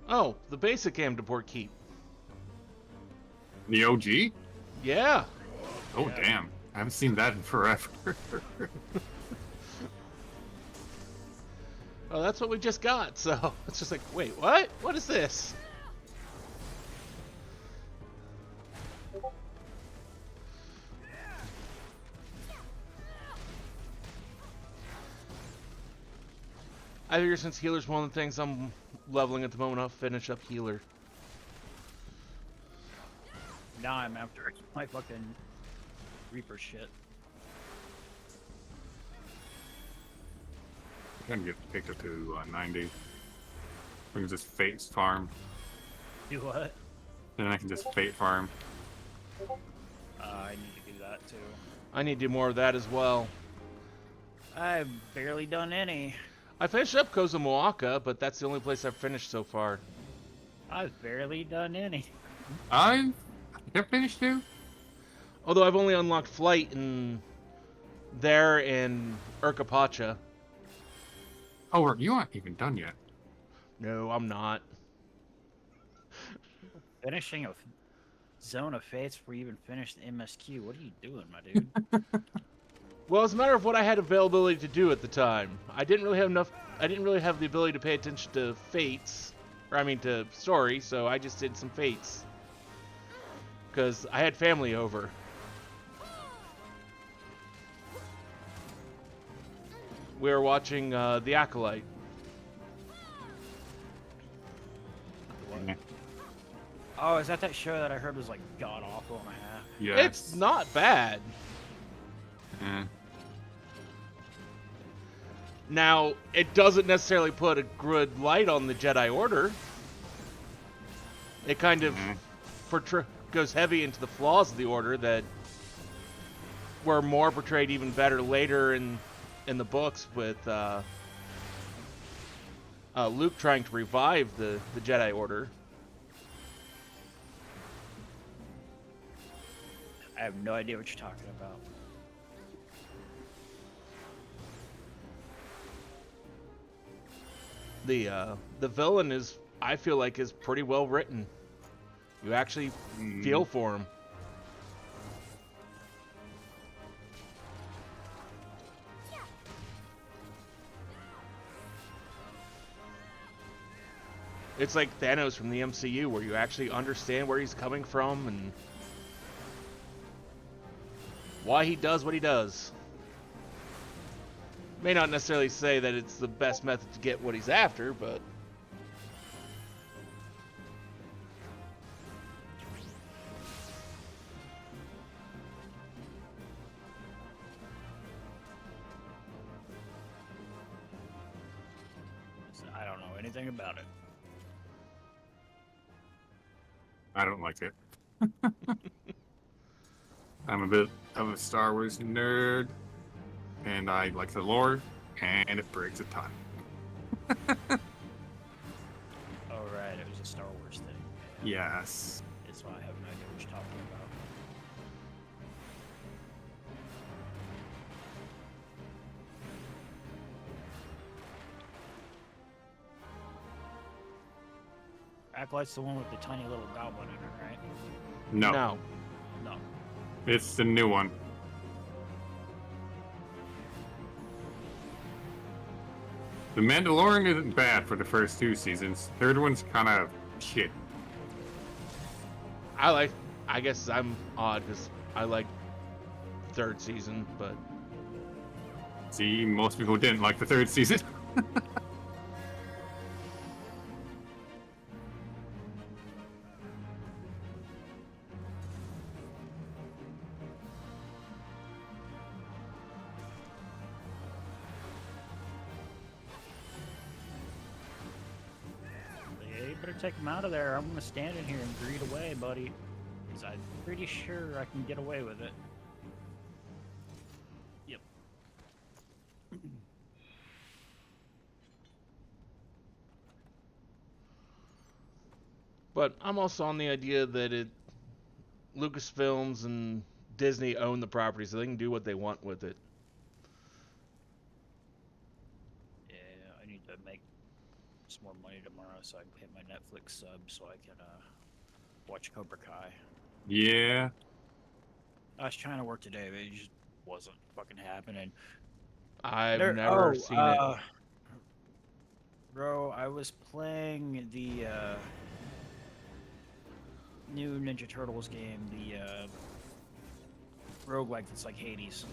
Oh, the basic Amdaport Keep. The OG? Yeah. Oh, Yeah. damn. I haven't seen that in forever. Oh, that's what we just got. So it's just like, wait, what? What is this? I figure since healer's one of the things I'm leveling at the moment, I'll finish up healer. Now I'm after my fucking Reaper shit. I'm trying to get picked up to 90. We can just fate farm. Do what? Then I can just fate farm. I need to do that too. I need to do more of that as well. I've barely done any. I finished up Kozumoaka, but that's the only place I've finished so far. I've barely done any. I have finished too. Although I've only unlocked Flight in there in Urkapacha. Oh, you aren't even done yet. No, I'm not. Finishing a Zone of Fates before you even finished the MSQ. What are you doing, my dude? Well, it's a matter of what I had availability to do at the time. I didn't really have enough. I didn't really have the ability to pay attention to Fates, or I mean to story. So I just did some Fates because I had family over. We were watching The Acolyte. Oh, is that show that I heard was like god awful and a half? Yeah. It's not bad. Eh. Now, it doesn't necessarily put a good light on the Jedi Order. It kind of goes heavy into the flaws of the Order that were more portrayed even better later in the books with Luke trying to revive the Jedi Order. I have no idea what you're talking about. The villain is, I feel like, is pretty well written. You actually feel for him. It's like Thanos from the MCU, where you actually understand where he's coming from and why he does what he does. May not necessarily say that it's the best method to get what he's after, but I don't know anything about it. I don't like it. I'm a bit of a Star Wars nerd, and I like the lore, and it breaks a ton. Oh, right, it was a Star Wars thing. Yes. That's why I have no idea what you're talking about. Acolyte's the one with the tiny little goblin in it, right? No, no. No. it's the new one. The Mandalorian isn't bad for the first 2 seasons. Third one's kind of shit. I guess I'm odd because I like third season, but See, most people didn't like the 3rd season. Yeah, you better take him out of there. I'm gonna stand in here and greed away, buddy. Because I'm pretty sure I can get away with it. Yep. I'm also on the idea that Lucasfilms and Disney own the property, so they can do what they want with it. Yeah, I need to make some more money tomorrow so I can pay my Netflix sub so I can watch Cobra Kai. Yeah. I was trying to work today, but it just wasn't fucking happening. I've There, never seen it. Bro, I was playing the new Ninja Turtles game, the roguelike that's like Hades.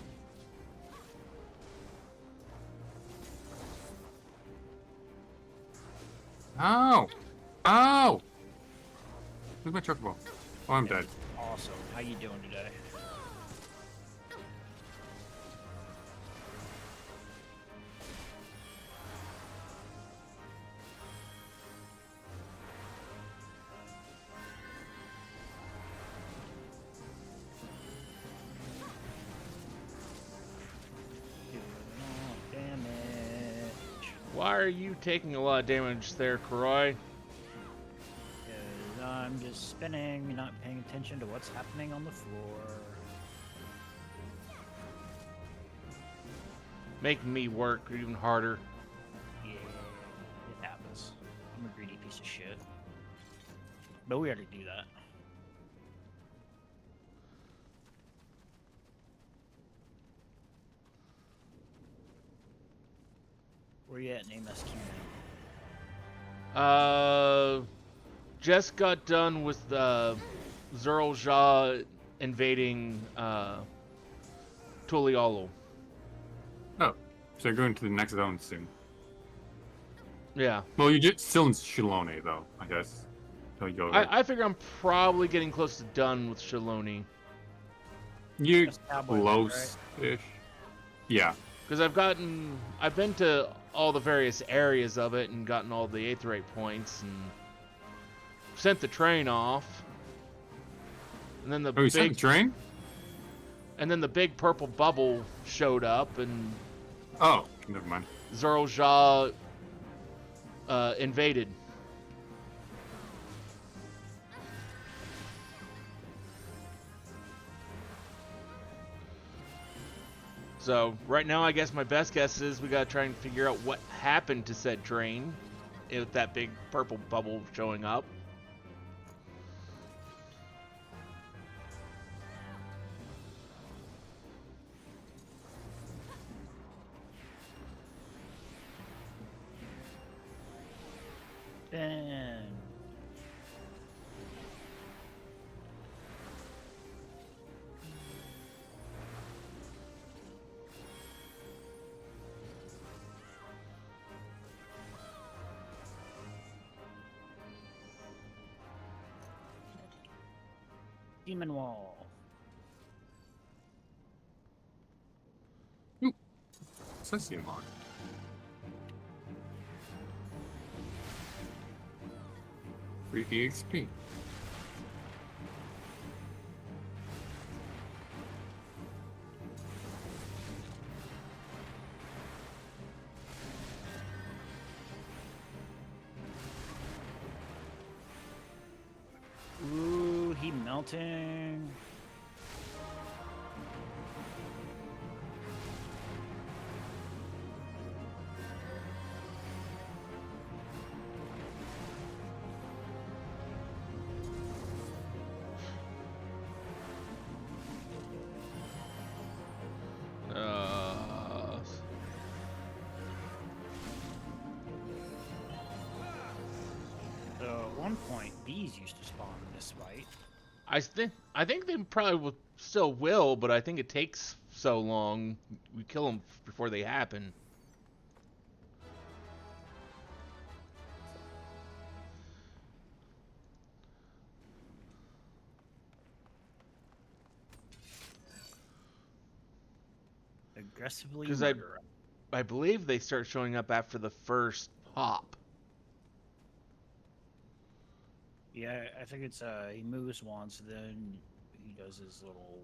Oh! Oh! Where's my chocobo? Oh, I'm dead. Awesome. How you doing today? Doing all damage. Why are you taking a lot of damage there, Karoy? 'Cause I'm just spinning, not paying attention to what's happening on the floor. Making me work even harder. Yeah, it happens. I'm a greedy piece of shit. But we already do that. Where you at in MSQ now? Just got done with Zerl invading Tulialo. Oh. So you're going to the next zone soon. Yeah. Well, you're just still in Shilone, though, I guess. Until you go there. I figure I'm probably getting close to done with Shaloni. You're That's Cowboy Land, close-ish. Yeah. Because I've been to all the various areas of it and gotten all the Aetherite points and sent the train off. And then the Oh, you sent the train? and then the big purple bubble showed up and Oh, never mind. Zerl invaded. So right now, I guess my best guess is we gotta try and figure out what happened to said train, with that big purple bubble showing up. Ben. Demon Wall. Says you mark. Free EXP. Ooh, he melting. So at one point, bees used to spawn in this fight. I think they probably still will, but I think it takes so long. We kill them before they happen. Aggressively 'Cause murder. I believe they start showing up after the first hop. Yeah, I think it's he moves once, then he does his little,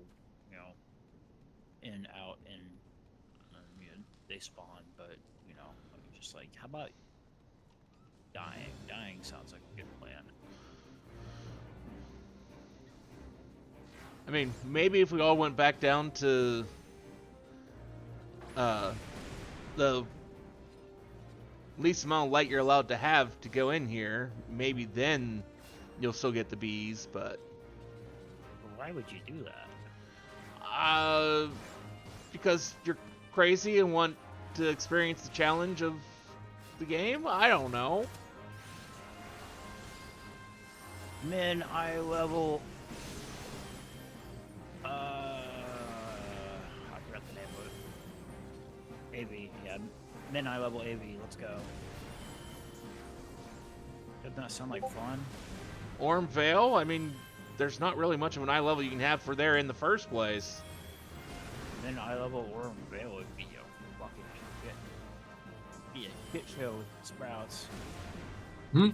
you know, in out and you know, they spawn. But you know, I'm just like, how about dying? Dying sounds like a good plan. I mean, maybe if we all went back down to the least amount of light you're allowed to have to go in here. Maybe then you'll still get the bees, but Why would you do that? because you're crazy and want to experience the challenge of the game. I don't know. Min eye level. I forgot the name of it. AV, yeah. Min eye level AV. Let's go. Doesn't that sound like fun? Orm Vale. I mean, there's not really much of an eye level you can have for there in the first place. Min eye level Orm Vale would be a fucking shit. Be a shit show with sprouts. Hmm?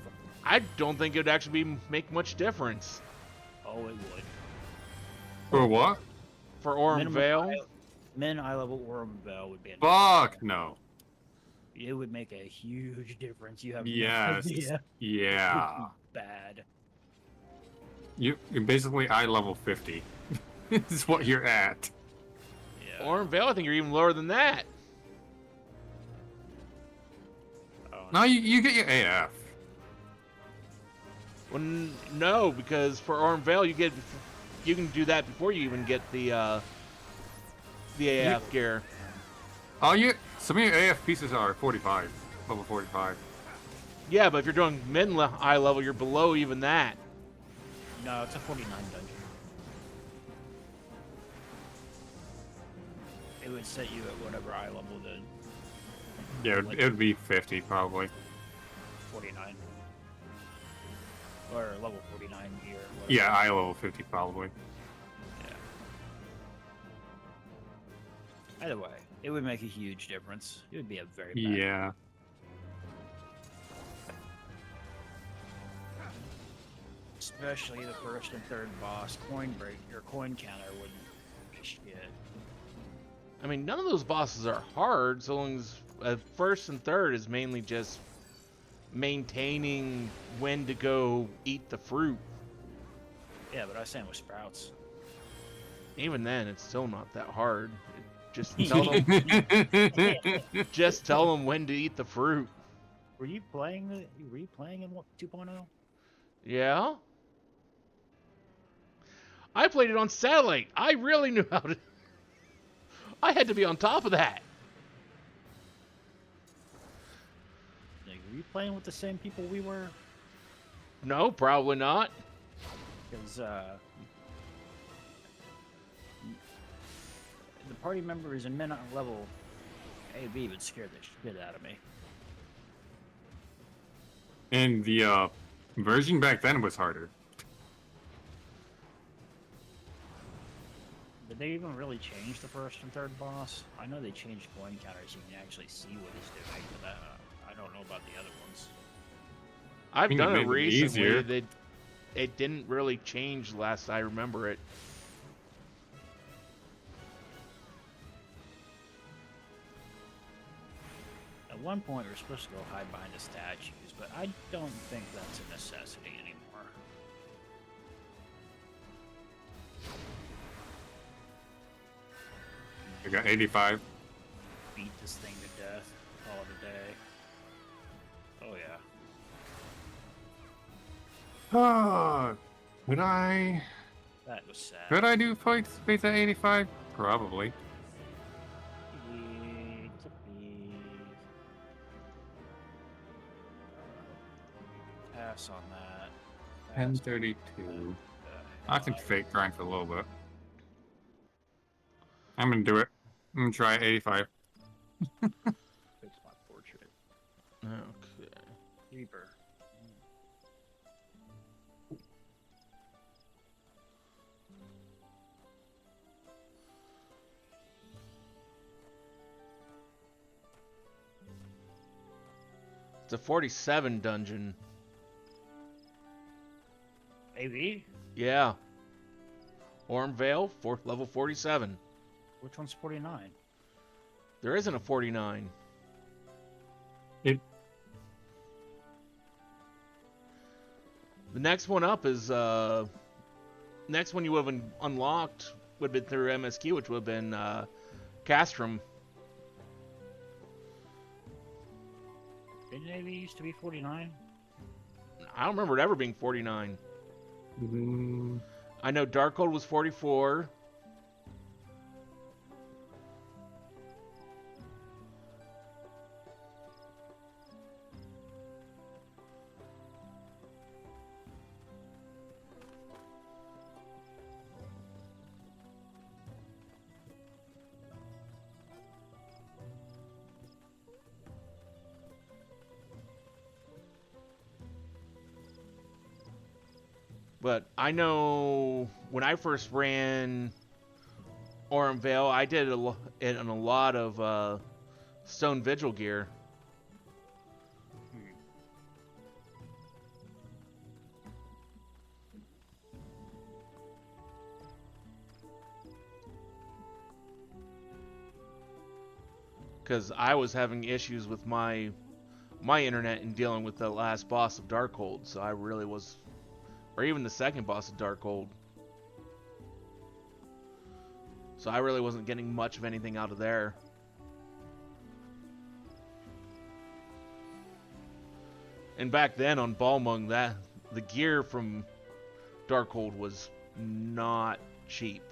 I don't think it would actually make much difference Oh, it would. For what? for Orm Vale. Min eye level Orm Vale would be a Fuck no. It would make a huge difference. You have Yes. no idea. Yeah. Bad. You're basically eye level 50. Is what you're at. Yeah. Orm Vale, I think you're even lower than that. Oh, No, you get your AF. Well, no, because for Orm Vale, you can do that before you even get the AF gear. Some of your AF pieces are 45. Level 45. Yeah, but if you're doing eye level, you're below even that. No, it's a 49 dungeon. It would set you at whatever eye level the Yeah, it would be 50 probably. 49. Or level 49 gear. Whatever. Yeah, eye level 50 probably. Yeah. Either way, it would make a huge difference. It would be a very bad. Yeah. Especially the first and third boss. Coin break, your coin counter wouldn't be shit. I mean, none of those bosses are hard, so long as first and third is mainly just maintaining when to go eat the fruit. Yeah, but I was saying with sprouts. Even then, it's still not that hard. Just tell them when to eat the fruit. Were you playing in 2.0? Yeah. I played it on satellite. I really knew how to. I had to be on top of that. Like, were you playing with the same people we were? No, probably not. Because the party members in minute level AB would scare the shit out of me. And the version back then was harder. Did they even really change the first and third boss? I know they changed coin counters. You can actually see what he's doing, but I don't know about the other ones. I've think done it it made it easier. recently. It didn't really change last I remember it. At one point, we were supposed to go hide behind the statues, but I don't think that's a necessity anymore. I got 85. Beat this thing to death, call it a day. Oh yeah. Could I That was sad. do fight space at 85? Probably. Pass on that. Pass 1032. on I can that. fake grind for a little bit. I'm gonna do it. I'm gonna try 85. Fix my portrait. Okay. Reaper. It's a 47 dungeon. AV? Yeah. Orm Vale, level 47. Which one's 49? There isn't a 49. It The next one up is next one you would have unlocked would have been through MSQ, which would have been Castrum. Didn't Didn't it used to be 49? I don't remember it ever being 49. Mm, I know Darkhold was 44. But I know when I first ran Orem Vale, I did it in a lot of Stone Vigil gear. Because I was having issues with my internet in dealing with the last boss of Darkhold, so I really was, or even the second boss of Darkhold. So I really wasn't getting much of anything out of there. And back then on Balmung, the gear from Darkhold was not cheap.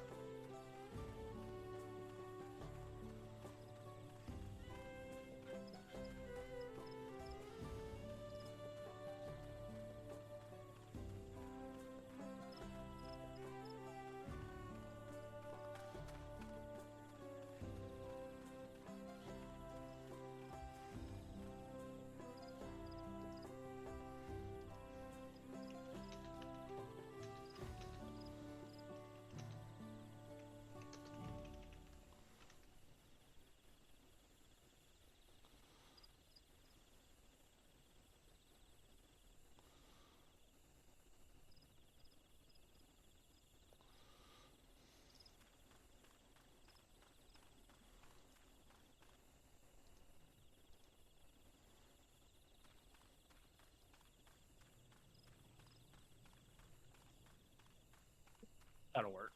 That'll work.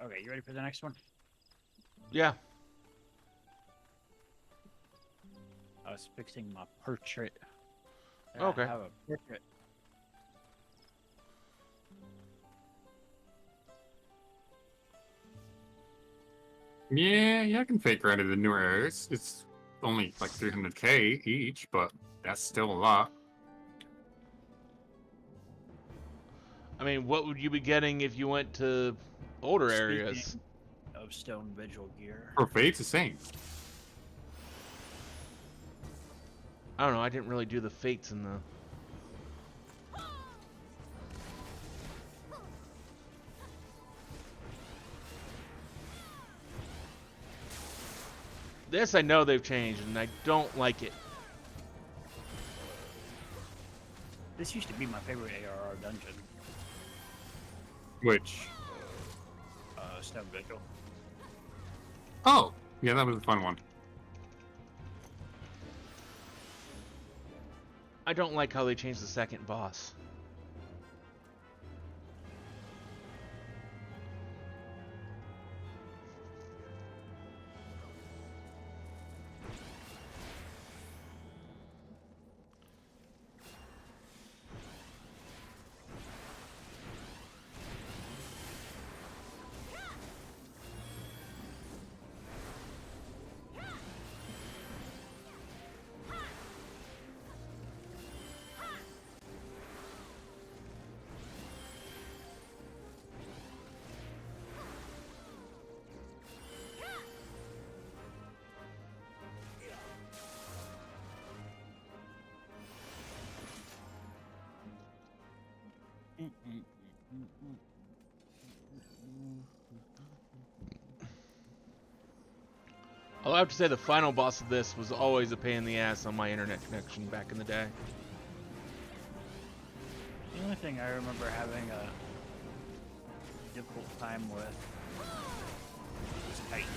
Okay, you ready for the next one? Yeah. I was fixing my portrait. Okay. I have a portrait. yeah, I can fake run to the newer areas. It's only like 300k each, but that's still a lot. I mean, what would you be getting if you went to older areas? Speaking of Stone Vigil gear. For fate's the same. I don't know. I didn't really do the fates in the. This I know they've changed, and I don't like it. This used to be my favorite ARR dungeon. Which? Stone Vigil. Oh, yeah, that was a fun one. I don't like how they changed the second boss. I'll have to say the final boss of this was always a pain in the ass on my internet connection back in the day. The only thing I remember having a difficult time with was Titan.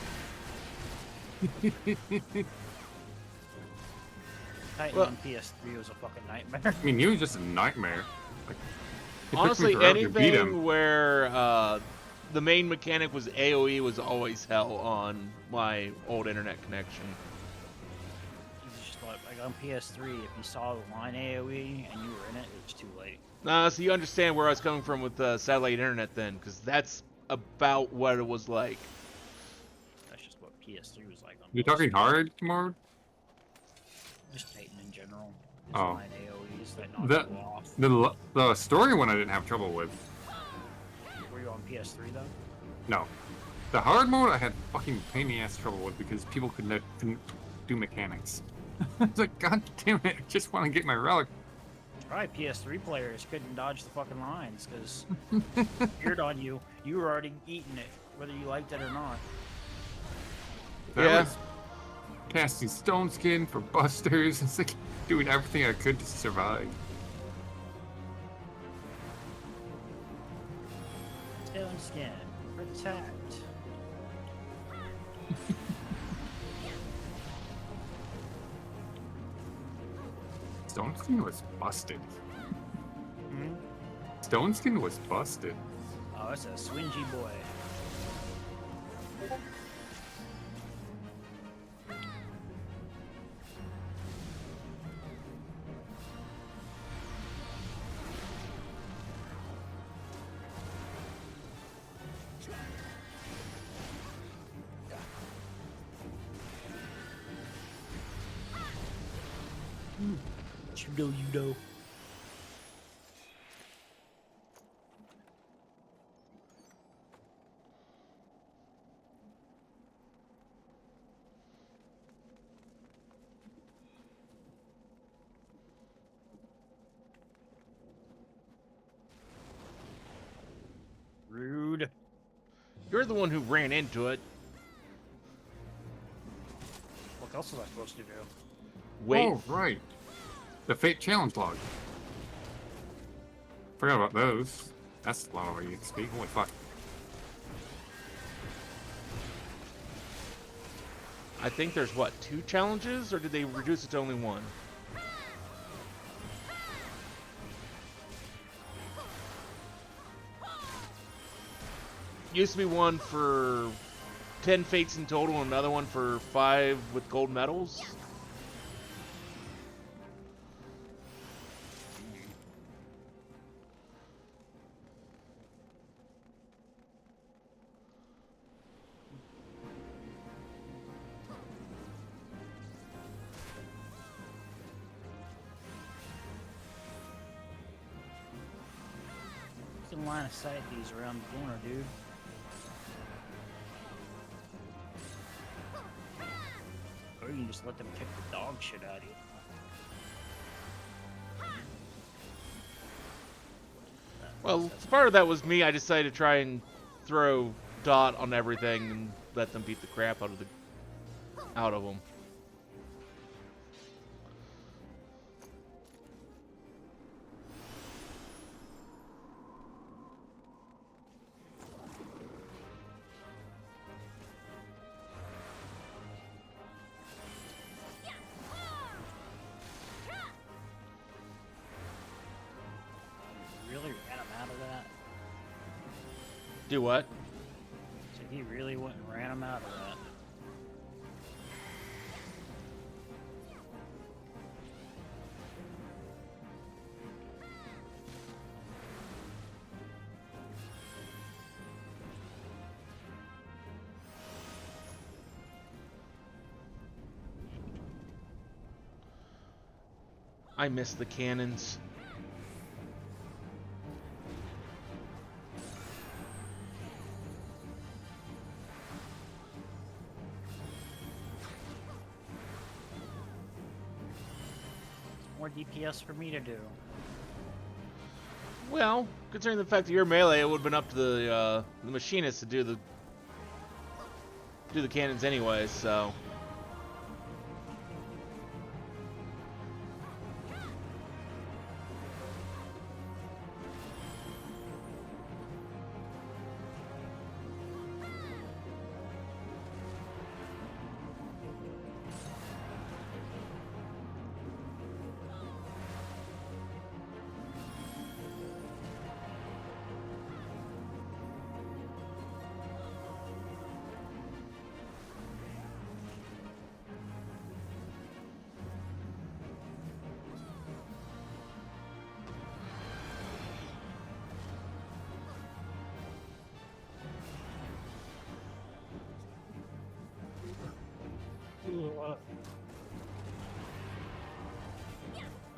Titan Well- on PS3 was a fucking nightmare. I mean, he was just a nightmare. Like, it took me Honestly, forever to beat him. anything where the main mechanic was AoE was always hell on my old internet connection. like on PS3, if you saw the line AOE and you were in it, it was too late. So you understand where I was coming from with satellite internet then, because that's about what it was like. That's just what PS3 was like on You're most. talking hard mode? Just Titan in general. There's Oh. line AOEs that knock The, people off. the story one I didn't have trouble with. Were you on PS3 though? No. The hard mode I had fucking pain in the ass trouble with because people couldn't do mechanics. It's like, god damn it, I just want to get my relic. Probably PS3 players couldn't dodge the fucking lines because appeared on you. You were already eating it, whether you liked it or not. That Yeah. was casting stone skin for busters. It's like doing everything I could to survive. Stone skin, protect. Stone skin was busted. Hmm? Stone skin was busted. Oh, it's a swingy boy. You know. Rude. You're the one who ran into it. What else was I supposed to do? Wait. Oh, right. The Fate Challenge log. Forgot about those. That's a lot of EXP. Holy fuck. I think there's, what, 2 challenges? Or did they reduce it to only 1? Used to be one for 10 fates in total and another one for 5 with gold medals. You can line of sight these around the corner, dude. Or you can just let them kick the dog shit out of you. Well, part of that was me. I decided to try and throw dot on everything and let them beat the crap out of them. Really ran him out of that? Do what? So he really went and ran him out of that. I miss the cannons. More DPS for me to do. Well, considering the fact that you're melee, it would have been up to the machinist to do the cannons anyways. So.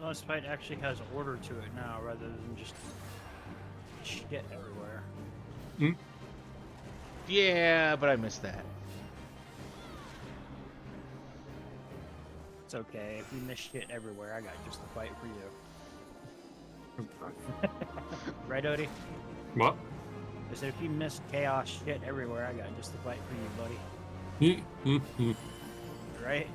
Well, this fight actually has order to it now, rather than just shit everywhere. Hmm? Yeah, but I missed that. It's okay. If you miss shit everywhere, I got just the fight for you. Right, Odie? What? I said, if you miss chaos shit everywhere, I got just the fight for you, buddy. Right?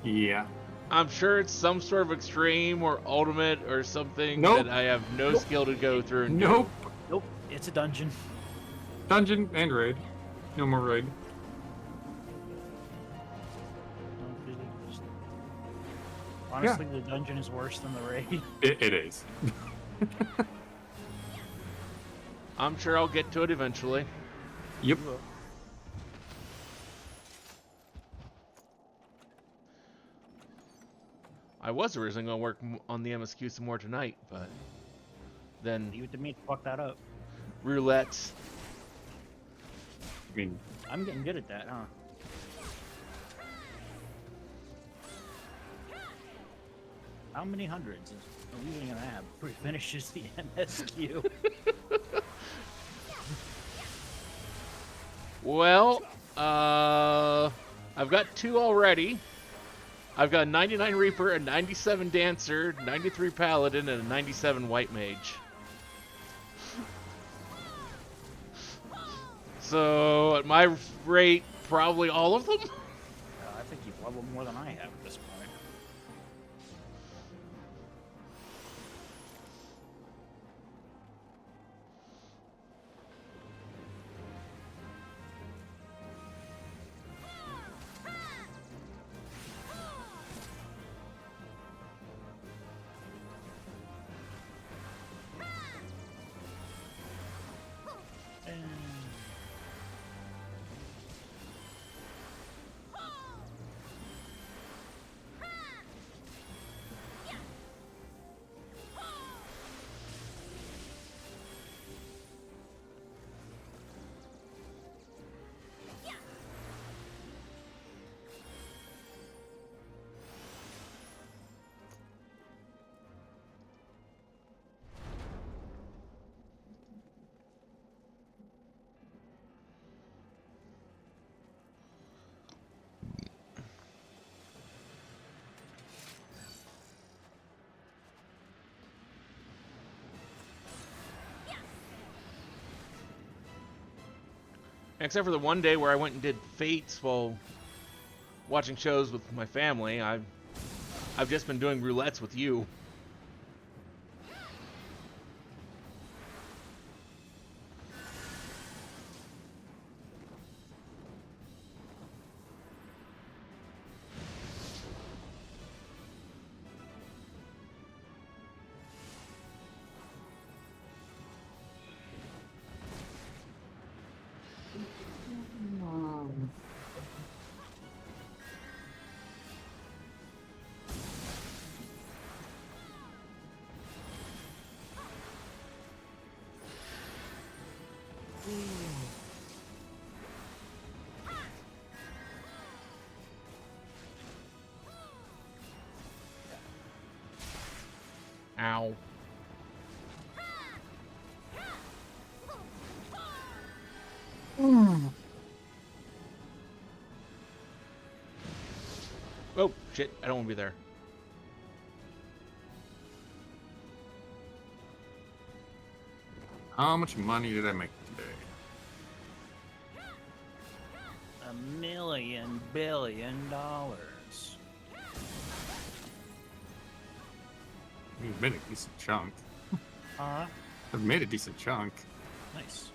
Yeah. I'm sure it's some sort of extreme or ultimate or something Nope. that I have no skill to go through and Nope. Nope. It's a dungeon. Dungeon and raid. No more raid. Honestly, the dungeon is worse than the raid. It is. do. I'm sure I'll get to it eventually. Yep. I was originally going to work on the MSQ some more tonight, but then Leave it to me to fuck that up. roulettes. I mean, I'm getting good at that, huh? How many hundreds are we even gonna have before he finishes the MSQ? Well, I've got 2 already. I've got a 99 Reaper, a 97 Dancer, 93 Paladin, and a 97 White Mage. So, at my rate, probably all of them? I think you've leveled more than I have at this point. Except for the one day where I went and did Fates while watching shows with my family, I've just been doing roulettes with you. Ow. Oh, shit. I don't want to be there. how much money did I make today? $1 million billion. You've made a decent chunk. Huh? I've made a decent chunk. Nice.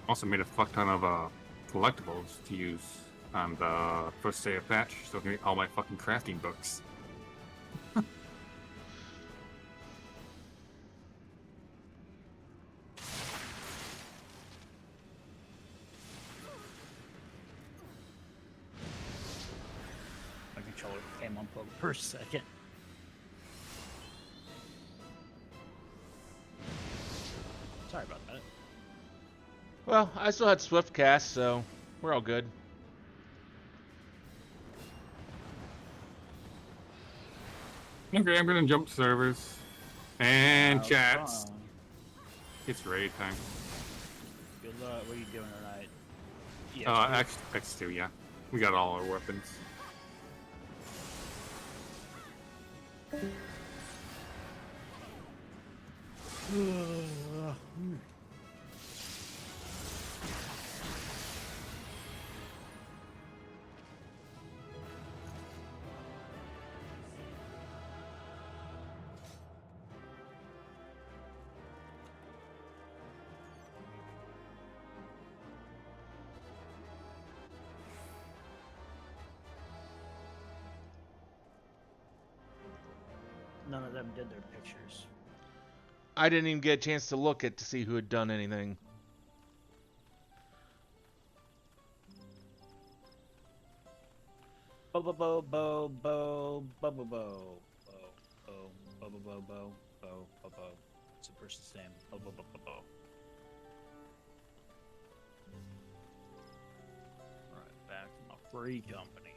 Also made a fuck ton of collectibles to use on the first day of patch, so I can get all my fucking crafting books. controller came unplugged for a second. Sorry about that. Well, I still had Swift cast, so we're all good. Okay, I'm gonna jump servers and Wow, chats. fun. It's raid time. Good luck. What are you doing tonight? Yeah. X2, yeah. We got all our weapons. None of them did their pictures. I didn't even get a chance to look at to see who had done anything. Bo bo bo bo bo bo bo bo bo bo bo bo bo bo bo bo bo. What's the person's name? Bo bo bo bo bo. Right back to my free company.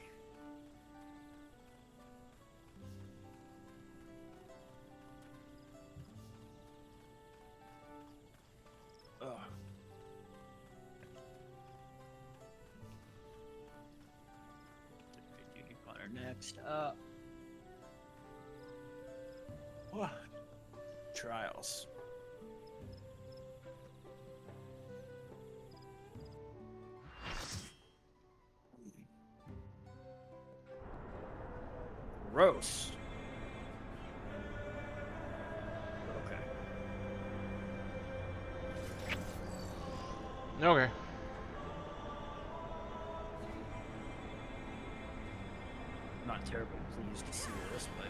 Ugh. Duty fighter next up. What? Trials. Gross. Okay. Okay. Not terribly pleased to see this, but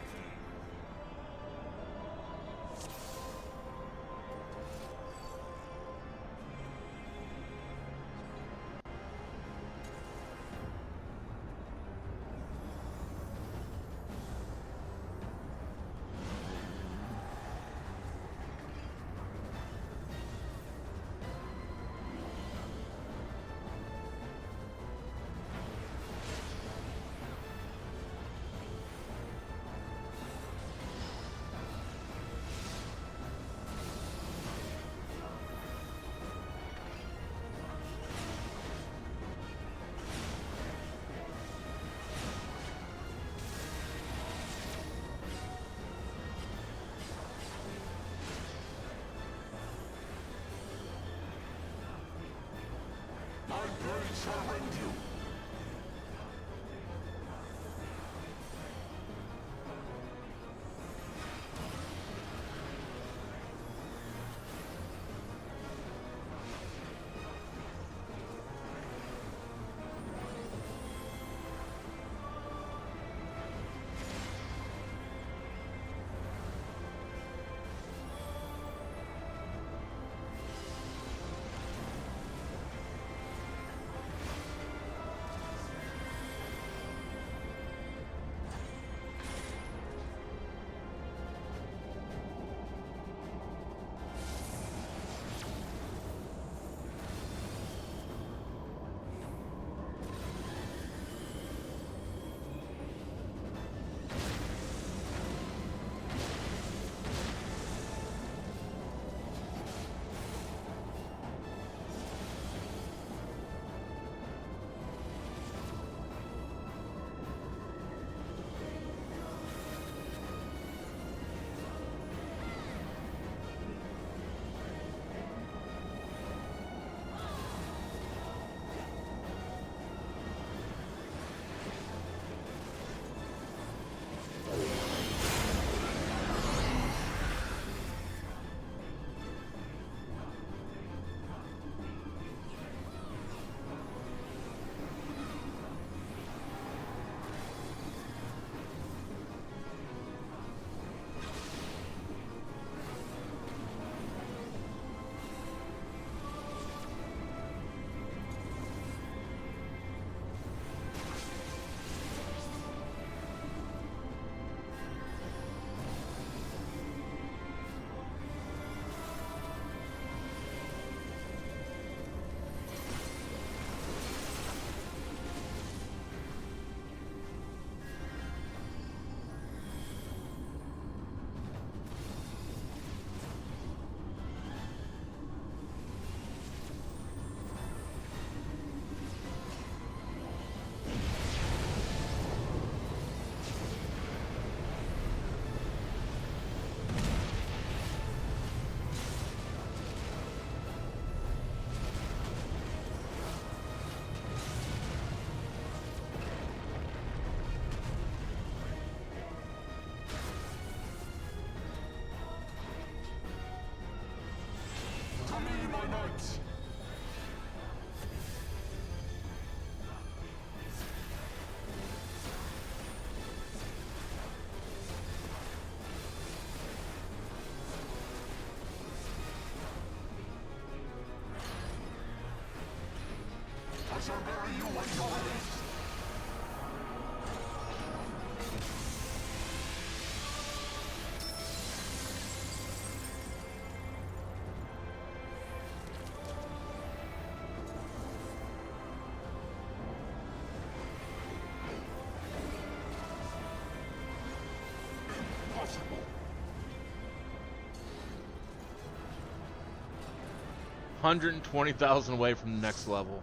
$120,000 away from the next level.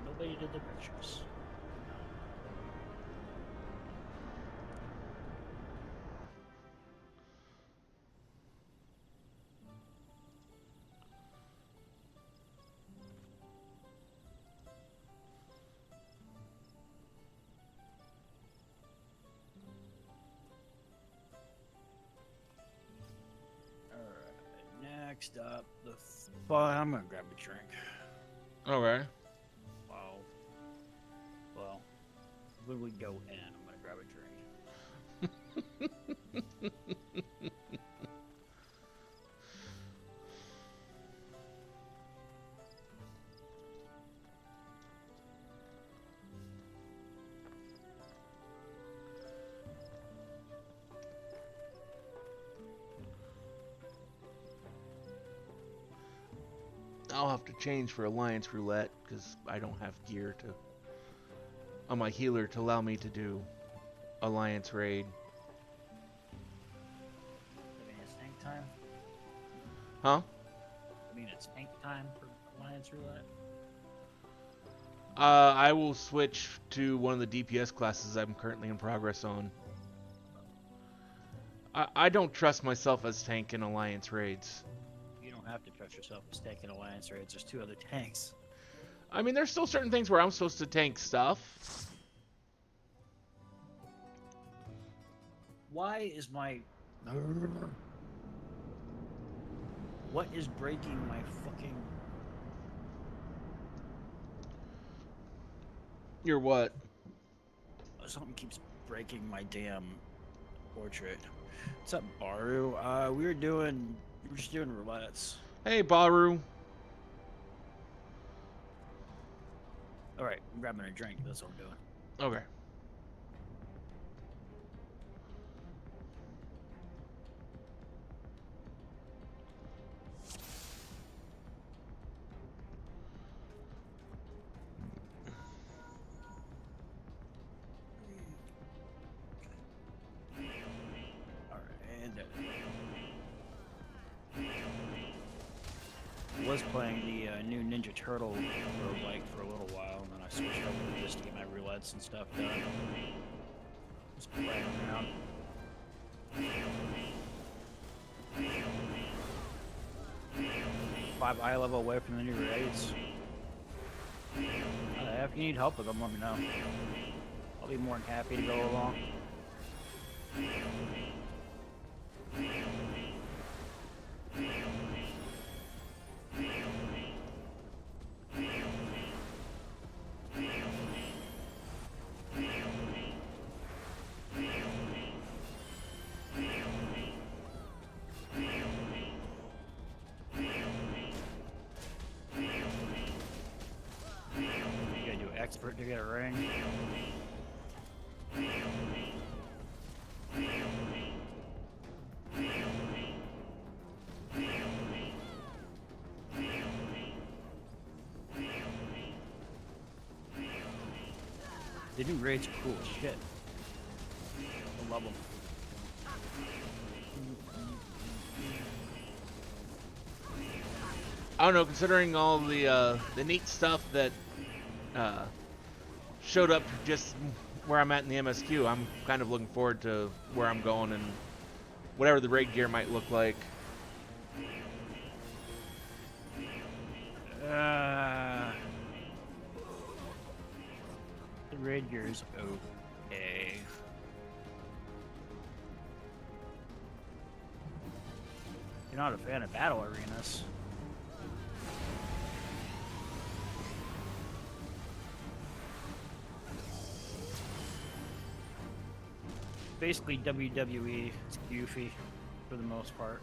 Nobody did the pictures. Next up, I'm gonna grab a drink. Okay. Well, when we go in, I'm gonna grab a drink. I'll have to change for Alliance Roulette because I don't have gear to on my healer to allow me to do Alliance Raid. I mean, it's tank time. Huh? I mean, it's tank time for Alliance Roulette. I will switch to one of the DPS classes I'm currently in progress on. I don't trust myself as tank in Alliance Raids. You don't have to trust yourself as tanking Alliance Raids. There's 2 other tanks. I mean, there's still certain things where I'm supposed to tank stuff. Why is my... What is breaking my fucking... You're what? Something keeps breaking my damn portrait. What's up, Baru? We were just doing roulettes. Hey, Baru. Alright, I'm grabbing a drink. That's what I'm doing. Okay. I was playing the new Ninja Turtle roguelike for a little while, and then I switched over just to get my roulettes and stuff done. Just playing around. 5 eye level away from the new raids. If you need help with them, let me know. I'll be more than happy to go along. Expert to get a ring. The new raids are cool as shit. I love them. I don't know, considering all the neat stuff that showed up just where I'm at in the MSQ, I'm kind of looking forward to where I'm going and whatever the raid gear might look like. The raid gear is okay. You're not a fan of battle arenas. Basically WWE. It's goofy for the most part.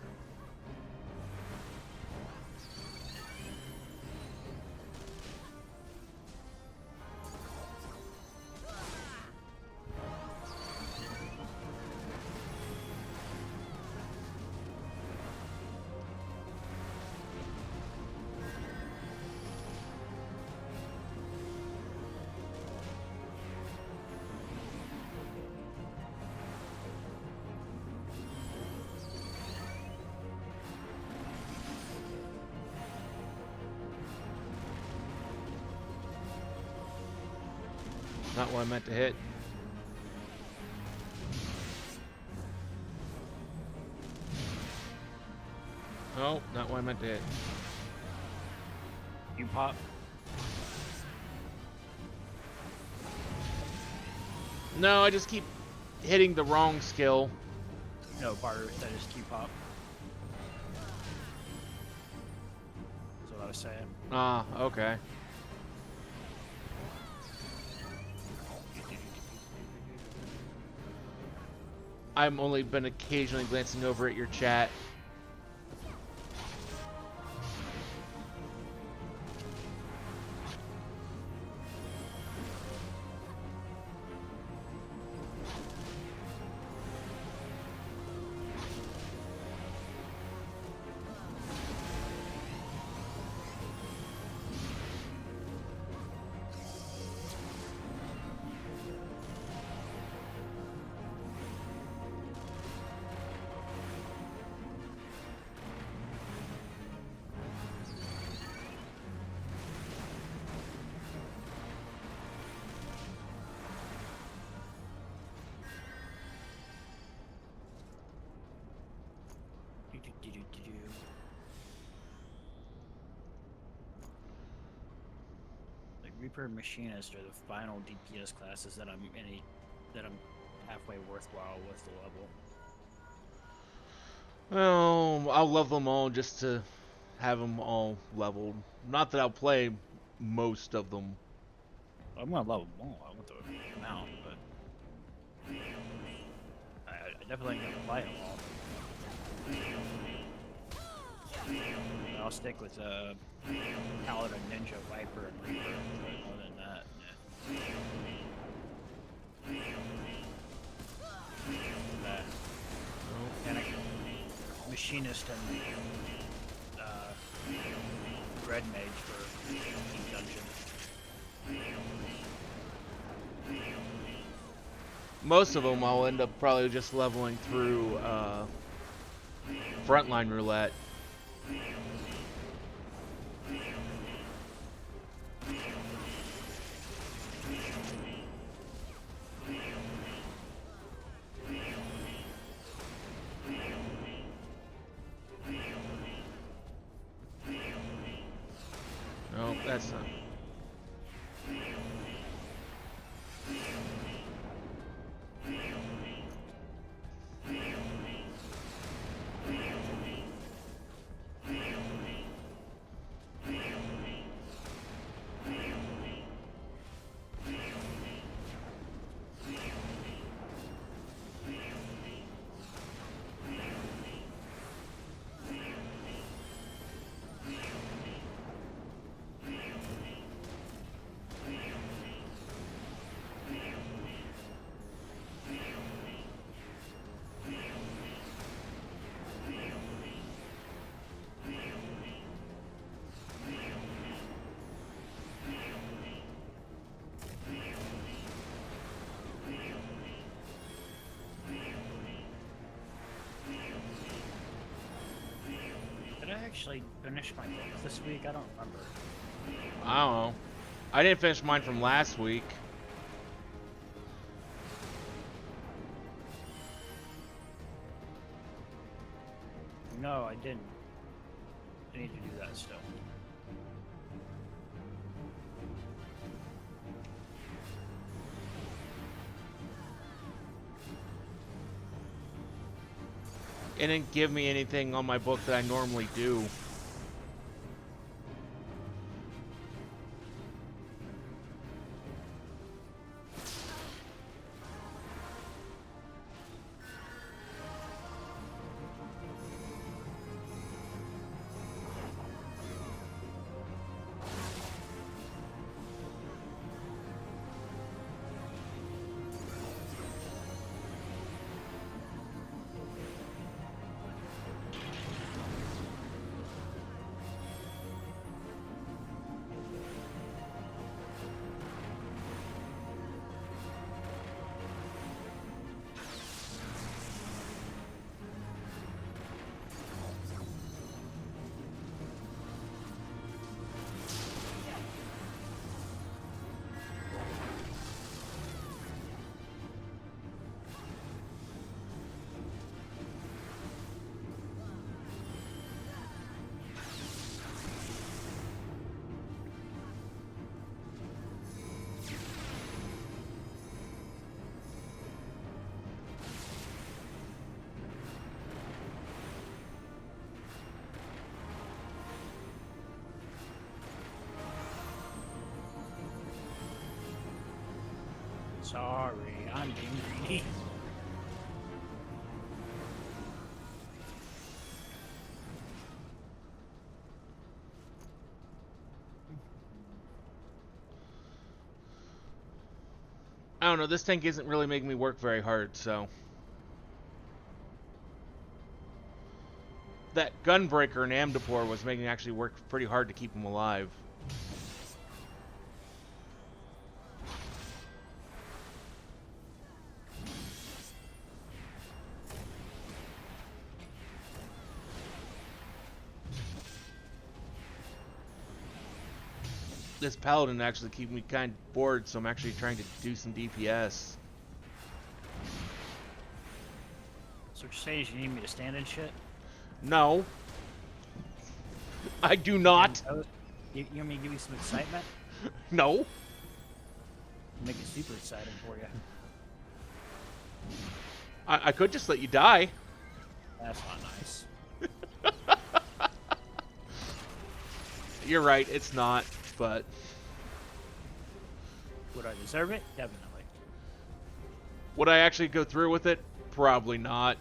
Not what I meant to hit. Oh, not what I meant to hit. You pop. No, I just keep hitting the wrong skill. No, Barter, that is Q pop. That's what I was saying. Ah, okay. I've only been occasionally glancing over at your chat. Like Reaper and Machinist are the final DPS classes that I'm halfway worthwhile with the level. Well, I'll level them all just to have them all leveled. Not that I'll play most of them. I'm gonna level them all. I want the amount, but I definitely ain't gonna play them all. I'll stick with Paladin, Ninja, Viper, and Reaper. But other than that, that and Machinist and Red Mage for dungeon. Most of them I'll end up probably just leveling through frontline roulette. No, that's not. Did I actually finish my book this week? I don't remember. I don't know. I didn't finish mine from last week. No, I didn't. I need to do that still. It didn't give me anything on my book that I normally do. Sorry, I'm being greedy. I don't know, this tank isn't really making me work very hard, so. That gunbreaker in Amdapor was making me actually work pretty hard to keep him alive. This paladin actually keeps me kind of bored, so I'm actually trying to do some DPS. So what you're saying is you need me to stand and shit? No. I do not. You want me to give you some excitement? No. Make it super exciting for you. I could just let you die. That's not nice. You're right, it's not, but... Would I deserve it? Definitely. Would I actually go through with it? Probably not.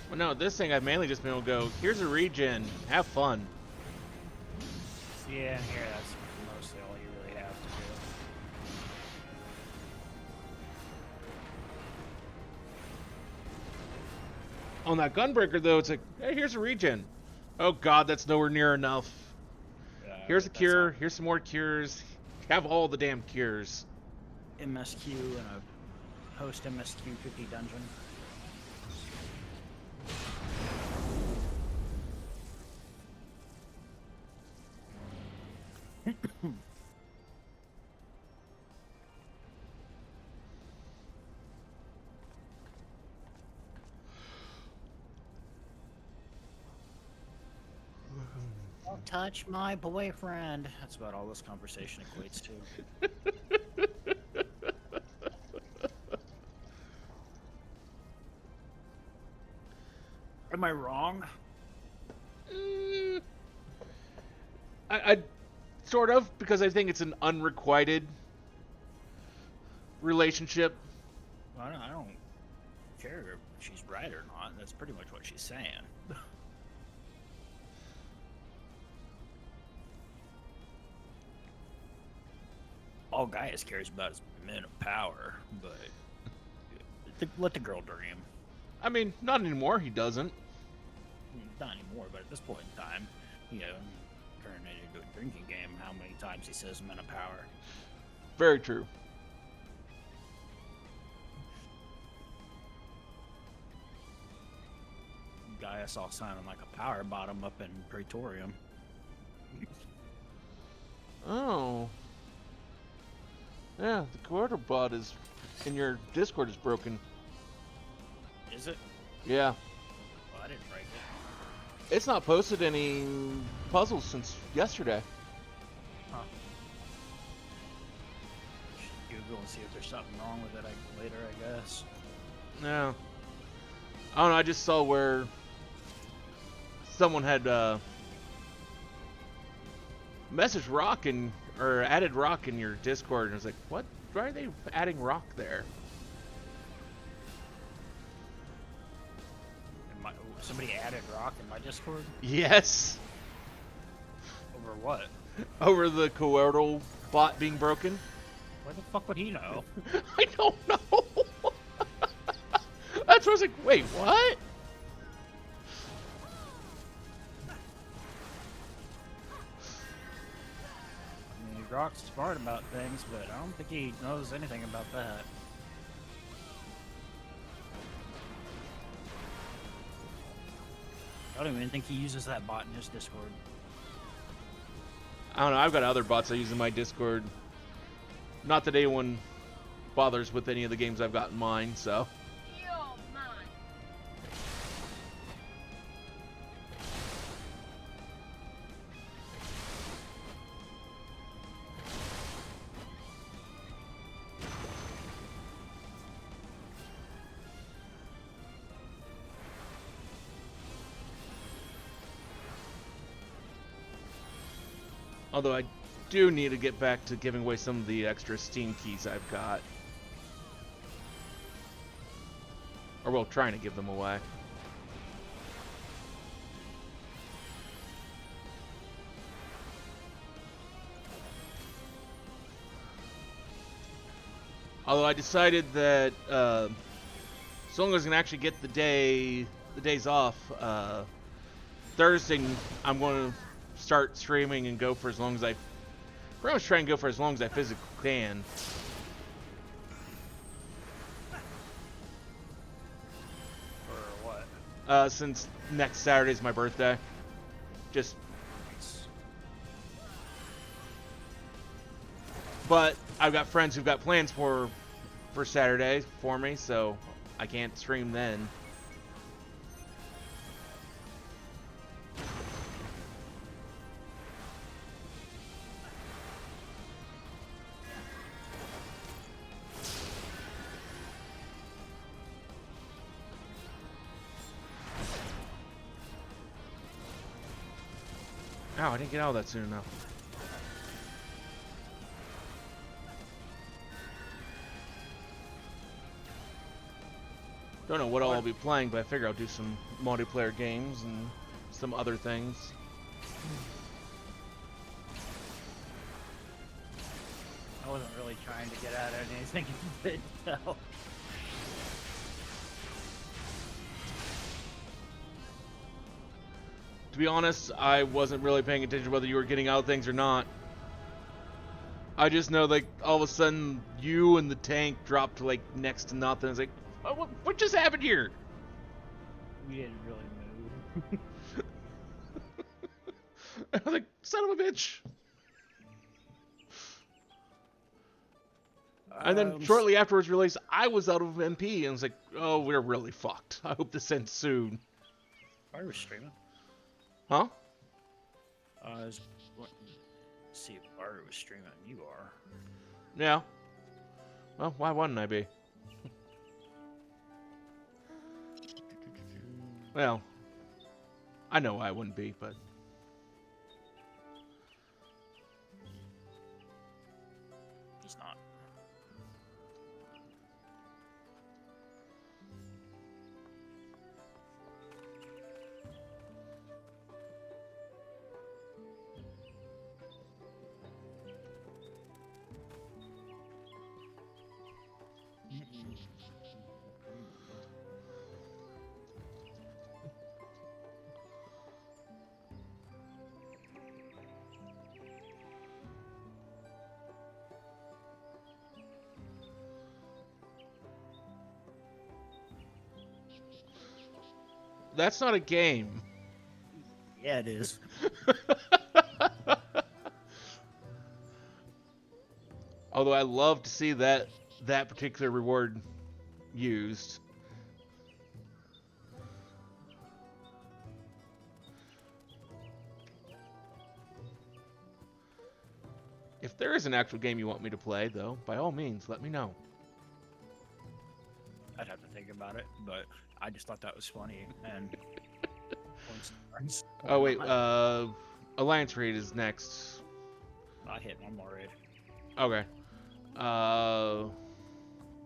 Well, no, this thing I've mainly just been able to go, here's a regen, have fun. Yeah, here that's mostly all you really have to do. On that gunbreaker, though, it's like, hey, here's a regen. Oh god, that's nowhere near enough. Here's a cure, here's some more cures. Have all the damn cures. MSQ and a post MSQ 50 dungeon. Don't touch my boyfriend. That's about all this conversation equates to. Am I wrong? I sort of, because I think it's an unrequited relationship. Well, I don't care if she's right or not. That's pretty much what she's saying. All Gaius cares about is men of power, but let the girl dream. I mean, not anymore, he doesn't. Not anymore, but at this point in time, you know, turning it into a drinking game, how many times he says men of power. Very true. Gaius all sounding like a power bottom up in Praetorium. Oh. Yeah, the quarter bot is in your Discord is broken. Is it? Yeah. Well, I didn't break it. It's not posted any puzzles since yesterday. Huh. Should Google and see if there's something wrong with it later, I guess. No. I don't know, I just saw where someone had messaged Rock or added Rock in your Discord, and I was like, what? Why are they adding Rock there? Somebody added Rock in my Discord? Yes. Over what? Over the Coordle bot being broken. Where the fuck would he know? I don't know. That's what I was like, wait, what? I mean, Rock's smart about things, but I don't think he knows anything about that. I don't even think he uses that bot in his Discord. I don't know. I've got other bots I use in my Discord. Not that anyone bothers with any of the games I've got in mine, so. Although I do need to get back to giving away some of the extra Steam keys I've got. Or, well, trying to give them away. Although I decided that so long as I can actually get the days off, Thursday I'm going to start streaming and go for as long as I pretty much try and go for as long as I physically can. For what? Since next Saturday is my birthday. Just but I've got friends who've got plans for Saturday for me, so I can't stream then. Ow, I didn't get out of that soon enough. Don't know what I'll be playing, but I figure I'll do some multiplayer games and some other things. I wasn't really trying to get at anything, so. To be honest, I wasn't really paying attention to whether you were getting out things or not. I just know, like, all of a sudden, you and the tank dropped to, like, next to nothing. I was like, oh, what just happened here? We didn't really move. I was like, son of a bitch. And then shortly afterwards realized I was out of MP, and I was like, oh, we're really fucked. I hope this ends soon. I was streaming. Huh? Let's see if Bart was streaming. You are. Yeah. Well, why wouldn't I be? Well, I know I wouldn't be, but... He's not. That's not a game. Yeah, it is. Although I love to see that particular reward used. If there is an actual game you want me to play, though, by all means, let me know. I'd have to think about it, but I just thought that was funny. And cards. Oh wait, Not. Alliance raid is next. I hit one more raid. Okay.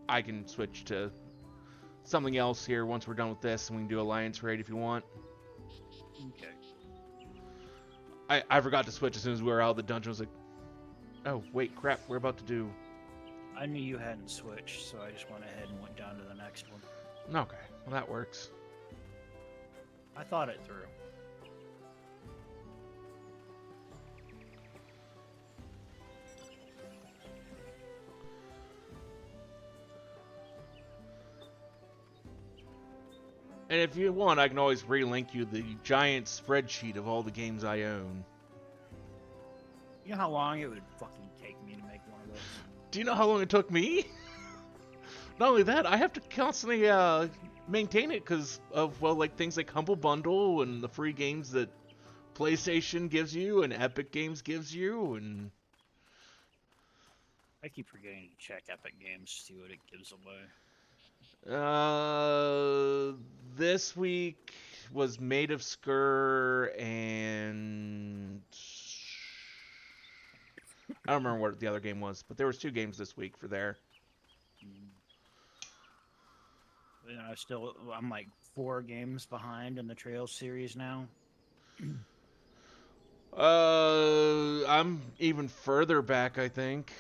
I can switch to something else here once we're done with this, and we can do Alliance raid if you want. Okay. I forgot to switch as soon as we were out of the dungeon. I was like, oh wait, crap, we're about to do. I knew you hadn't switched, so I just went ahead and went down to the next one. Okay, well that works. I thought it through. And if you want, I can always relink you the giant spreadsheet of all the games I own. You know how long it would fucking take me to make one of those? Do you know how long it took me? Not only that, I have to constantly maintain it because of, well, like things like Humble Bundle and the free games that PlayStation gives you and Epic Games gives you, and I keep forgetting to check Epic Games to see what it gives away. this week was Made of Skur and I don't remember what the other game was, but there was 2 games this week for there. You know, I'm like 4 games behind in the Trails series now. I'm even further back, I think.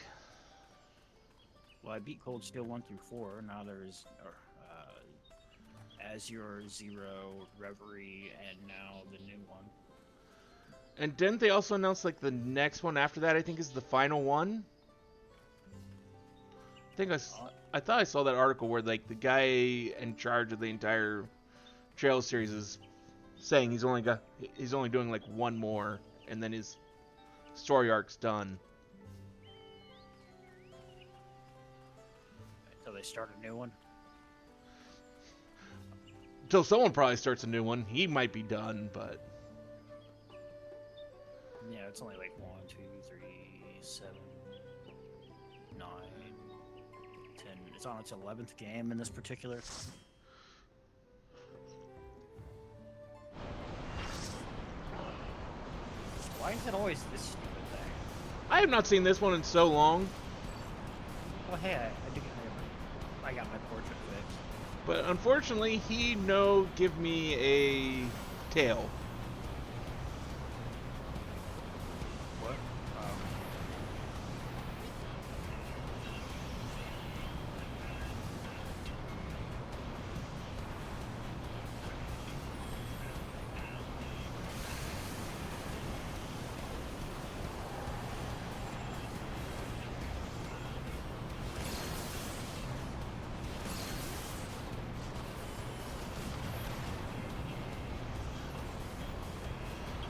Well, I beat Cold Steel 1 through 4. Now there's Azure, Zero, Reverie, and now the new one. And didn't they also announce like the next one after that? I think is the final one. I thought I saw that article where like the guy in charge of the entire Trail series is saying he's only doing like one more, and then his story arc's done. Until they start a new one. Until someone probably starts a new one. He might be done, but Yeah, it's only like 1, 2, 3, 7, 9, 10. It's on its 11th game in this particular. Why is it always this stupid thing? I have not seen this one in so long. Oh hey, I got my portrait fixed. But unfortunately, he no give me a tail. What?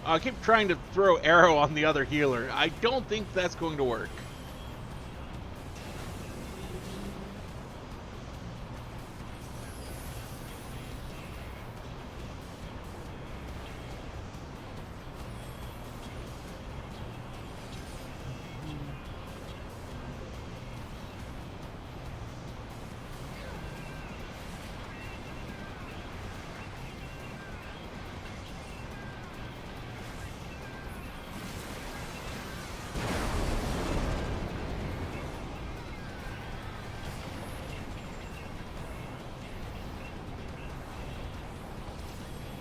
I keep trying to throw arrow on the other healer. I don't think that's going to work.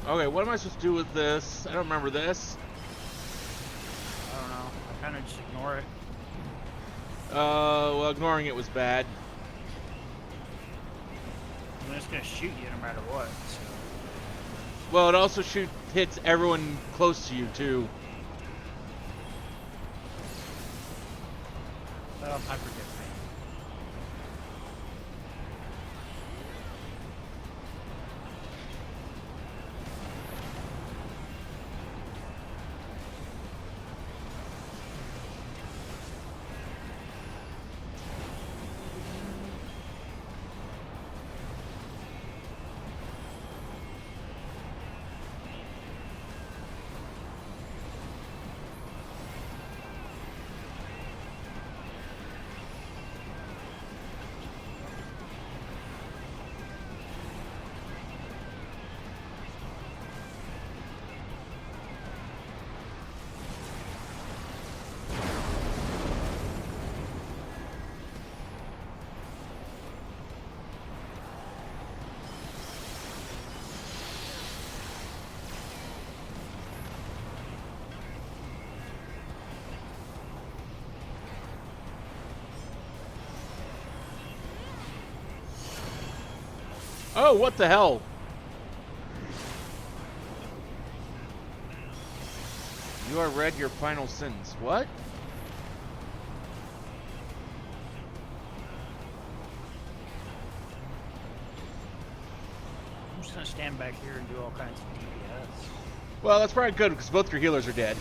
Okay, what am I supposed to do with this? I don't remember this. I don't know. I kind of just ignore it. Well, ignoring it was bad. I'm just gonna shoot you no matter what. So. Well, it also hits everyone close to you, too. Well, I forget. Oh, what the hell? You are read your final sentence. What? I'm just gonna stand back here and do all kinds of DPS. Well, that's probably good because both your healers are dead.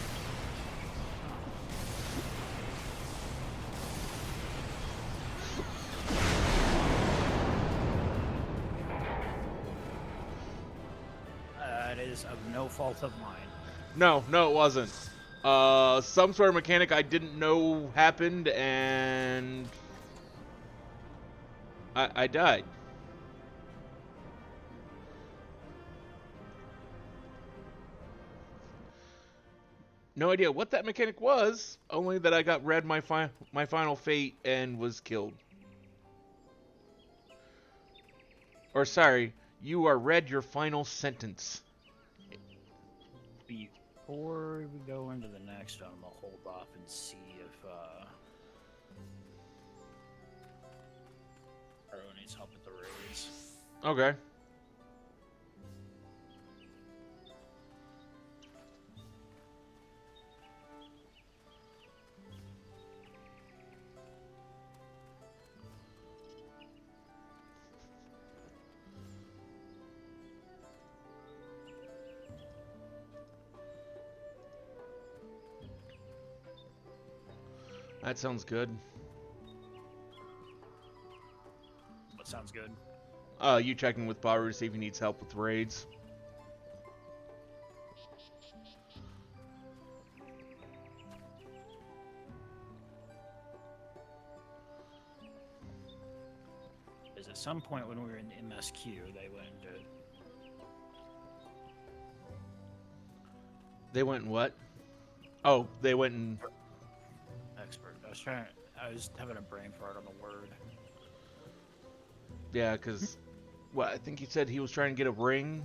It is of no fault of mine. No, it wasn't. Some sort of mechanic I didn't know happened, and I died. No idea what that mechanic was, only that I got read my final fate and was killed. Or sorry, you are read your final sentence. Before we go into the next one, I'm gonna hold off and see if Arlo needs help with the raids. Okay. That sounds good. What sounds good? You checking with Baru to see if he needs help with raids. Because at some point when we were in MSQ, they went into They went in what? Oh, they went in... expert. I was having a brain fart on the word. Yeah, because... What, I think he said he was trying to get a ring?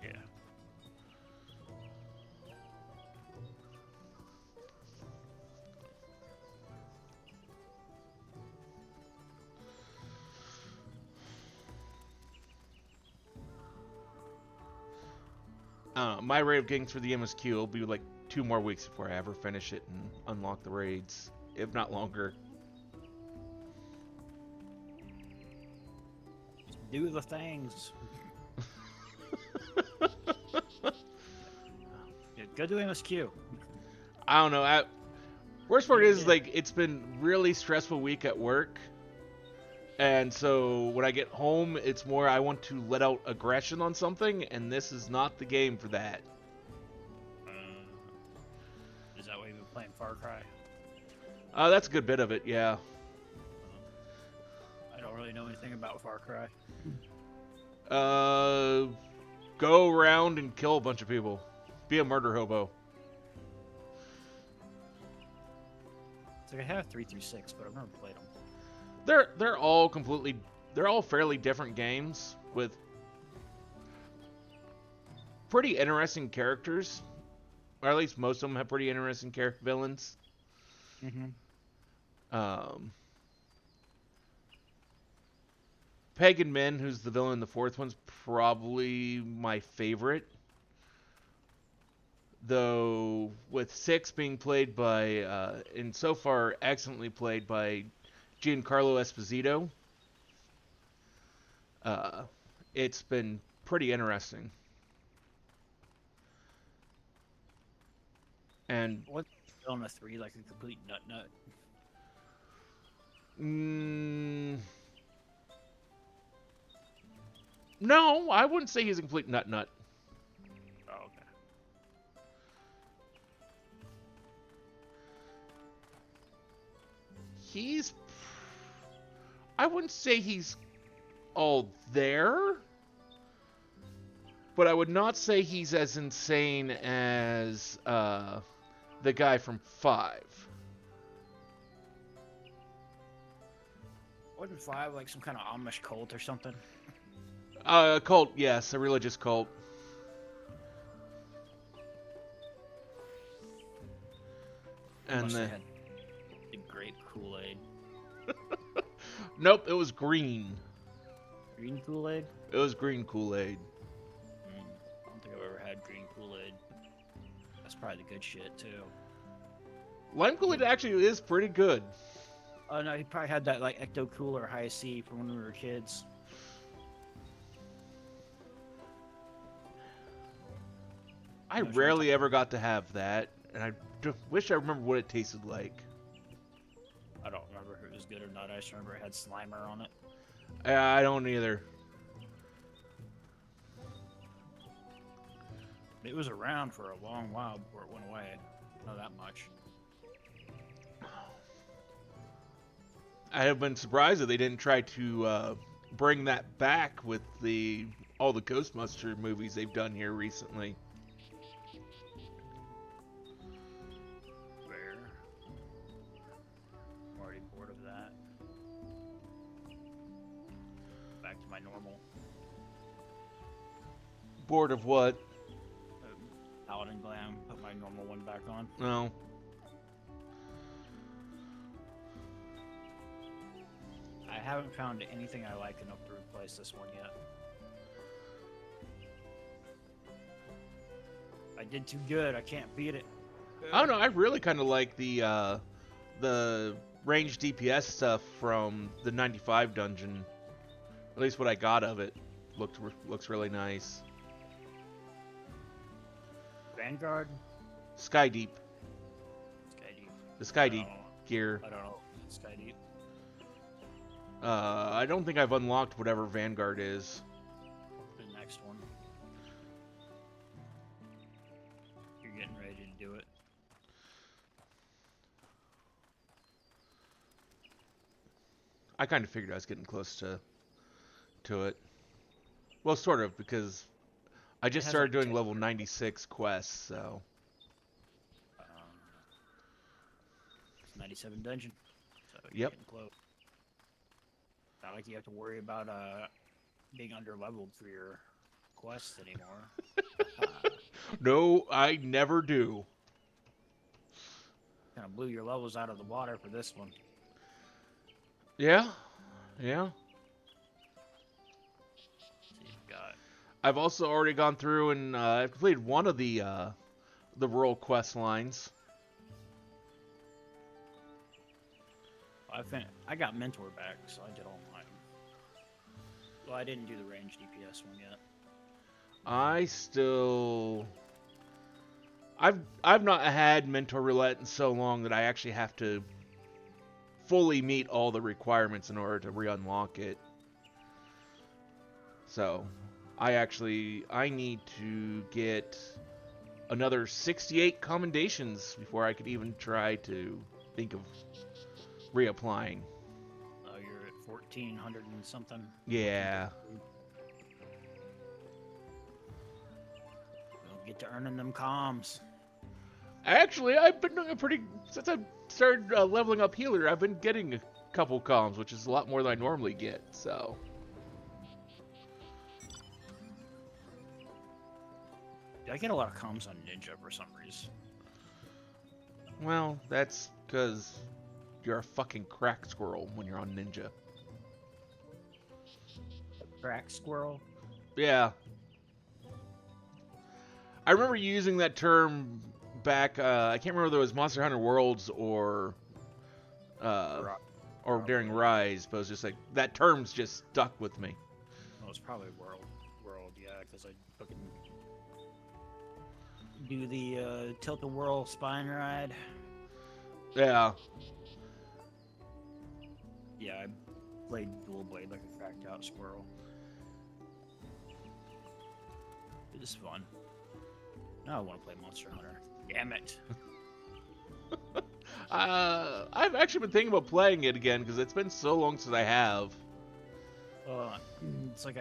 Yeah. My rate of getting through the MSQ will be like 2 more weeks before I ever finish it and unlock the raids, if not longer. Do the things. Yeah, go do MSQ. I don't know. Worst part is, like, it's been really stressful week at work. And so when I get home, it's more I want to let out aggression on something, and this is not the game for that. Is that why you've been playing Far Cry? That's a good bit of it, yeah. I don't really know anything about Far Cry. Go around and kill a bunch of people. Be a murder hobo. It's like I have 3 through 6, but I've never played them. They're all fairly different games with pretty interesting characters, or at least most of them have pretty interesting villains. Pagan Min, who's the villain in the 4th one's probably my favorite. Though with 6 being played by, and so far excellently played by Giancarlo Esposito, it's been pretty interesting. And What on the 3 like a complete nut? No, I wouldn't say he's a complete nut. Oh, okay. I wouldn't say he's all there, but I would not say he's as insane as the guy from 5. Wasn't 5 like some kind of Amish cult or something? A cult, yes, a religious cult. And Must the have had the grape Kool-Aid. nope, it was green. Green Kool-Aid? It was green Kool-Aid. I don't think I've ever had green Kool-Aid. That's probably the good shit too. Lime Kool-Aid actually is pretty good. Oh no, he probably had that like Ecto Cool or High C from when we were kids. I I'm not sure rarely ever got to have that, and I wish I remember what it tasted like. I don't remember if it was good or not. I just remember it had Slimer on it. I don't either. It was around for a long while before it went away. Not that much. I have been surprised that they didn't try to bring that back with all the Ghostbuster movies they've done here recently. Rare. I'm already bored of that. Back to my normal. Bored of what? Paladin Glam. Put my normal one back on. No. I haven't found anything I like enough to replace this one yet. I did too good. I can't beat it. I don't know. I really kind of like the range DPS stuff from the 95 dungeon. At least what I got of it looks really nice. Vanguard? Sky Deep. Sky Deep. The Sky I Deep don't know. gear. I don't know. Sky Deep. I don't think I've unlocked whatever Vanguard is. The next one. You're getting ready to do it. I kind of figured I was getting close to it. Well, sort of, because I just has, started like, doing 10 level 96 quests, so. It's 97 dungeon. So you're Yep. getting close. Not like you have to worry about being under leveled for your quests anymore. No, I never do. Kind of blew your levels out of the water for this one. Yeah, yeah. So you've got I've also already gone through and I've completed one of the rural quest lines. I got Mentor back, so I did all mine. Well, I didn't do the range DPS one yet. I've not had Mentor Roulette in so long that I actually have to fully meet all the requirements in order to re-unlock it. So, I need to get another 68 commendations before I could even try to think of reapplying. Oh, you're at 1400 and something. Yeah. We'll get to earning them comms. Actually, I've been doing since I started leveling up healer, I've been getting a couple comms, which is a lot more than I normally get, so. I get a lot of comms on Ninja for some reason. Well, that's because you're a fucking crack squirrel when you're on Ninja. Crack squirrel? Yeah. I remember using that term back, I can't remember whether it was Monster Hunter Worlds or during Rise, but it was just like, that term's just stuck with me. Well, it's probably World, yeah, because I fucking do the tilt-a-whirl spine ride. Yeah. Yeah, I played dual blade like a cracked out squirrel. It is fun. Now I want to play Monster Hunter. Damn it. I've actually been thinking about playing it again because it's been so long since I have. It's like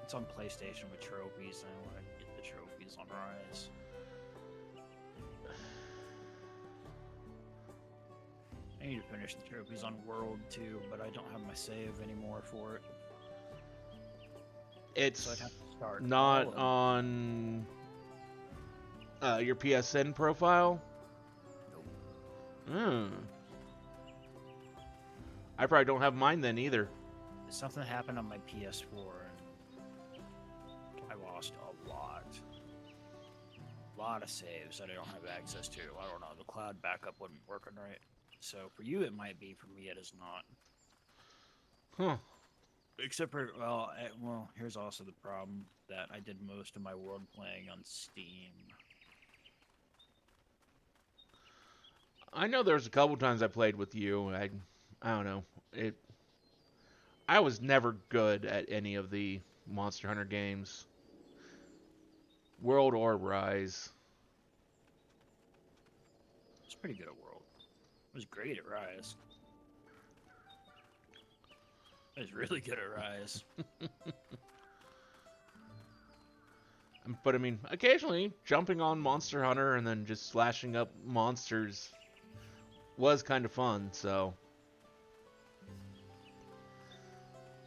it's on PlayStation with trophies, and I want to get the trophies on Rise. I need to finish the trophies on World too, but I don't have my save anymore for it. It's So I'd have to start not all of on your PSN profile. Nope. I probably don't have mine then either. something happened on my PS4 and I lost a lot of saves that I don't have access to. I don't know, the cloud backup wasn't working right. So for you it might be, for me it is not. Huh. Except for, well, here's also the problem that I did most of my world playing on Steam. I know there's a couple times I played with you. I don't know. I was never good at any of the Monster Hunter games, World or Rise. It's pretty good at World. It was great at Rise. It was really good at Rise. But I mean, occasionally jumping on Monster Hunter and then just slashing up monsters was kind of fun. So,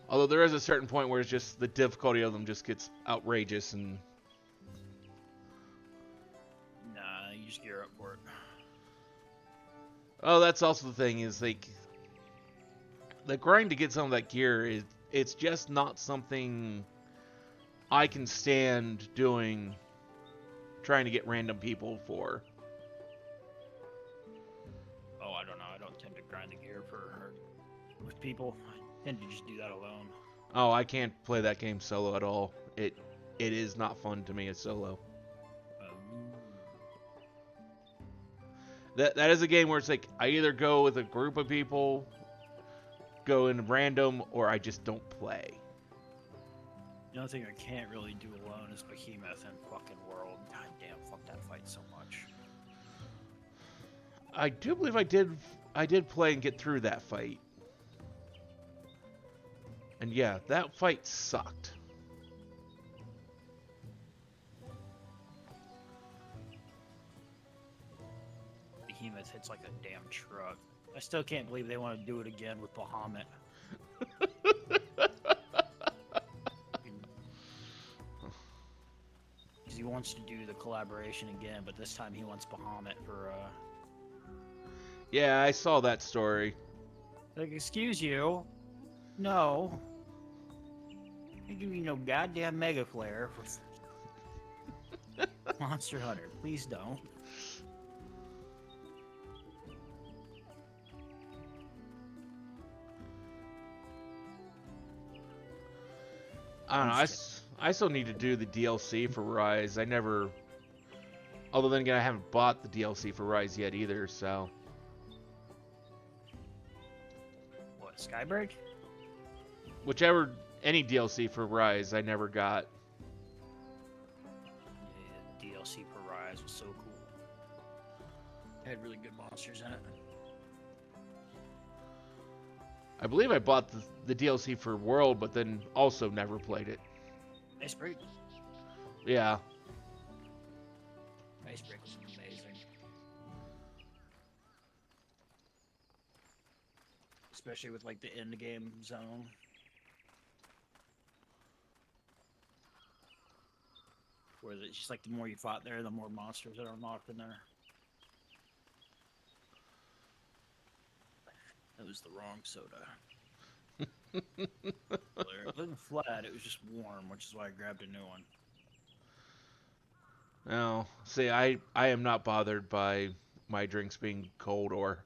although there is a certain point where it's just the difficulty of them just gets outrageous, and Nah, you just gear up for it. oh, that's also the thing is like the grind to get some of that gear is it's just not something I can stand doing, trying to get random people for. Oh, I don't know. I don't tend to grind the gear with people. I tend to just do that alone. Oh, I can't play that game solo at all. It is not fun to me as solo. That is a game where it's like I either go with a group of people, go in random, or I just don't play. The only thing I can't really do alone is Behemoth and fucking World. God damn, fuck that fight so much. I do believe I did play and get through that fight. And yeah, that fight sucked. Behemoth hits like a damn truck. I still can't believe they want to do it again with Bahamut. Because he wants to do the collaboration again, but this time he wants Bahamut for, Yeah, I saw that story. Like, excuse you? No. I give you no goddamn Mega Flare for Monster Hunter. Please don't. I don't know. I still need to do the DLC for Rise. I never. Although then again, I haven't bought the DLC for Rise yet either. So. What, Skybreak? Whichever, any DLC for Rise, I never got. Yeah, the DLC for Rise was so cool. It had really good monsters in it. I believe I bought the DLC for World, but then also never played it. Icebreak? Yeah. Icebreak was amazing. Especially with, like, the end game zone. Where it's just like the more you fought there, the more monsters that are unlocked in there. That was the wrong soda. It wasn't flat, it was just warm, which is why I grabbed a new one. No, see, I am not bothered by my drinks being cold or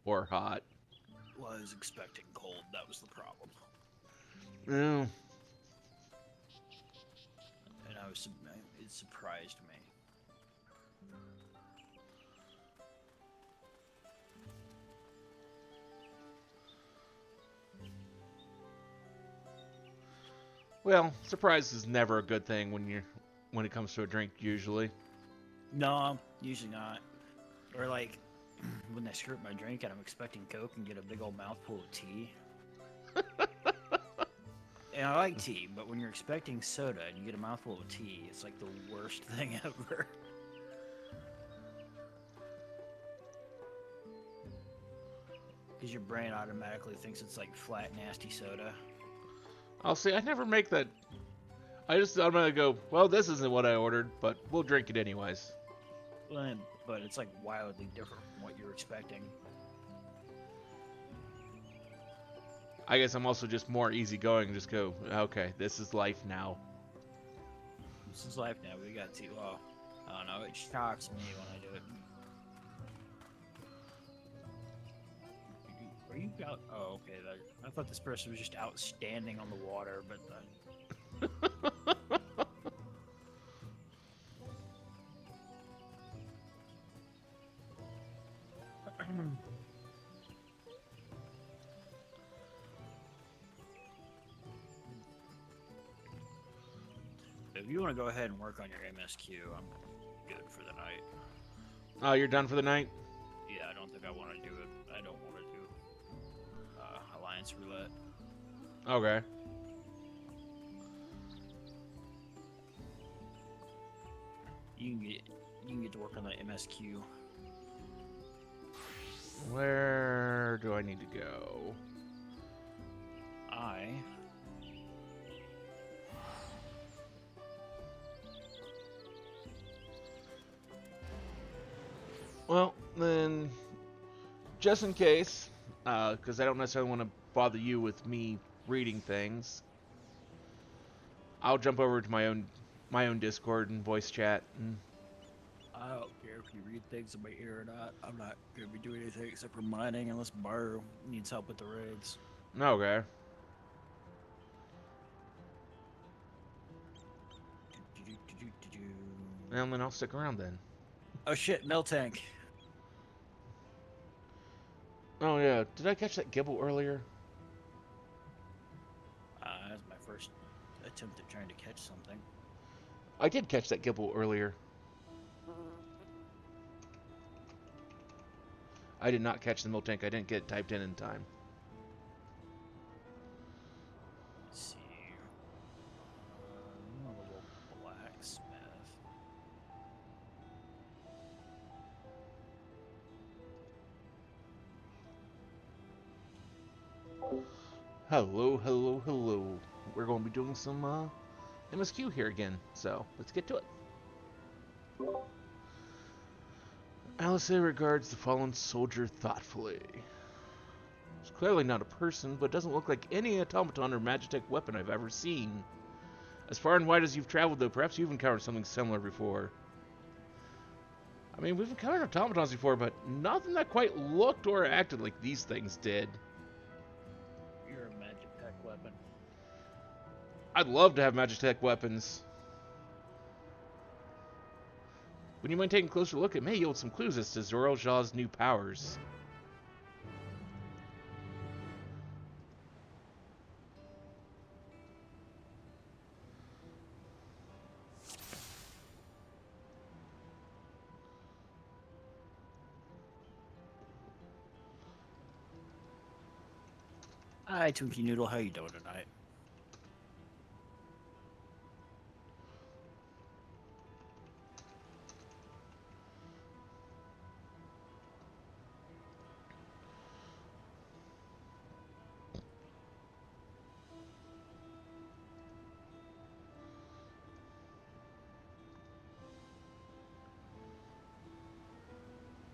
hot. Well, I was expecting cold, that was the problem. No. And it surprised me. Well, surprise is never a good thing when it comes to a drink usually. No, usually not. Or like, when I screw up my drink and I'm expecting Coke and get a big old mouthful of tea. And I like tea, but when you're expecting soda and you get a mouthful of tea, it's like the worst thing ever. Because your brain automatically thinks it's like flat, nasty soda. I'll say I never make that. I just automatically go, well, this isn't what I ordered, but we'll drink it anyways. But it's like wildly different from what you're expecting. I guess I'm also just more easygoing and just go, okay, this is life now. This is life now. We got to. I don't know. It shocks me when I do it. Are you out? Oh, okay. I thought this person was just outstanding on the water, but. If you want to go ahead and work on your MSQ, I'm good for the night. Oh, you're done for the night? Yeah, I don't think I want to do it. I don't want to do Alliance Roulette. Okay. You can get to work on the MSQ. Where do I need to go? Well, then, just in case, because I don't necessarily want to bother you with me reading things, I'll jump over to my own Discord and voice chat. And I don't care if you read things in my ear or not. I'm not gonna be doing anything except for mining unless Bar needs help with the raids. okay. Well, then I'll stick around then. Oh shit, Mill Tank. Oh yeah, did I catch that gibble earlier? That's my first attempt at trying to catch something. I did catch that gibble earlier. I did not catch the milk tank. I didn't get it typed in time. Let's see. A little blacksmith. Hello, hello, hello. We're going to be doing some MSQ here again, so let's get to it. Alice regards the fallen soldier thoughtfully. It's clearly not a person, but doesn't look like any automaton or magitech weapon I've ever seen. As far and wide as you've traveled, though, perhaps you've encountered something similar before. I mean, we've encountered automatons before, but nothing that quite looked or acted like these things did. You're a magitech weapon. I'd love to have magitech weapons. Would you mind taking a closer look? It may yield some clues as to Zoro Jaw's new powers. Hi, Twinkie Noodle. How you doing tonight?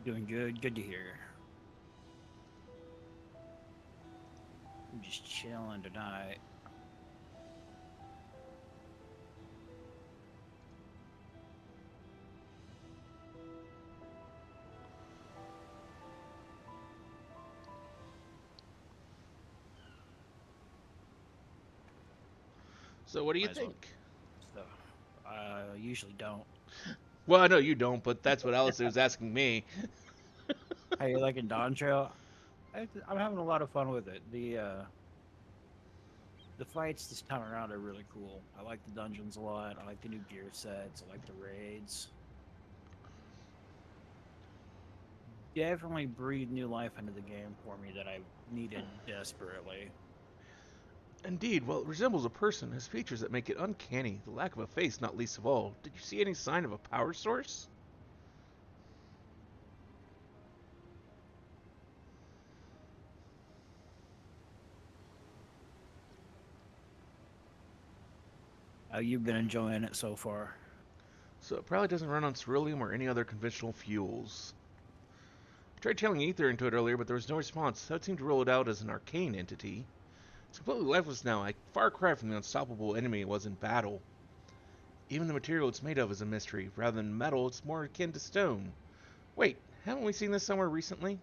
Doing good. Good to hear. I'm just chilling tonight. So what do you Might as well. think? So, I usually don't. Well, I know you don't, but that's what Alice was asking me. How you liking Dawn Trail? I'm having a lot of fun with it. The fights this time around are really cool. I like the dungeons a lot. I like the new gear sets. I like the raids. Definitely breathed new life into the game for me that I needed desperately. Indeed, while it resembles a person, it has features that make it uncanny, the lack of a face not least of all. Did you see any sign of a power source? How you've been enjoying it so far? So it probably doesn't run on ceruleum or any other conventional fuels. I tried channeling ether into it earlier, but there was no response. That would seem to rule it out as an arcane entity. It's completely lifeless now, a far cry from the unstoppable enemy it was in battle. Even the material it's made of is a mystery. Rather than metal, it's more akin to stone. Wait, haven't we seen this somewhere recently?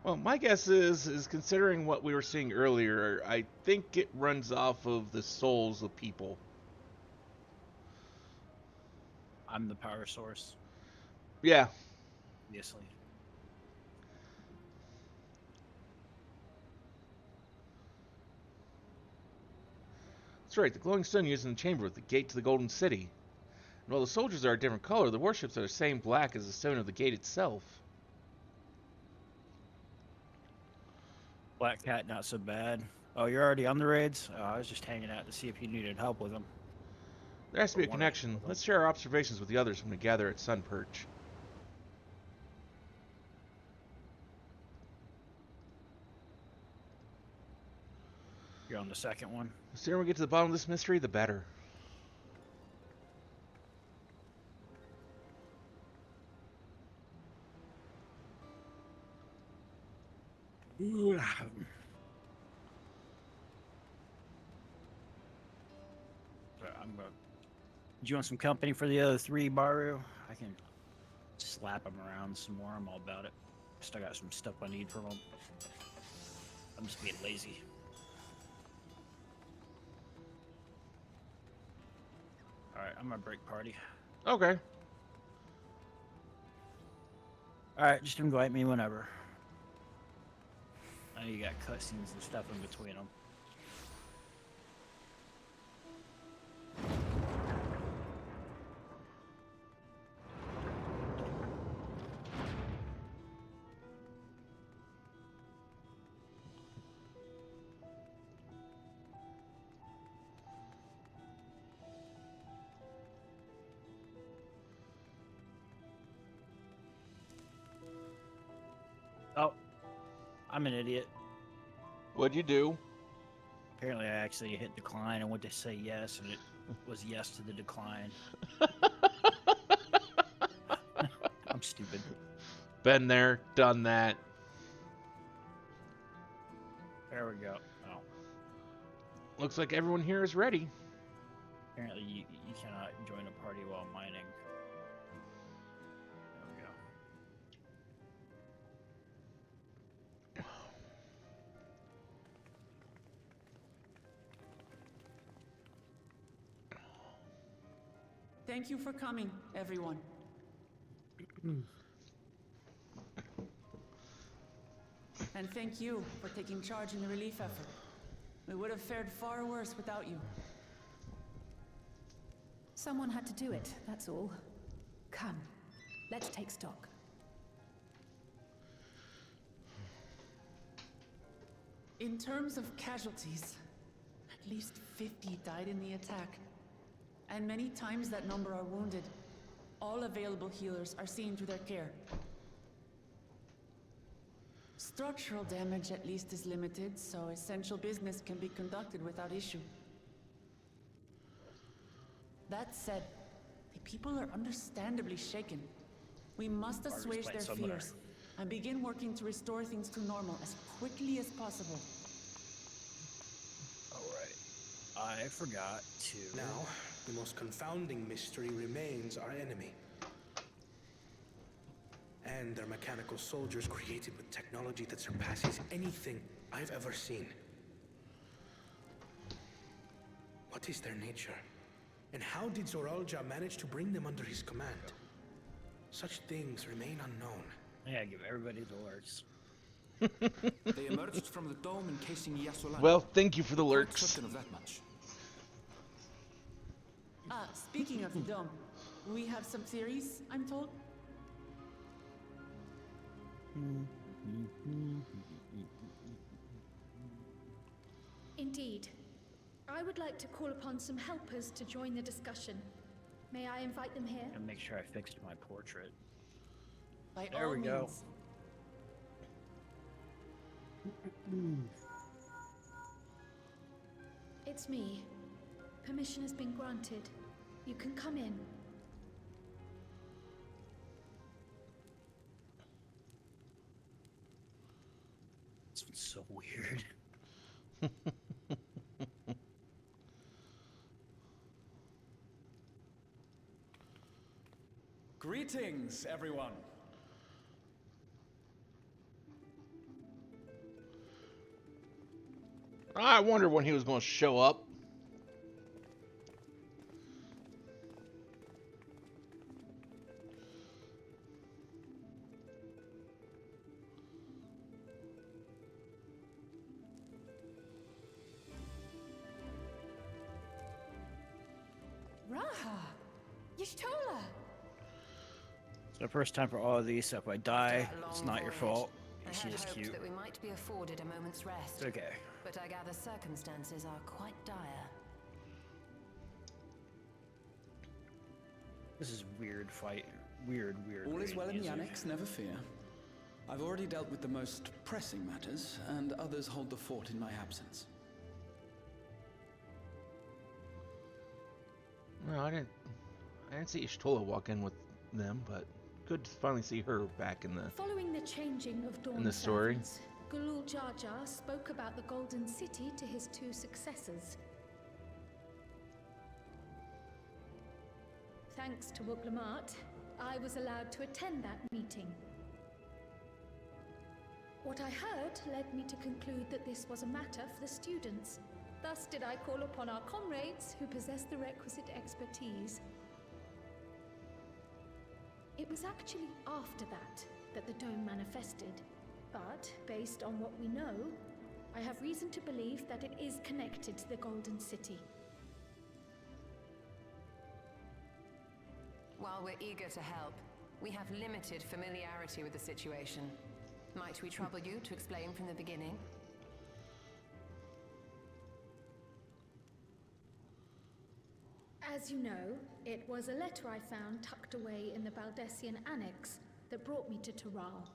Well, my guess is considering what we were seeing earlier, I think it runs off of the souls of people. I'm the power source, Yeah, obviously. that's right. The glowing stone used in the chamber with the gate to the Golden City. And while the soldiers are a different color, the warships are the same black as the stone of the gate itself. Black Cat, not so bad. Oh, you're already on the raids? Oh, I was just hanging out to see if you needed help with them. There has to be a Or wanted help connection. with them. Let's share our observations with the others when we gather at Sun Perch. You're on the second one. The sooner we get to the bottom of this mystery, the better. I'm gonna. Do you want some company for the other three, Baru? I can slap them around some more. I'm all about it. Still got some stuff I need from them. I'm just being lazy. All right, I'm gonna break party. Okay. All right, just invite me whenever. I know you got cutscenes and stuff in between them. Oh, I'm an idiot. What'd you do? Apparently, I actually hit decline. I went to say yes, and it was yes to the decline. I'm stupid. Been there, done that. There we go. Oh, Looks like everyone here is ready. apparently you cannot join a party while mining. There we go. Thank you for coming, everyone. And thank you for taking charge in the relief effort. We would have fared far worse without you. Someone had to do it, that's all. Come, let's take stock. In terms of casualties, at least 50 died in the attack. And many times that number are wounded. All available healers are seen to their care. Structural damage at least is limited, so essential business can be conducted without issue. That said, the people are understandably shaken. We must assuage their fears and begin working to restore things to normal as quickly as possible. Alright. I forgot to... Now, the most confounding mystery remains our enemy. And their mechanical soldiers created with technology that surpasses anything I've ever seen. What is their nature? And how did Zoralja manage to bring them under his command? Such things remain unknown. I gotta give everybody the alerts. They emerged from the dome encasing Yasolan. Well, thank you for the Quite lurks. certain of that much. Speaking of the dome, we have some theories, I'm told. Indeed. I would like to call upon some helpers to join the discussion. May I invite them here? And make sure I fixed my portrait. By There all we go. means. It's me. Permission has been granted. You can come in. Greetings, everyone. I wondered when he was going to show up. Raha! Y'shtola! It's the first time for all of these, so if I die, it's not your fault. I She had is hoped cute. that we might be afforded a moment's rest. It's okay. But I gather circumstances are quite dire. This is weird fight. Weird. All is raid well in the music. annex, never fear. I've already dealt with the most pressing matters, and others hold the fort in my absence. No, I didn't see Ishtola walk in with them, but good to finally see her back in the. Following the changing of Dawn In the story. servants, Gulul Jar Jar spoke about the Golden City to his two successors. Thanks to Wuglamat, I was allowed to attend that meeting. What I heard led me to conclude that this was a matter for the students. Thus did I call upon our comrades who possess the requisite expertise. It was actually after that the dome manifested. But, based on what we know, I have reason to believe that it is connected to the Golden City. While we're eager to help, we have limited familiarity with the situation. Might we trouble you to explain from the beginning? As you know, it was a letter I found tucked away in the Baldessian annex that brought me to Taral.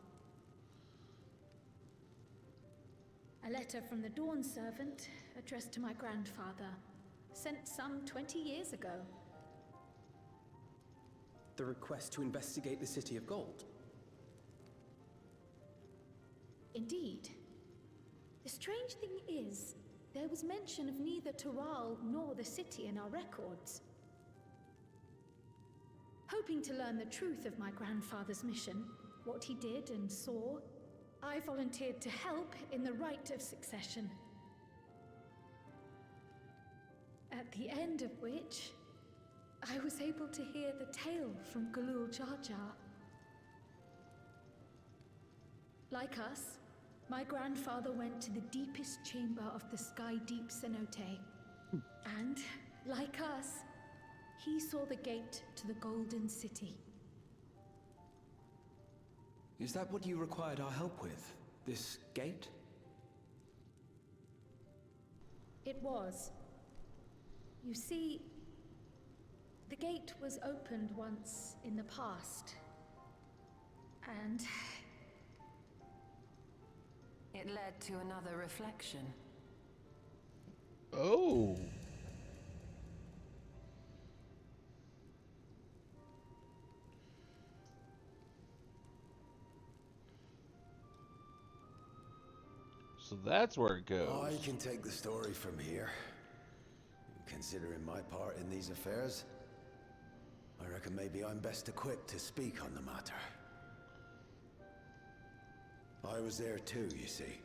A letter from the Dawn servant, addressed to my grandfather, sent some 20 years ago. The request to investigate the City of Gold. Indeed. The strange thing is, there was mention of neither Taral nor the city in our records. Hoping to learn the truth of my grandfather's mission, what he did and saw, I volunteered to help in the rite of succession. At the end of which, I was able to hear the tale from Gulul Jar Jar. Like us, my grandfather went to the deepest chamber of the Sky Deep Cenote. And, like us, he saw the gate to the Golden City. Is that what you required our help with? This gate? It was. You see, the gate was opened once in the past. And It led to another reflection. Oh. So that's where it goes. I can take the story from here. Considering my part in these affairs, I reckon maybe I'm best equipped to speak on the matter. I was there too, you see.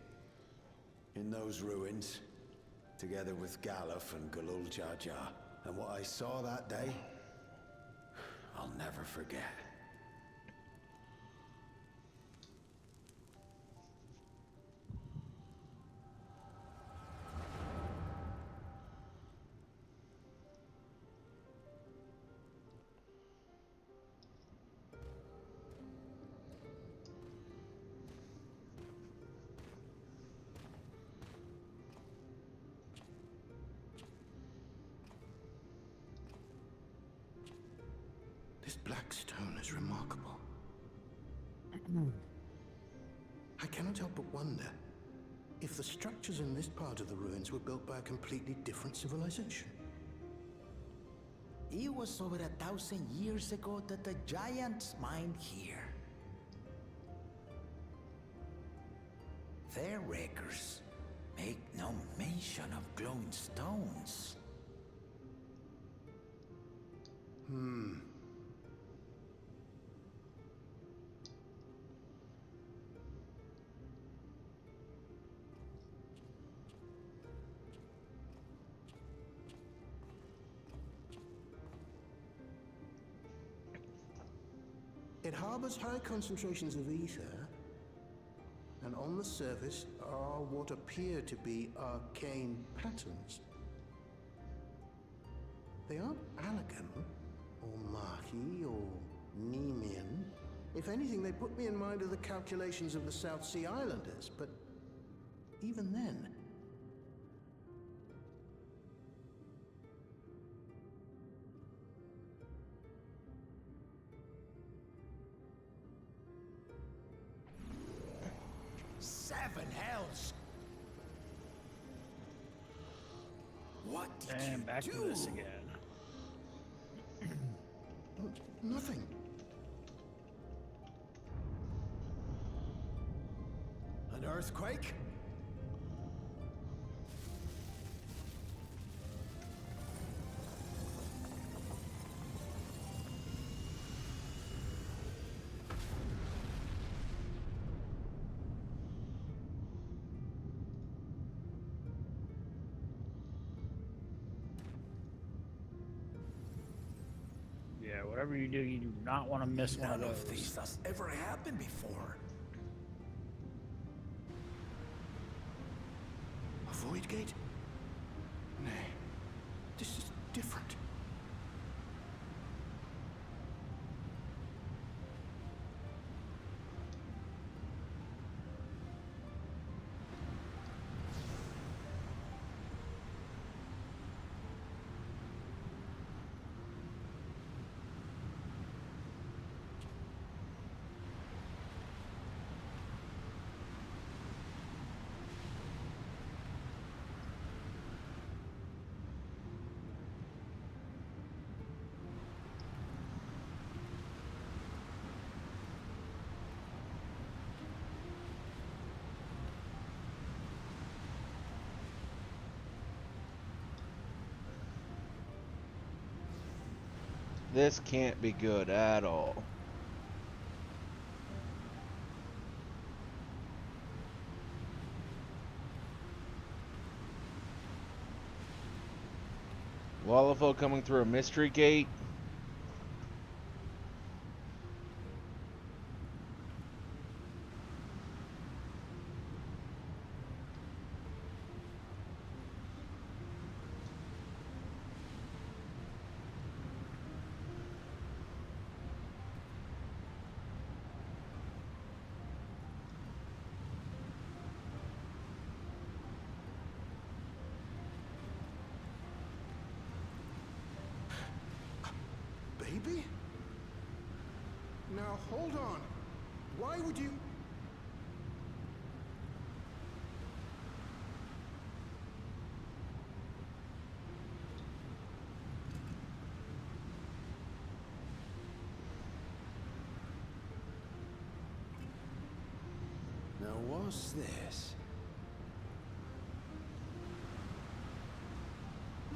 In those ruins, together with Galuf and Gulul Jar Jar. And what I saw that day, I'll never forget. This black stone is remarkable. I cannot help but wonder if the structures in this part of the ruins were built by a completely different civilization. It was over 1,000 years ago that the giants mined here. They're wreckers, Make no mention of glowing stones. It harbors high concentrations of ether, and on the surface are what appear to be arcane patterns. They aren't Allagan, or Mahi, or Nemean. If anything, they put me in mind of the calculations of the South Sea Islanders, but even then... Seven hells! What did And you back do? to this again. Nothing. An earthquake? Yeah, whatever you do not want to miss one of None those. of these has ever happened before. A void gate? Nay, this is different. This can't be good at all. Wallafel coming through a mystery gate. Baby? Now hold on. Why would you... Now what's this?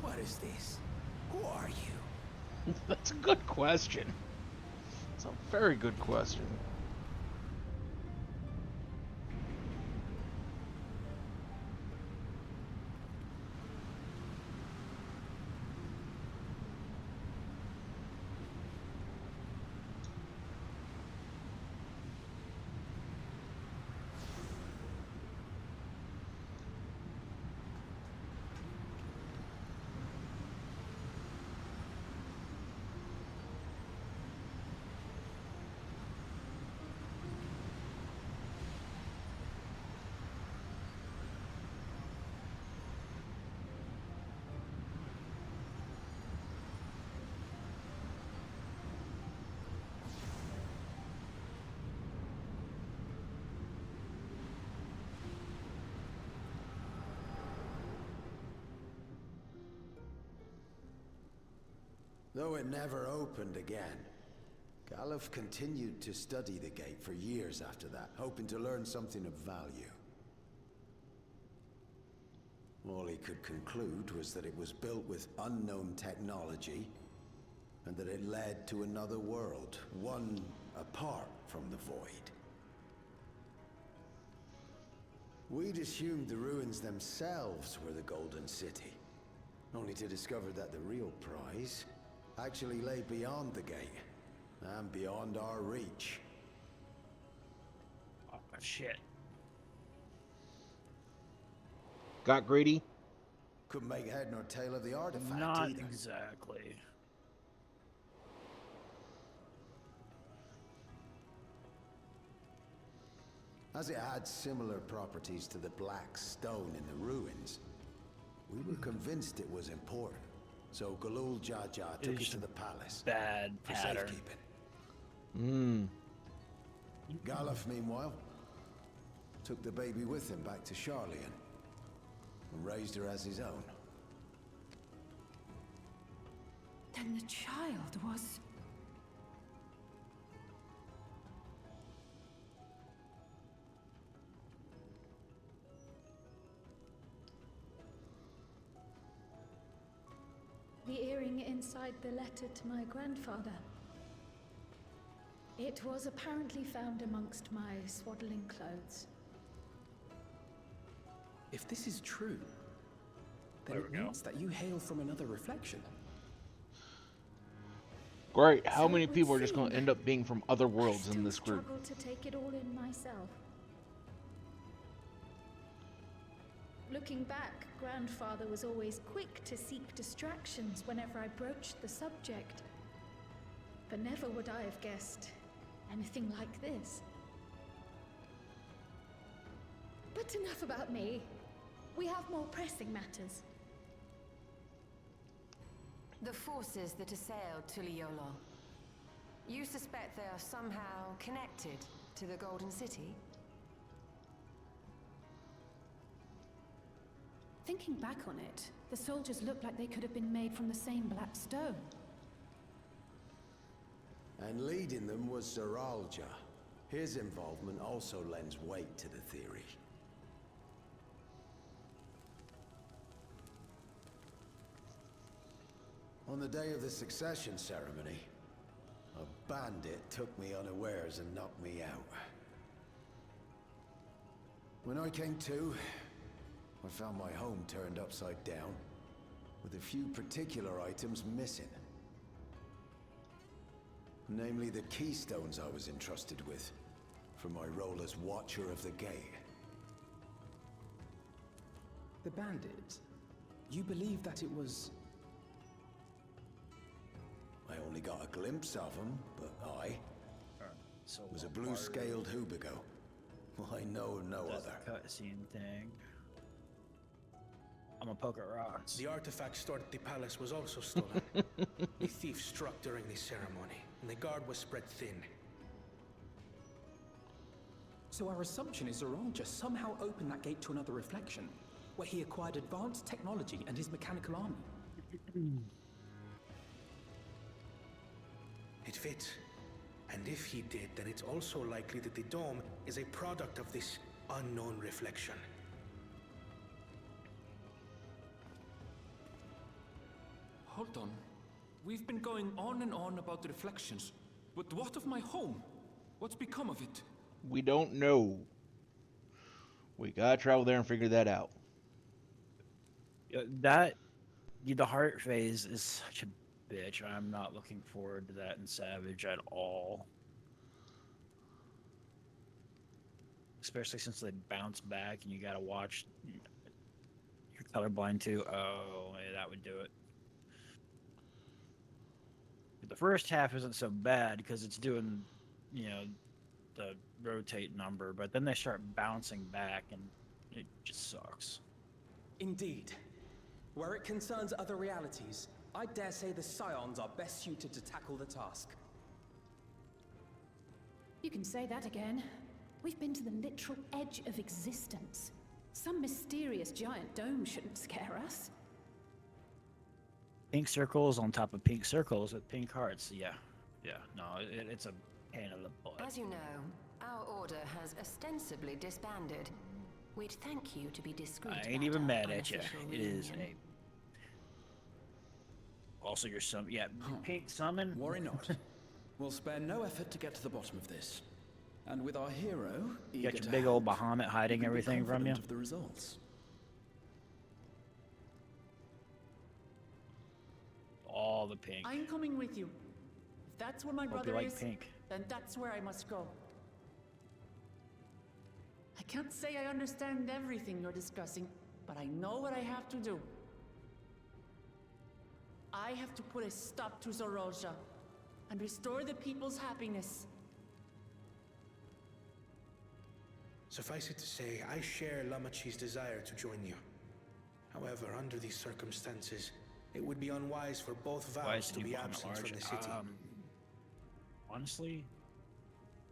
What is this? Who are you? That's a good question. It's a very good question. Though it never opened again, Galuf continued to study the gate for years after that, hoping to learn something of value. All he could conclude was that it was built with unknown technology, and that it led to another world, one apart from the void. We'd assumed the ruins themselves were the Golden City, only to discover that the real prize actually lay beyond the gate, and beyond our reach. Oh, shit. Got greedy? Couldn't make head nor tail of the artifact Not either. exactly. As it had similar properties to the black stone in the ruins, we were convinced it was important. So Galul Jaja took it to the palace Bad for pattern. safekeeping. Galuf, meanwhile, took the baby with him back to Charlian and raised her as his own. Then the child was... The earring inside the letter to my grandfather. It was apparently found amongst my swaddling clothes. If this is true, then There it we go. means that you hail from another reflection. Great. How So many it would people are just going to seem. end up being from other I worlds in still this group? struggle to take it all in myself. Looking back, grandfather was always quick to seek distractions whenever I broached the subject. But never would I have guessed anything like this. But enough about me. We have more pressing matters. The forces that assailed Tuliolo. You suspect they are somehow connected to the Golden City? Thinking back on it, the soldiers looked like they could have been made from the same black stone. And leading them was Zeralja. His involvement also lends weight to the theory. On the day of the succession ceremony, a bandit took me unawares and knocked me out. When I came to, I found my home turned upside down, with a few particular items missing. Namely the keystones I was entrusted with, for my role as Watcher of the Gate. The bandit, you believe that it was... I only got a glimpse of him, but I So was a blue-scaled Hubigo. I know of no Does other. the cutscene thing. I'm a poke at rocks. The artifact stored at the palace was also stolen. The thief struck during the ceremony, and the guard was spread thin. So our assumption is Zeralja somehow opened that gate to another reflection, where he acquired advanced technology and his mechanical army. It fits. And if he did, then it's also likely that the dome is a product of this unknown reflection. Hold on. We've been going on and on about the reflections, but what of my home? What's become of it? We don't know. We gotta travel there and figure that out. The heart phase is such a bitch. I'm not looking forward to that in Savage at all. Especially since they bounce back and you gotta watch. You're colorblind too. Oh, yeah, that would do it. The first half isn't so bad because it's doing, the rotate number, but then they start bouncing back and it just sucks. Indeed. Where it concerns other realities, I dare say the Scions are best suited to tackle the task. You can say that again. We've been to the literal edge of existence. Some mysterious giant dome shouldn't scare us. Pink circles on top of pink circles with pink hearts. Yeah. No, it's a pain in the butt. As you know, our order has ostensibly disbanded. We'd thank you to be discreet. I ain't about even our mad at you. unofficial It is reunion. a. Also, your summon. Yeah, pink summon. Worry not. We'll spare no effort to get to the bottom of this. And with our hero, You got eager your to big old help, Bahamut hiding you can be everything from you. confident of the results. All the pink. I'm coming with you. If that's where my Hope you brother like is, pink. then that's where I must go. I can't say I understand everything you're discussing, but I know what I have to do. I have to put a stop to Zorolja and restore the people's happiness. Suffice it to say, I share Lamachi's desire to join you. However, under these circumstances, it would be unwise for both Why vows is to the be new Bahamut absent from large? the city. Honestly,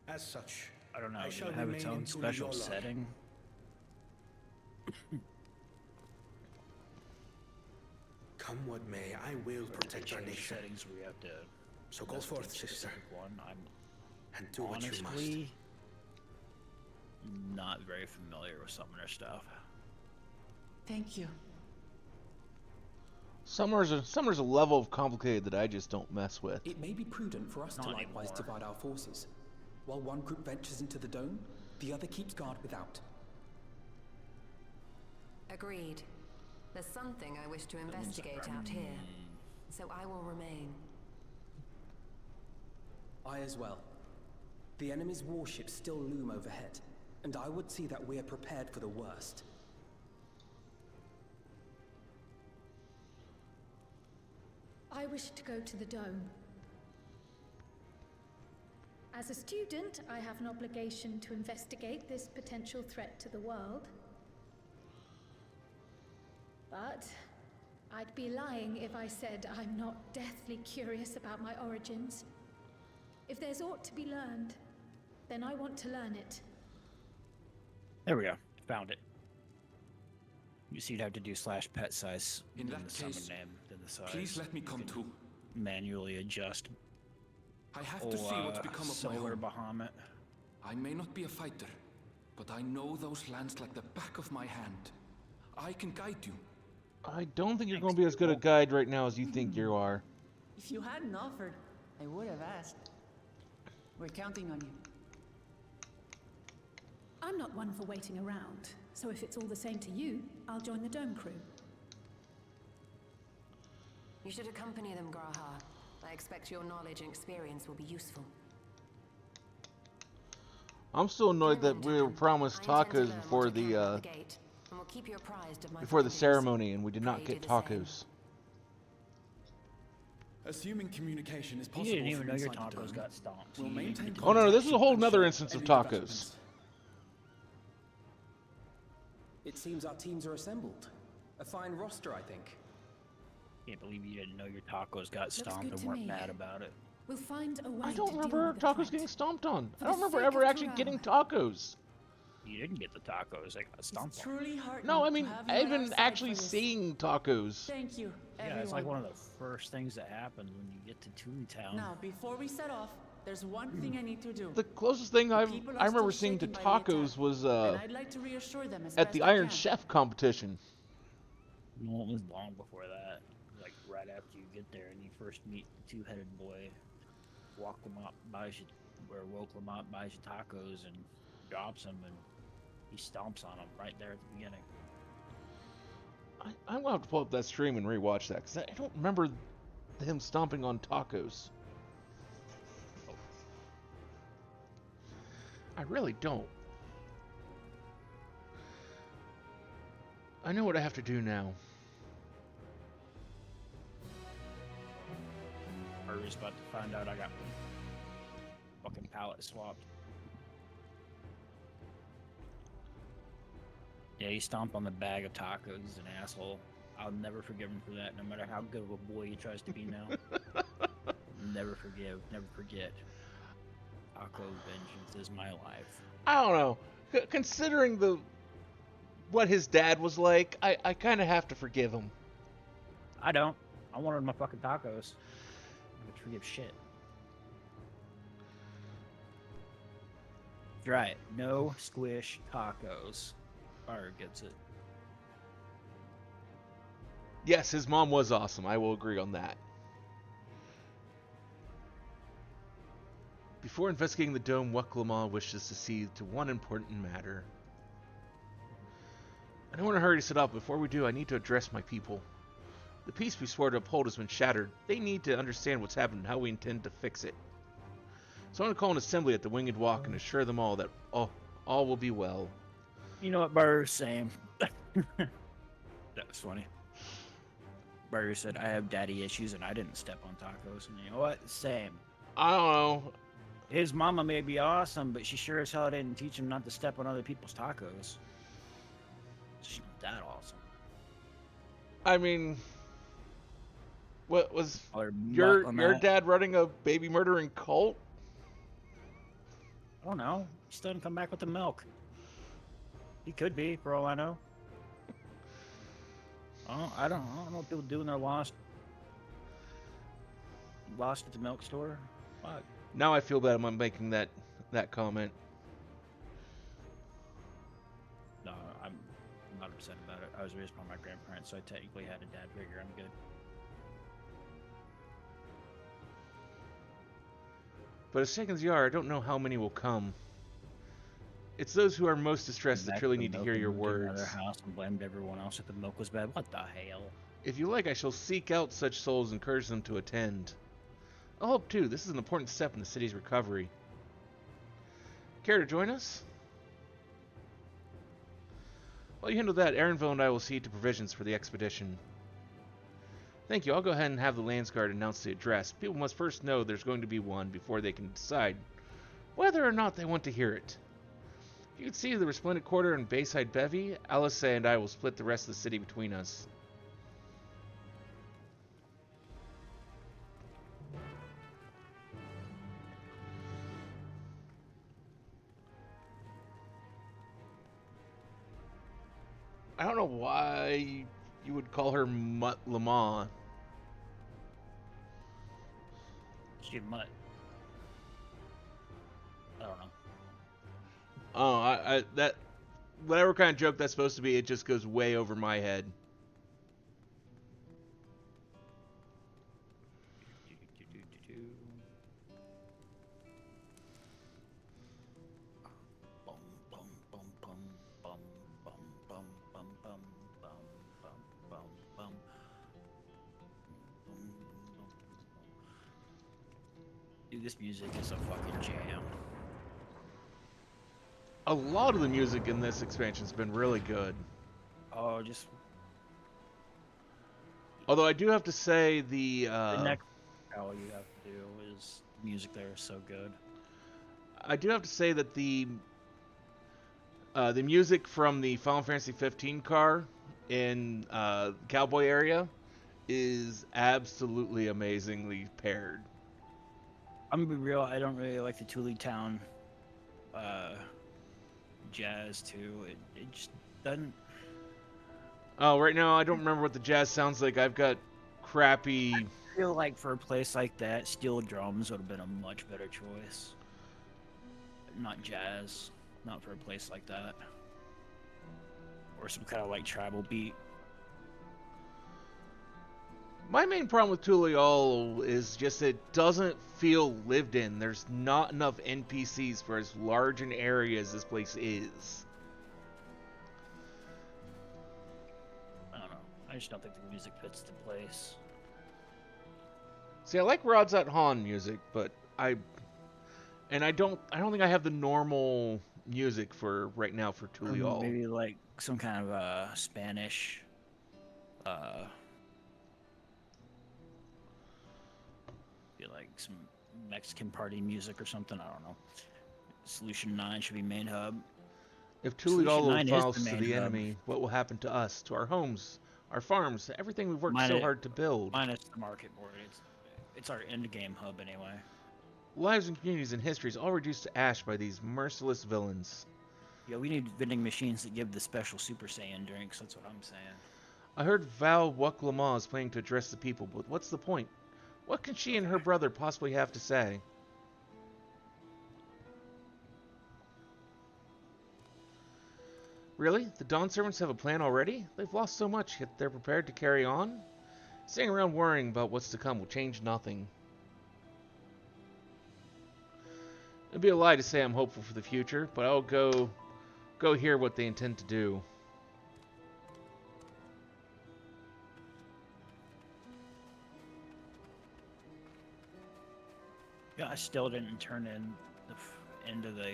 As such, I don't know. I Does shall it have its remain own in special Tuliola. setting? Come what may, I will protect our Change nation. settings where you have to. So go mess with forth, each sister, specific one. I'm and do what you must. honestly not very familiar with summoner stuff. Thank you. Summer's a level of complicated that I just don't mess with. It may be prudent for us to Not likewise anymore. divide our forces. While one group ventures into the dome, the other keeps guard without. Agreed. There's something I wish to investigate out here, so I will remain. I as well. The enemy's warships still loom overhead, and I would see that we are prepared for the worst. I wish to go to the dome. As a student, I have an obligation to investigate this potential threat to the world. But I'd be lying if I said I'm not deathly curious about my origins. If there's aught to be learned, then I want to learn it. There we go. Found it. You see, you'd have to do /pet size In then that the summon case, name, then the size. Please let me You come can too. manually adjust. I have to see what's become of my Solar home. Bahamut. I may not be a fighter, but I know those lands like the back of my hand. I can guide you. I don't think you're going to be as good a guide right now as you think you are. If you hadn't offered, I would have asked. We're counting on you. I'm not one for waiting around, so if it's all the same to you, I'll join the dome crew. You should accompany them, Graha. I expect your knowledge and experience will be useful. I'm still annoyed that we were promised I intend to tacos learn before what I can about the gate, and will keep you apprised of my before the findings. ceremony, and we did not Pray get do the same. tacos. Assuming communication is You possible didn't even from know your inside the tacos dome, got stomped. we'll You maintain didn't get Oh no, contact this is a whole and nother share instance of any tacos. developments. It seems our teams are assembled. A fine roster, I think. Can't believe you didn't know your tacos got stomped good and to weren't me. mad about it. We'll find a way I to don't deal remember with the tacos threat. getting stomped on. For I don't the remember sake ever of actually Corral. getting tacos. You didn't get the tacos; they got stomped It's on. truly heartening No, I to mean, have you at our even side actually for this. seeing tacos. Thank you, Yeah, everyone. it's like one of the first things that happens when you get to Toontown. Now, before we set off, there's one thing I need to do. The closest thing I people are remember still seeing to shaken by the tacos attack, was and I'd like to reassure them as at best the I Iron can. Chef competition. No, it was long before that. Like right after you get there and you first meet the two-headed boy, walk him up, buys you, or woke him up, buys you tacos, and drops them, and he stomps on them right there at the beginning. I'm gonna have to pull up that stream and rewatch that because I don't remember him stomping on tacos. I really don't. I know what I have to do now. Hurry's about to find out I got fucking pallet swapped. Yeah, he stomped on the bag of tacos. He's an asshole. I'll never forgive him for that, no matter how good of a boy he tries to be now. Never forgive, never forget. Taco vengeance is my life. I don't know. Considering what his dad was like, I kind of have to forgive him. I don't. I wanted my fucking tacos. I don't forgive shit. Try it. No squish tacos. Byron gets it. Yes, his mom was awesome. I will agree on that. Before investigating the dome, Wuklama wishes to see to one important matter. I don't want to hurry to set up. Before we do, I need to address my people. The peace we swore to uphold has been shattered. They need to understand what's happened and how we intend to fix it. So I want to call an assembly at the Winged Walk and assure them all that all will be well. You know what, Burr? Same. That was funny. Burr said, I have daddy issues and I didn't step on tacos. And you know what? Same. I don't know. His mama may be awesome, but she sure as hell didn't teach him not to step on other people's tacos. She's not that awesome. I mean, what was your dad running a baby murdering cult? I don't know. He still didn't come back with the milk. He could be, for all I know. I don't know what people do when they're lost. Lost at the milk store. Fuck. Now I feel bad I'm making that comment. No, I'm not upset about it. I was raised by my grandparents, so I technically had a dad figure. I'm good. But as taken as you are, I don't know how many will come. It's those who are most distressed that truly need to hear your words. Another house and blamed everyone else that the milk was bad. What the hell? If you like, I shall seek out such souls and encourage them to attend. I hope, too, this is an important step in the city's recovery. Care to join us? While you handle that, Aaronville and I will see to provisions for the expedition. Thank you. I'll go ahead and have the Landsguard announce the address. People must first know there's going to be one before they can decide whether or not they want to hear it. You can see the resplendent quarter and Bayside Bevy. Alice and I will split the rest of the city between us. I don't know why you would call her Mutt Lamont. She's mutt. I don't know. Oh, I that whatever kind of joke that's supposed to be, it just goes way over my head. Dude, this music is a fucking jam. A lot of the music in this expansion has been really good. Oh, just... Although I do have to say the next all you have to do is the music there is so good. I do have to say that the music from the Final Fantasy 15 car in Cowboy area is absolutely amazingly paired. I'm gonna be real, I don't really like the Thule Town jazz too. It just doesn't. Oh, right now I don't remember what the jazz sounds like. I've got crappy. I feel like for a place like that, steel drums would have been a much better choice. Not jazz, not for a place like that. Or some kind of like tribal beat. My main problem with Tulial is just it doesn't feel lived in. There's not enough NPCs for as large an area as this place is. I don't know. I just don't think the music fits the place. See, I like Rod's at Han music, but I don't think I have the normal music for right now for Tulial. Maybe like some kind of Spanish like some Mexican party music or something. I don't know. Solution 9 should be main hub. If Tulial falls to the enemy, what will happen to us, to our homes, our farms, everything we've worked so hard to build? Minus the market board. It's our end game hub anyway. Lives and communities and histories all reduced to ash by these merciless villains. Yeah, we need vending machines that give the special Super Saiyan drinks. That's what I'm saying. I heard Val Wuklama is planning to address the people, but what's the point? What can she and her brother possibly have to say? Really? The Dawn servants have a plan already? They've lost so much, yet they're prepared to carry on? Sitting around worrying about what's to come will change nothing. It'd be a lie to say I'm hopeful for the future, but I'll go hear what they intend to do. Yeah, I still didn't turn in into the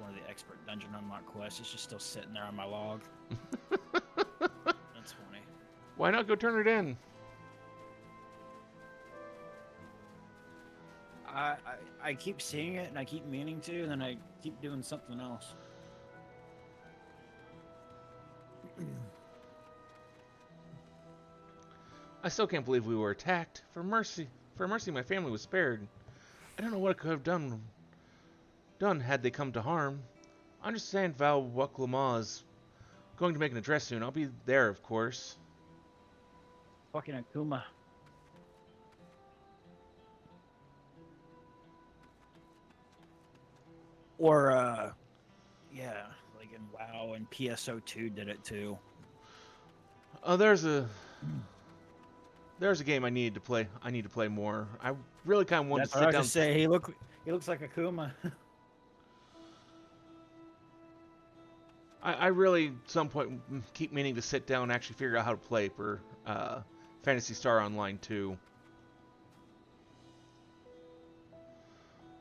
one of the expert dungeon unlock quests. It's just still sitting there on my log. That's funny. Why not go turn it in? I keep seeing it and I keep meaning to, and then I keep doing something else. I still can't believe we were attacked. For mercy, my family was spared. I don't know what I could have done had they come to harm. I understand Val Wuklama is going to make an address soon. I'll be there, of course. Fucking Akuma. Or, yeah, like in WoW and PSO2 did it too. Oh, there's a game I need to play. I need to play more. I really kind of want to sit down. That's what I was gonna say. He looks like Akuma. I really, at some point, keep meaning to sit down and actually figure out how to play for Phantasy Star Online 2.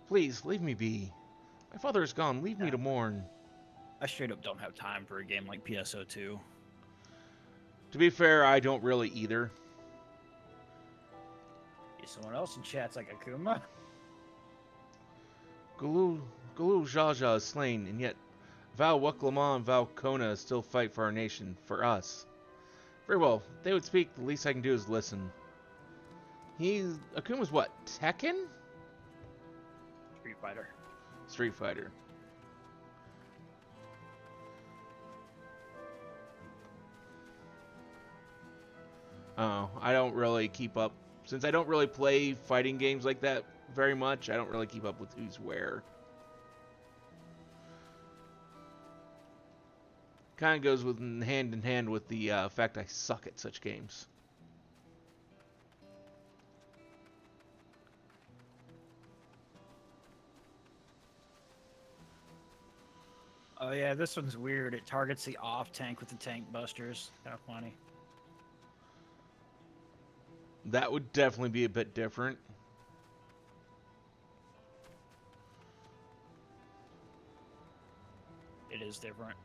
Please, leave me be. My father is gone. Leave me to mourn. I straight up don't have time for a game like PSO2. To be fair, I don't really either. Someone else in chat's like Akuma. Galul Jaja is slain, and yet Val Wuklama and Val Kona still fight for our nation, for us. Very well. If they would speak, the least I can do is listen. Akuma's what? Tekken? Street Fighter. Street Fighter. Oh, I don't really keep up. Since I don't really play fighting games like that very much, I don't really keep up with who's where. Kind of goes hand in hand with the fact I suck at such games. Oh yeah, this one's weird. It targets the off tank with the tank busters. Kind of funny. That would definitely be a bit different. It is different.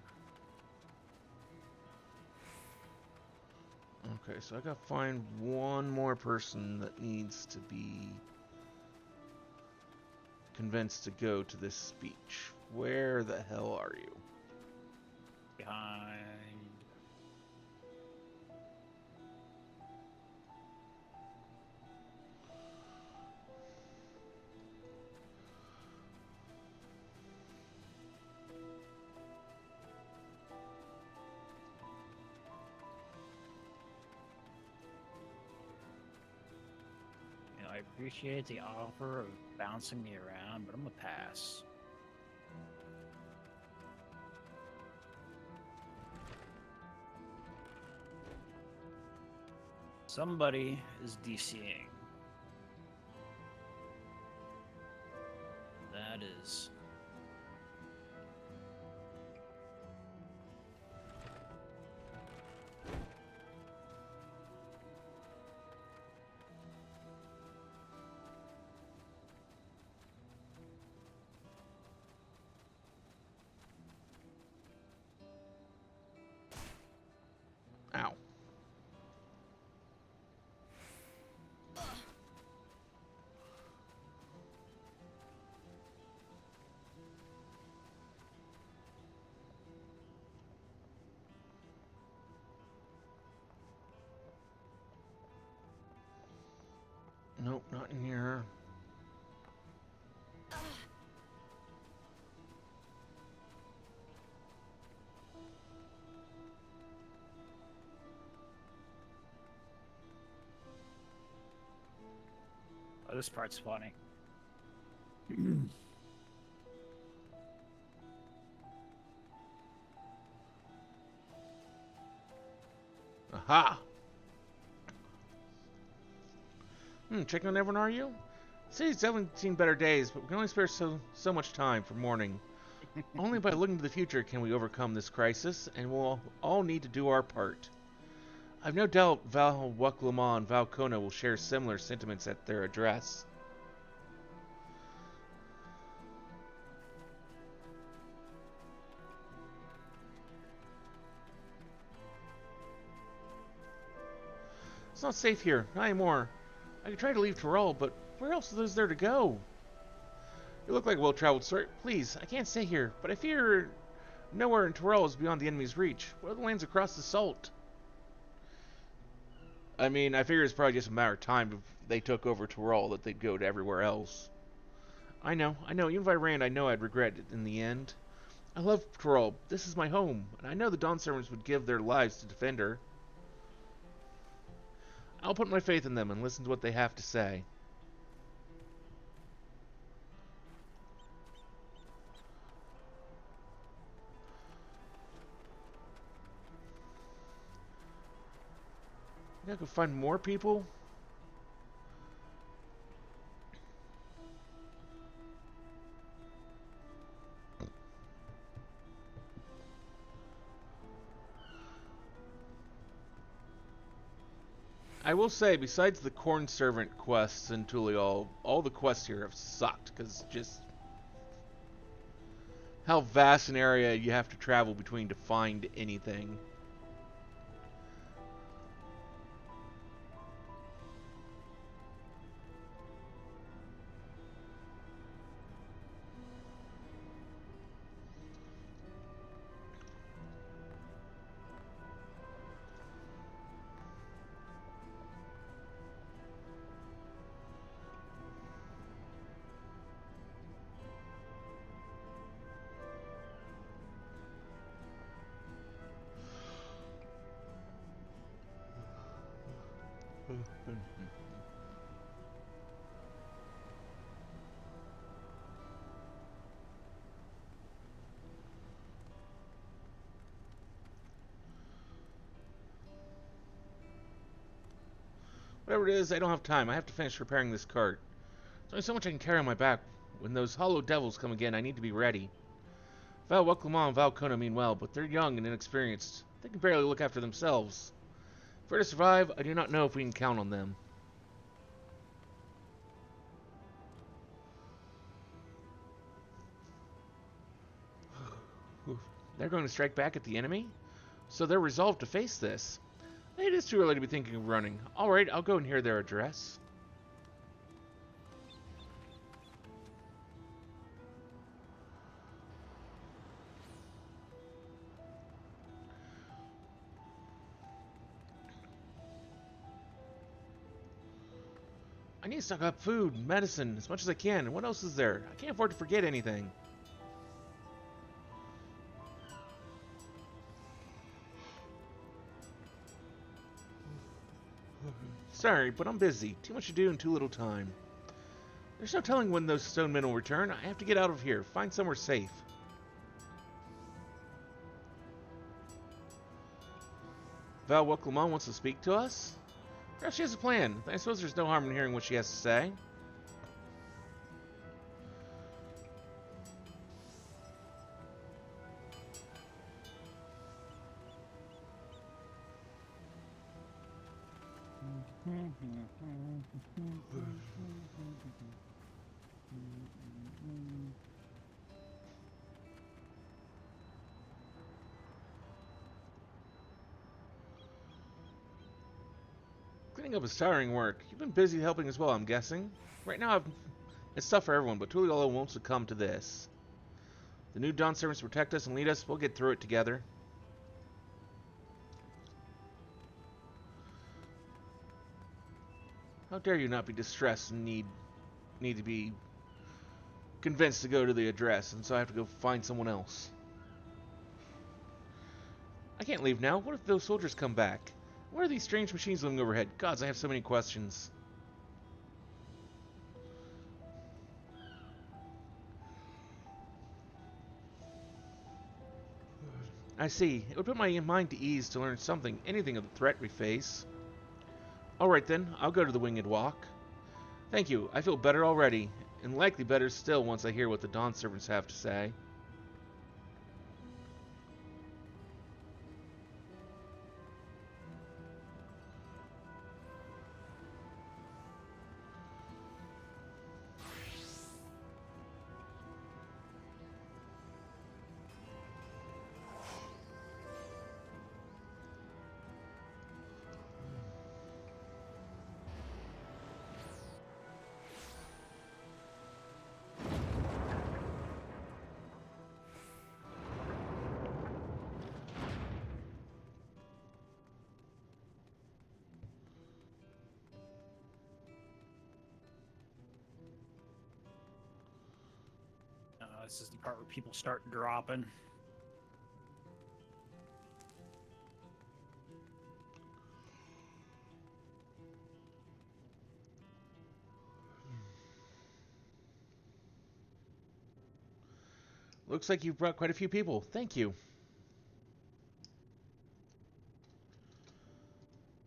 Okay, so I gotta find one more person that needs to be convinced to go to this speech. Where the hell are you? Behind. I appreciate the offer of bouncing me around, but I'm gonna pass. Somebody is DCing. That is... Ow. Nope, not in here. Oh, this part's funny. Ha! Checking on everyone, are you? City's definitely seen better days, but we can only spare so much time for mourning. Only by looking to the future can we overcome this crisis, and we'll all need to do our part. I've no doubt Val Wuklama and Val Kona will share similar sentiments at their address. It's not safe here, not anymore. I could try to leave Tyrol, but where else is there to go? You look like a well-traveled sort. Please, I can't stay here, but I fear nowhere in Tyrol is beyond the enemy's reach. What are the lands across the Salt? I mean, I figure it's probably just a matter of time if they took over Tyrol that they'd go to everywhere else. I know. Even if I ran, I know I'd regret it in the end. I love Tyrol. This is my home, and I know the Dawn Servants would give their lives to defend her. I'll put my faith in them and listen to what they have to say. I could find more people? I will say, besides the Corn Servant quests in Tulial, all the quests here have sucked, because just how vast an area you have to travel between to find anything. Whatever it is, I don't have time. I have to finish repairing this cart. There's only so much I can carry on my back. When those hollow devils come again, I need to be ready. Val Wuklama and Val Kona mean well, but they're young and inexperienced. They can barely look after themselves. If we're to survive, I do not know if we can count on them. They're going to strike back at the enemy? So they're resolved to face this. It is too early to be thinking of running. Alright, I'll go and hear their address. I need to stock up food, medicine, as much as I can. And what else is there? I can't afford to forget anything. Sorry, but I'm busy. Too much to do and too little time. There's no telling when those stone men will return. I have to get out of here. Find somewhere safe. Val Wuklama wants to speak to us? Perhaps she has a plan. I suppose there's no harm in hearing what she has to say. Cleaning up is tiring work. You've been busy helping as well, I'm guessing. Right now, it's tough for everyone, but Tuliala won't succumb to this. The new Dawn Servants protect us and lead us. We'll get through it together. How dare you not be distressed and need to be convinced to go to the address, and so I have to go find someone else. I can't leave now. What if those soldiers come back? What are these strange machines looming overhead? Gods, I have so many questions. I see. It would put my mind to ease to learn anything of the threat we face. Alright then, I'll go to the Winged Walk. Thank you, I feel better already, and likely better still once I hear what the Dawn Servants have to say. This is the part where people start dropping. Looks like you've brought quite a few people. Thank you.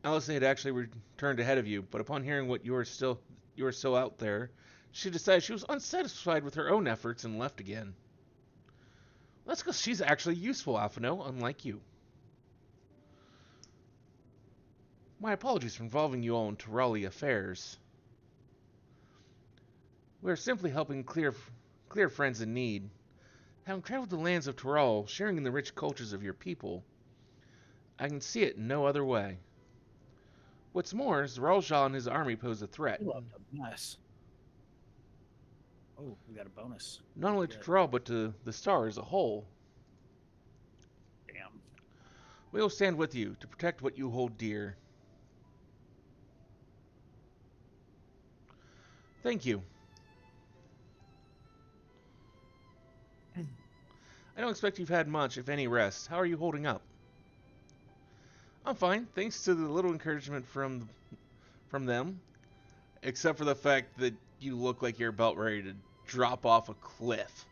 Allison had actually returned ahead of you, but upon hearing you were still out there, she decided she was unsatisfied with her own efforts and left again. That's because she's actually useful, Alphino, unlike you. My apologies for involving you all in Tyrali affairs. We are simply helping clear friends in need. Having traveled the lands of Tyral, sharing in the rich cultures of your people, I can see it in no other way. What's more, Zeralja and his army pose a threat. Nice. Oh, we got a bonus. Not only to Tyral, but to the Star as a whole. Damn. We will stand with you to protect what you hold dear. Thank you. I don't expect you've had much, if any, rest. How are you holding up? I'm fine, thanks to the little encouragement from them. Except for the fact that you look like you're about ready to drop off a cliff.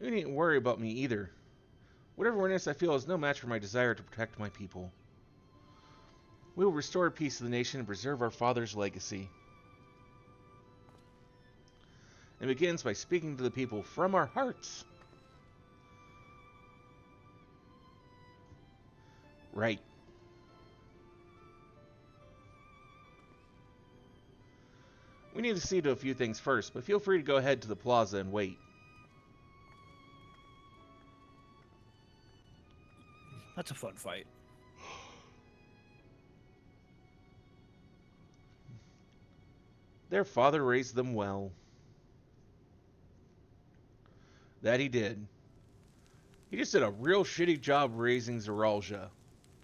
You needn't worry about me either. Whatever weakness I feel is no match for my desire to protect my people. We will restore peace to the nation and preserve our father's legacy. It begins by speaking to the people from our hearts. Right. We need to see to a few things first, but feel free to go ahead to the plaza and wait. That's a fun fight. Their father raised them well. That he did. He just did a real shitty job raising Zeralja.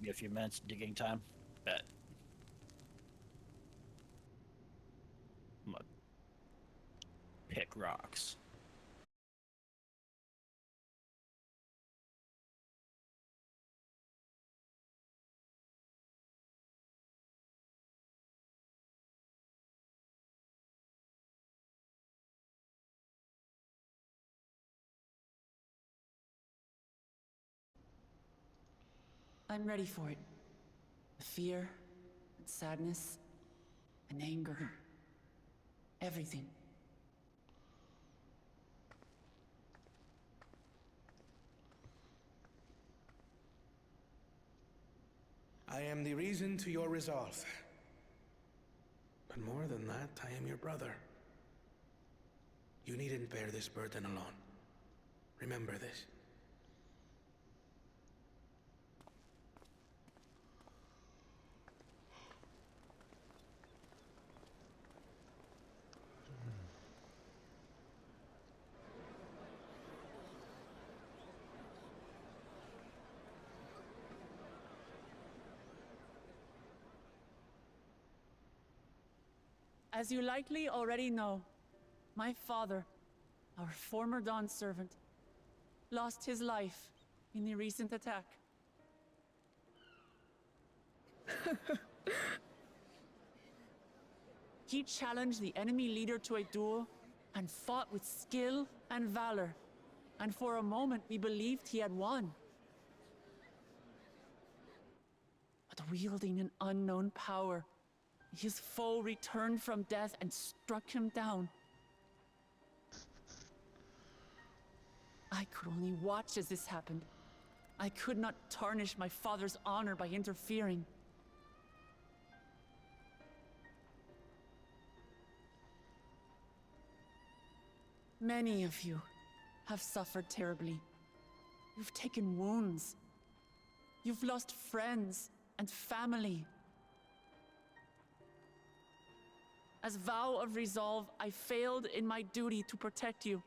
Give a few minutes digging time. Bet. I'm gonna pick rocks. I'm ready for it. The fear, and sadness, and anger. Everything. I am the reason to your resolve. But more than that, I am your brother. You needn't bear this burden alone. Remember this. As you likely already know, my father, our former Dawn servant, lost his life in the recent attack. He challenged the enemy leader to a duel and fought with skill and valor. And for a moment, we believed he had won. But wielding an unknown power, his foe returned from death and struck him down. I could only watch as this happened. I could not tarnish my father's honor by interfering. Many of you have suffered terribly. You've taken wounds. You've lost friends and family. As vow of resolve, I failed in my duty to protect you.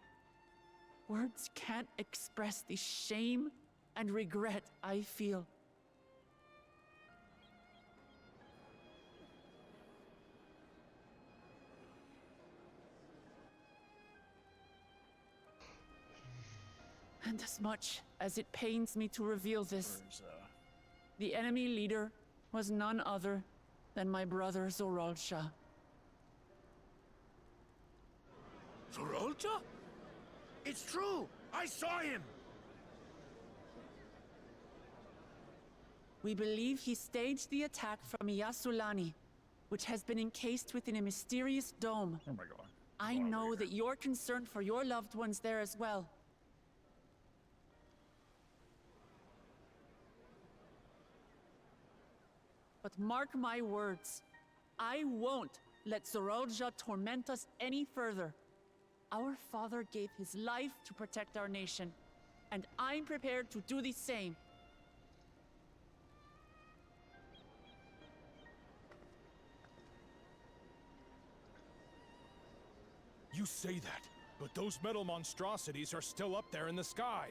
Words can't express the shame and regret I feel. And as much as it pains me to reveal this, the enemy leader was none other than my brother Zorolcha. Zorolcha? It's true! I saw him! We believe he staged the attack from Yasulani, which has been encased within a mysterious dome. Oh my god. I know that you're concerned for your loved ones there as well. But mark my words, I won't let Zorolja torment us any further. Our father gave his life to protect our nation, and I'm prepared to do the same. You say that, but those metal monstrosities are still up there in the sky.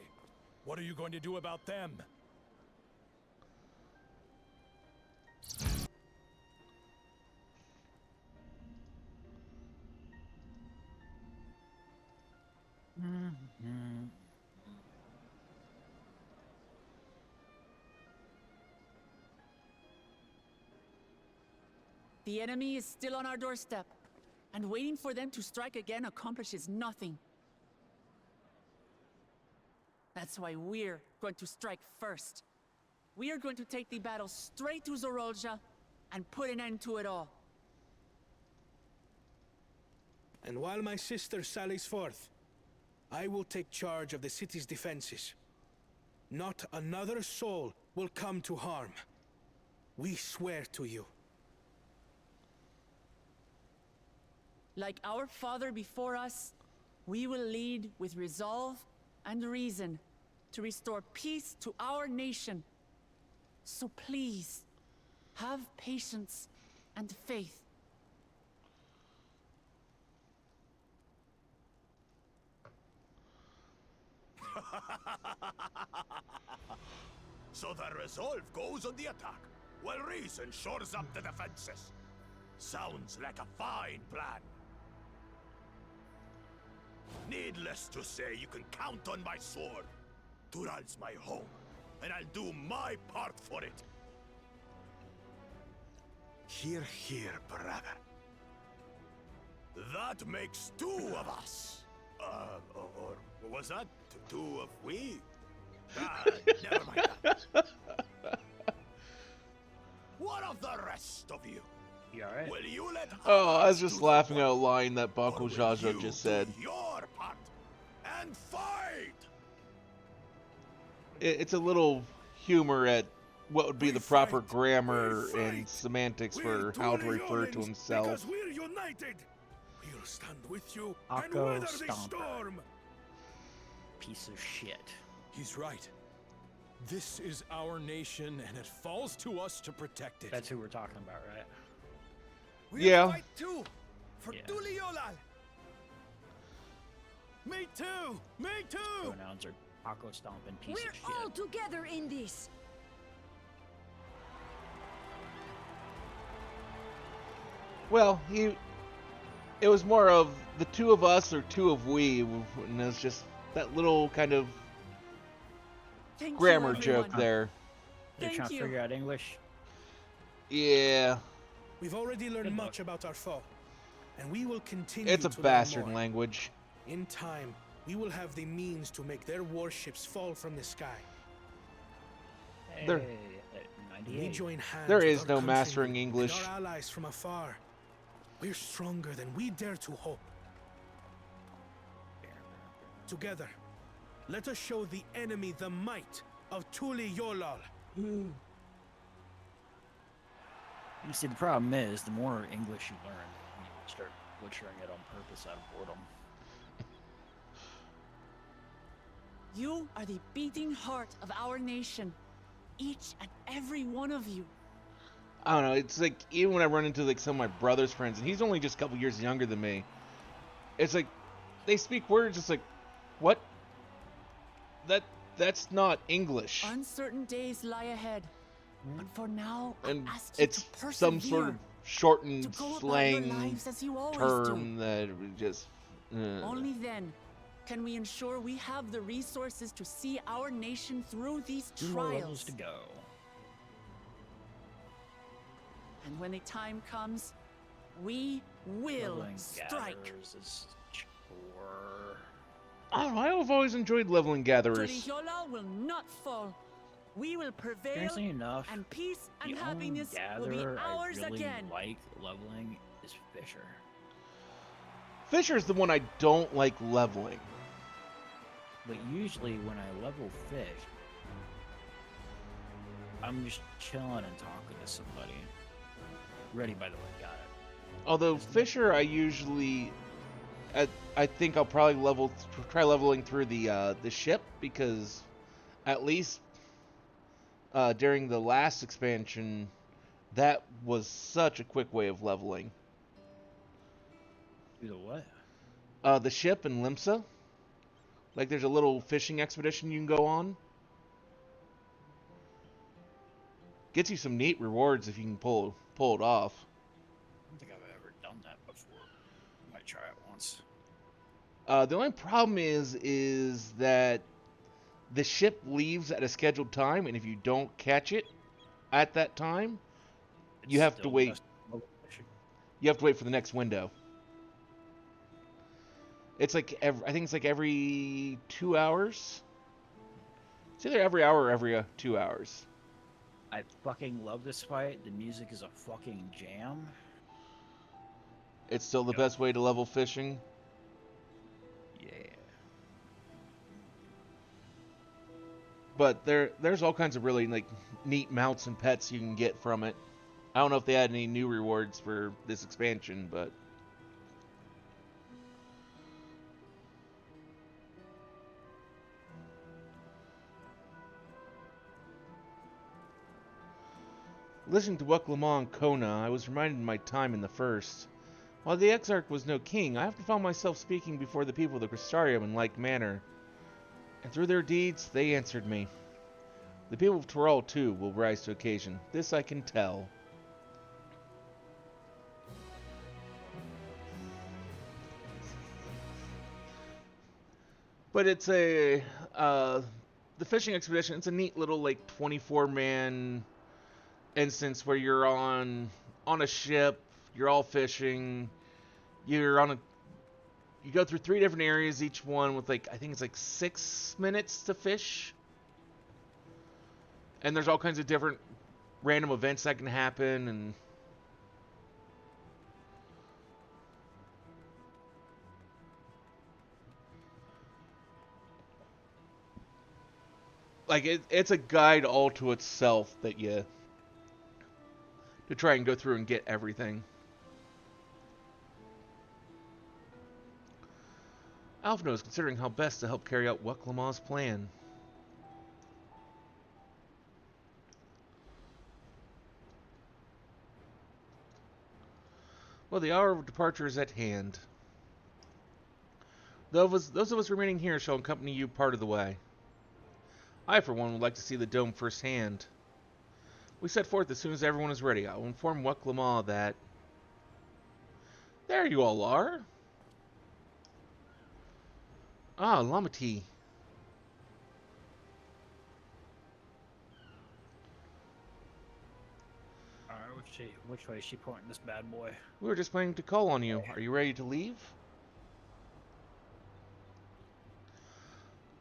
What are you going to do about them? The enemy is still on our doorstep, and waiting for them to strike again accomplishes nothing. That's why we're going to strike first. We are going to take the battle straight to Zorolja and put an end to it all. And while my sister sallies forth, I will take charge of the city's defenses. Not another soul will come to harm. We swear to you. Like our father before us, we will lead with resolve and reason to restore peace to our nation. So please, have patience and faith. So the resolve goes on the attack, while reason shores up the defenses. Sounds like a fine plan. Needless to say, you can count on my sword. Tural's my home, and I'll do my part for it. Hear, hear, brother. That makes two of us. Or was that two of we? Never mind that. What of the rest of you? You alright? Will you let Oh, I was just laughing at a line that Bako Jaja just said. your part and fight? It's a little humor at what would be the proper grammar and semantics for how to refer to himself. Because we're united. We'll stand with you and Akko weather the Stomper. storm. Piece of shit. He's right. This is our nation, and it falls to us to protect it. That's who we're talking about, right? We'll Yeah. fight too, for Yeah. Tuliolal. Me too. Me too. Pronouns are Akko Stomping piece We're of shit. all together in this. Well, it was more of the two of us or two of we, and it's just that little kind of Thank grammar you, joke everyone. there. You're Thank trying to you. figure out English? Yeah. We've already learned Good luck. much about our foe. and we will continue It's a to learn bastard more. language. In time, we will have the means to make their warships fall from the sky. There- Hey, We 98. join hands There with is our no countrymen mastering and English. our allies from afar. We're stronger than we dare to hope. Together, let us show the enemy the might of Tuli Yolal. You see, the problem is, the more English you learn, you start butchering it on purpose out of boredom. You are the beating heart of our nation. Each and every one of you. I don't know. It's like even when I run into like some of my brother's friends, and he's only just a couple years younger than me. It's like they speak words. It's like, what? That's not English. Uncertain days lie ahead. But for now, And I ask you it's to persevere, some sort of shortened to go about your slang lives as you always term that just. Only then can we ensure we have the resources to see our nation through these 2 more levels trials. to go. And when the time comes, we will Leveling strike. gatherers is chore. I don't know. I've always enjoyed leveling gatherers. Tulihyola will not fall. We will prevail, Strangely enough, and peace and the happiness only will be gatherer ours I really again. like leveling is Fisher. Fisher's the one I don't like leveling. But usually when I level fish, I'm just chilling and talking to somebody. Ready, by the way, got it. Although Fisher, I usually, I think I'll probably try leveling through the ship, because at least during the last expansion, that was such a quick way of leveling. Do the what? The ship in Limsa. Like there's a little fishing expedition you can go on. Gets you some neat rewards if you can pull it off. I don't think I've ever done that before. Might try it once. The only problem is that the ship leaves at a scheduled time, and if you don't catch it at that time, It's you have to still wait. best level fishing. You have to wait for the next window. It's like I think it's like every 2 hours. It's either every hour or every 2 hours. I fucking love this fight. The music is a fucking jam. It's still the best way to level fishing. Yeah. But there's all kinds of really like neat mounts and pets you can get from it. I don't know if they had any new rewards for this expansion, but listening to Weklama and Kona, I was reminded of my time in the first. While the Exarch was no king, I often found myself speaking before the people of the Crystarium in like manner. And through their deeds, they answered me. The people of Torral, too, will rise to occasion. This I can tell. But it's the fishing expedition, it's a neat little, like, 24-man instance where you're on a ship, you're all fishing, you go through 3 different areas, each one with like, I think it's like 6 minutes to fish. And there's all kinds of different random events that can happen, and like it's a guide all to itself that you to try and go through and get everything. Alphino is considering how best to help carry out Weklama's plan. Well, the hour of departure is at hand. Those of us remaining here shall accompany you part of the way. I, for one, would like to see the dome firsthand. We set forth as soon as everyone is ready. I will inform Weklama that... There you all are! Ah, Lamati. Which way is she pointing this bad boy? We were just planning to call on you. Are you ready to leave?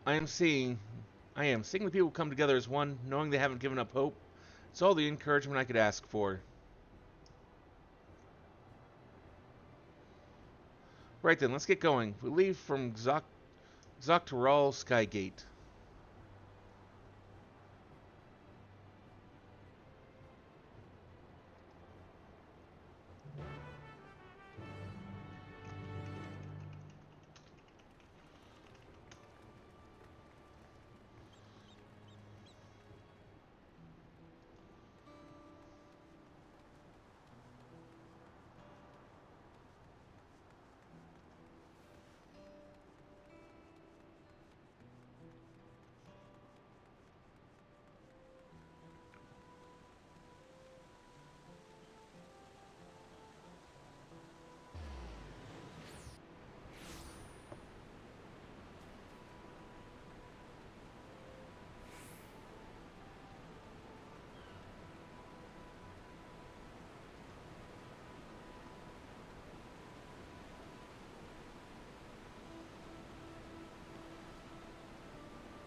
I am seeing the people come together as one, knowing they haven't given up hope. It's all the encouragement I could ask for. Right then, let's get going. We leave from Zoctoral Skygate.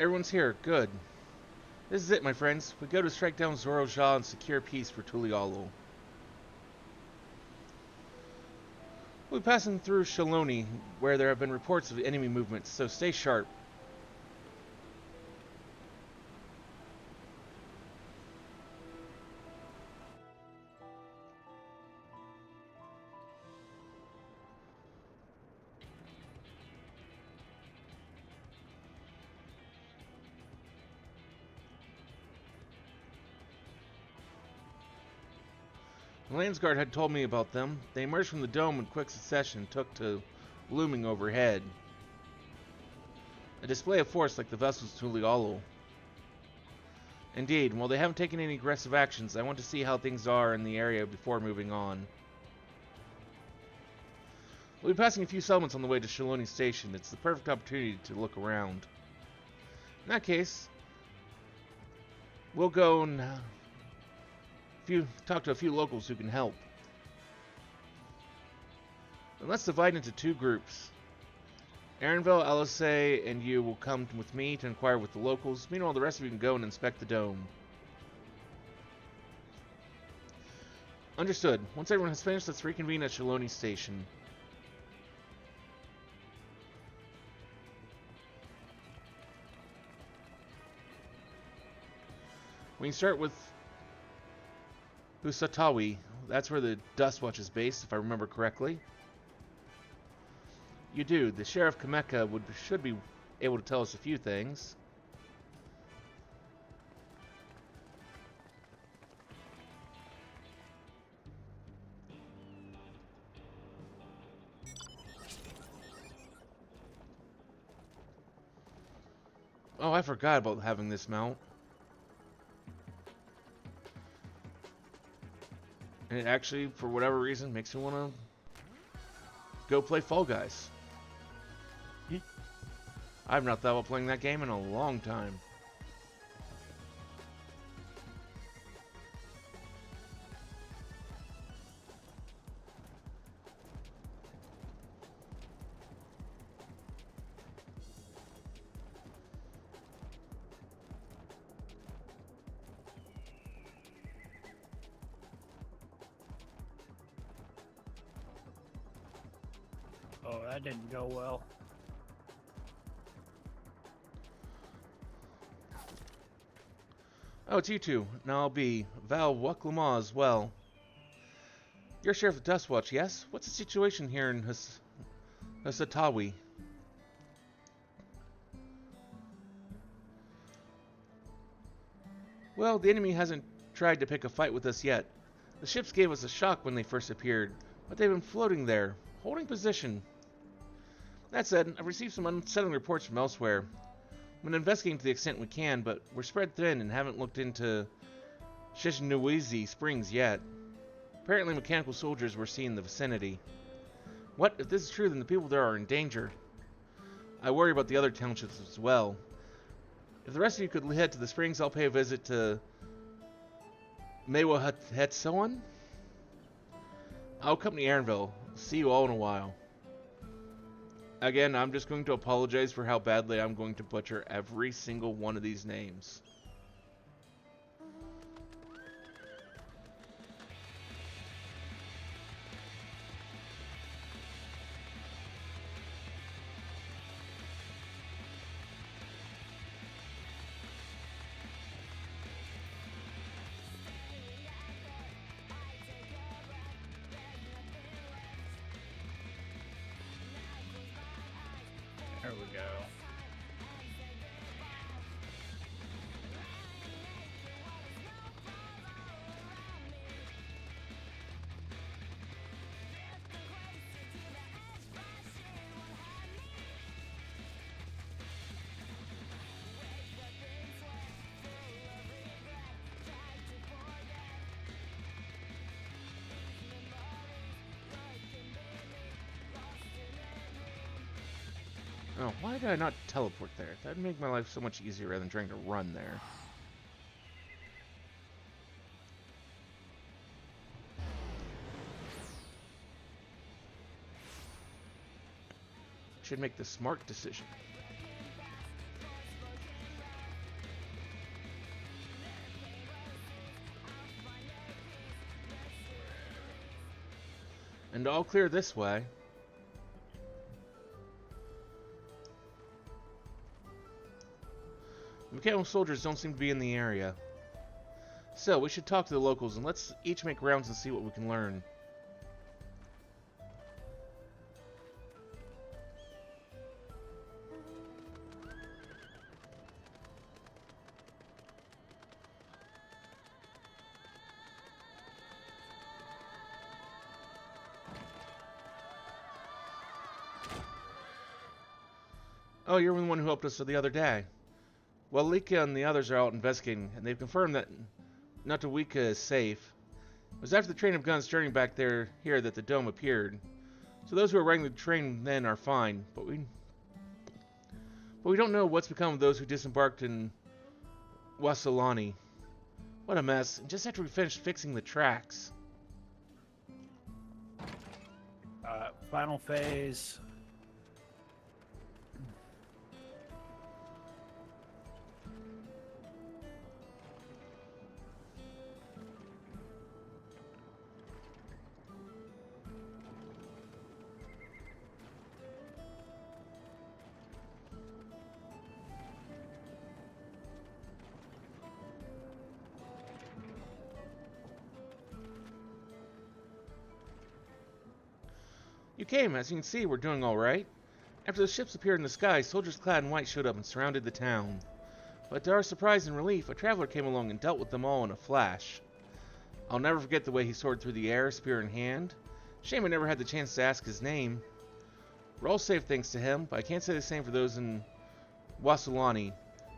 Everyone's here. Good. This is it, my friends. We go to strike down Zorojal and secure peace for Tulialo. We'll be passing through Shaloni, where there have been reports of enemy movements, so stay sharp. The Landsguard had told me about them. They emerged from the dome in quick succession and took to looming overhead. A display of force like the vessels Tulialo. Indeed, while they haven't taken any aggressive actions, I want to see how things are in the area before moving on. We'll be passing a few settlements on the way to Shaloni Station. It's the perfect opportunity to look around. In that case, we'll go and talk to a few locals who can help. And let's divide into two groups. Aaronville, Alice, and you will come with me to inquire with the locals. Meanwhile, the rest of you can go and inspect the dome. Understood. Once everyone has finished, let's reconvene at Shaloni Station. We can start with Usatawi. That's where the Dustwatch is based, if I remember correctly. You do. The Sheriff Kameka should be able to tell us a few things. Oh, I forgot about having this mount. And it actually, for whatever reason, makes me want to go play Fall Guys. I've not thought about playing that game in a long time. Oh, that didn't go well. Oh, it's you two. Now I'll be Val Waklama as well. You're Sheriff of Dustwatch, yes? What's the situation here in Husatawi? Well, the enemy hasn't tried to pick a fight with us yet. The ships gave us a shock when they first appeared, but they've been floating there, holding position. That said, I've received some unsettling reports from elsewhere. I'm going to investigate to the extent we can, but we're spread thin and haven't looked into Shishinuizi Springs yet. Apparently mechanical soldiers were seen in the vicinity. What? If this is true, then the people there are in danger. I worry about the other townships as well. If the rest of you could head to the springs, I'll pay a visit to Mewa Hetsoan. I'll accompany Aaronville. See you all in a while. Again, I'm just going to apologize for how badly I'm going to butcher every single one of these names. There we go. Oh, why did I not teleport there? That'd make my life so much easier rather than trying to run there. Should make the smart decision. And all clear this way. The mechanical soldiers don't seem to be in the area. So, we should talk to the locals and let's each make rounds and see what we can learn. Oh, you're the one who helped us the other day. Well, Lika and the others are out investigating, and they've confirmed that Natawika is safe. It was after the train of guns turning back here that the dome appeared. So those who were riding the train then are fine, but we don't know what's become of those who disembarked in Wasolani. What a mess, and just after we finished fixing the tracks. Final phase. You came, as you can see, we're doing alright. After the ships appeared in the sky, soldiers clad in white showed up and surrounded the town. But to our surprise and relief, a traveler came along and dealt with them all in a flash. I'll never forget the way he soared through the air, spear in hand. Shame I never had the chance to ask his name. We're all safe thanks to him, but I can't say the same for those in Wasolani.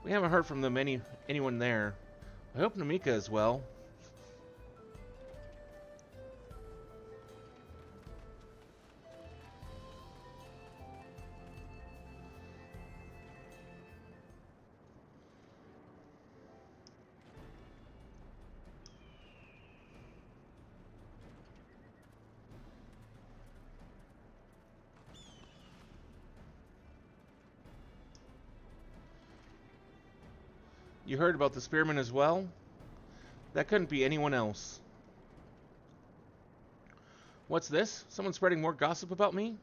We haven't heard from them anyone there. I hope Namika is well. You heard about the spearman as well? That couldn't be anyone else. What's this? Someone spreading more gossip about me?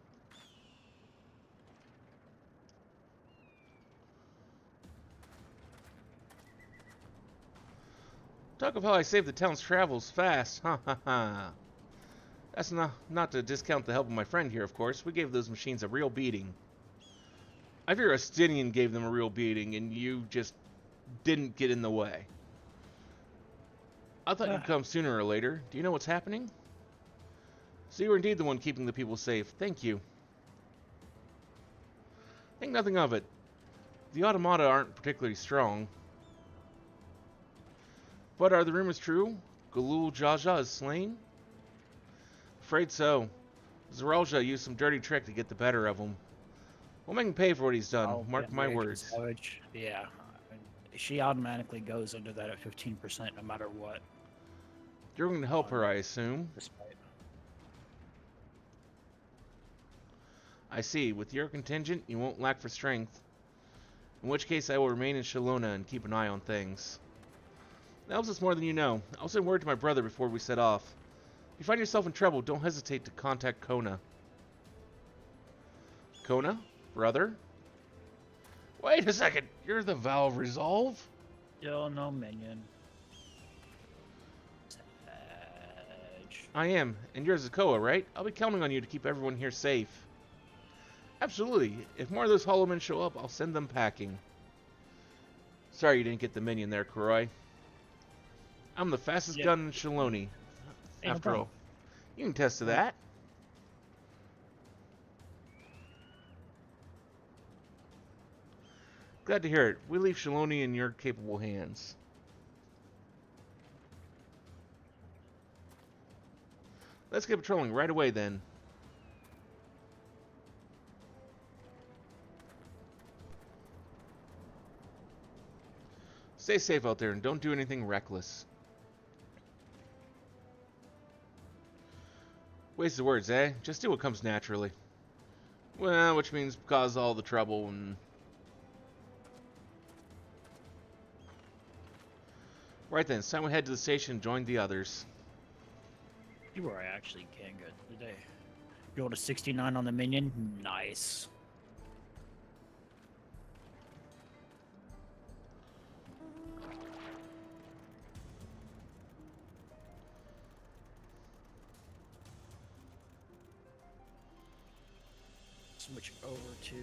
Talk of how I saved the town's travels fast. Ha ha ha. That's not to discount the help of my friend here, of course. We gave those machines a real beating. I fear Astinian gave them a real beating, and you just didn't get in the way. I thought you'd come sooner or later. Do you know what's happening? So you were indeed the one keeping the people safe. Thank you. Think nothing of it. The automata aren't particularly strong. But are the rumors true? Galul Jaja is slain? Afraid so. Zaralja used some dirty trick to get the better of him. We'll make him pay for what he's done. Mark my words. Yeah. She automatically goes under that at 15% no matter what. You're going to help her, I assume. I see. With your contingent, you won't lack for strength. In which case, I will remain in Shalona and keep an eye on things. That helps us more than you know. I'll send word to my brother before we set off. If you find yourself in trouble, don't hesitate to contact Kona. Kona? Brother? Wait a second! You're the Valve Resolve? Still no minion. I am, and yours is Koa, right? I'll be counting on you to keep everyone here safe. Absolutely. If more of those hollow men show up, I'll send them packing. Sorry you didn't get the minion there, Kuroi. I'm the fastest gun in Shaloni, after all. You can attest to that. Glad to hear it. We leave Shaloni in your capable hands. Let's get patrolling right away, then. Stay safe out there and don't do anything reckless. Wasted words, eh? Just do what comes naturally. Well, which means cause all the trouble and... Right then, it's time we head to the station and join the others. You were actually can good today. Go to 69 on the minion. Nice. Switch over to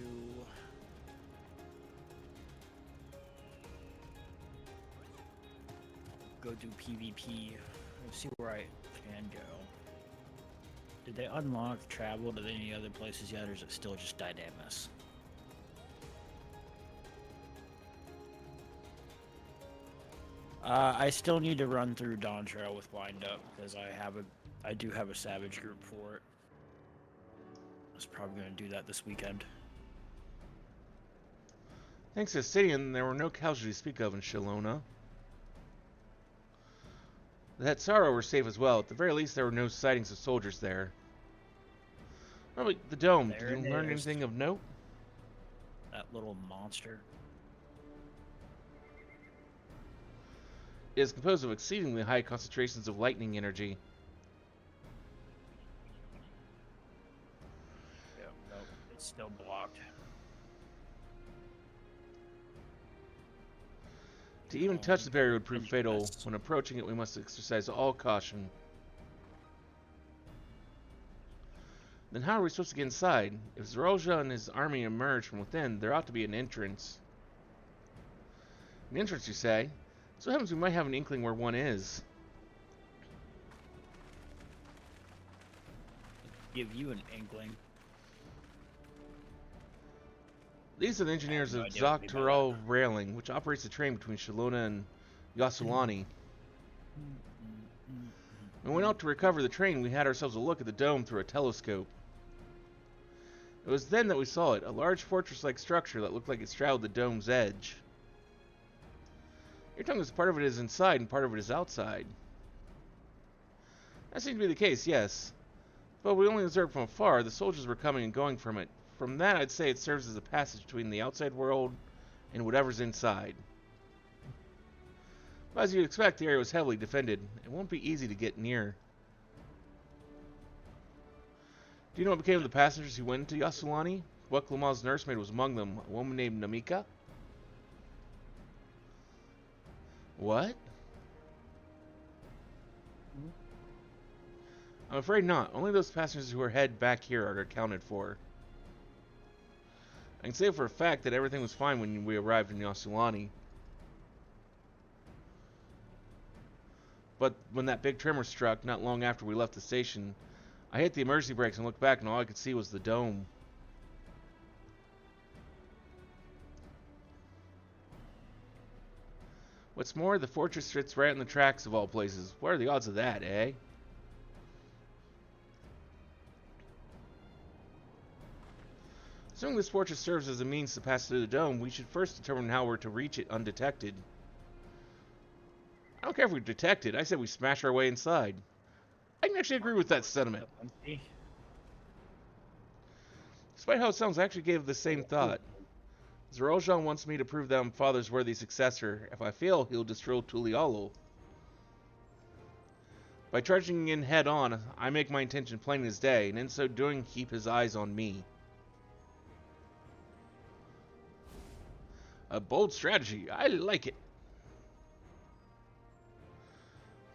go do PvP. Let's see where I can go. Did they unlock travel to any other places yet, or is it still just Dynamis? I still need to run through Dawn Trail with Wind Up because I do have a Savage group for it. I was probably going to do that this weekend. Thanks to Stidian, there were no casualties to speak of in Shalona. The Hetsaro were safe as well. At the very least, there were no sightings of soldiers there. Probably the dome. There Did you learn anything of note? That little monster. It is composed of exceedingly high concentrations of lightning energy. Yeah, nope, it's still blocked. To even touch the barrier would prove fatal. When approaching it, we must exercise all caution. Then how are we supposed to get inside? If Zorolja and his army emerge from within, there ought to be an entrance. An entrance, you say? So happens we might have an inkling where one is. Give you an inkling. These are the engineers of Zoctorol Railing, which operates the train between Shalona and Yasulani. When we went out to recover the train, we had ourselves a look at the dome through a telescope. It was then that we saw it, a large fortress-like structure that looked like it straddled the dome's edge. You're telling us part of it is inside and part of it is outside. That seemed to be the case, yes. But we only observed from afar. The soldiers were coming and going from it. From that, I'd say it serves as a passage between the outside world and whatever's inside. But as you'd expect, the area was heavily defended. It won't be easy to get near. Do you know what became of the passengers who went into Yasulani? Bucklama's nursemaid was among them, a woman named Namika. What? I'm afraid not. Only those passengers who are head back here are accounted for. I can say for a fact that everything was fine when we arrived in Yasulani. But when that big tremor struck not long after we left the station, I hit the emergency brakes and looked back and all I could see was the dome. What's more, the fortress sits right on the tracks of all places. What are the odds of that, eh? Assuming this fortress serves as a means to pass through the dome, we should first determine how we're to reach it undetected. I don't care if we detect it. I said we smash our way inside. I can actually agree with that sentiment. Despite Despite how it sounds, I actually gave the same thought. Zeroljan wants me to prove that I'm Father's worthy successor. If I fail, he'll destroy Tulialo. By charging in head-on, I make my intention plain as day, and in so doing, keep his eyes on me. A bold strategy. I like it.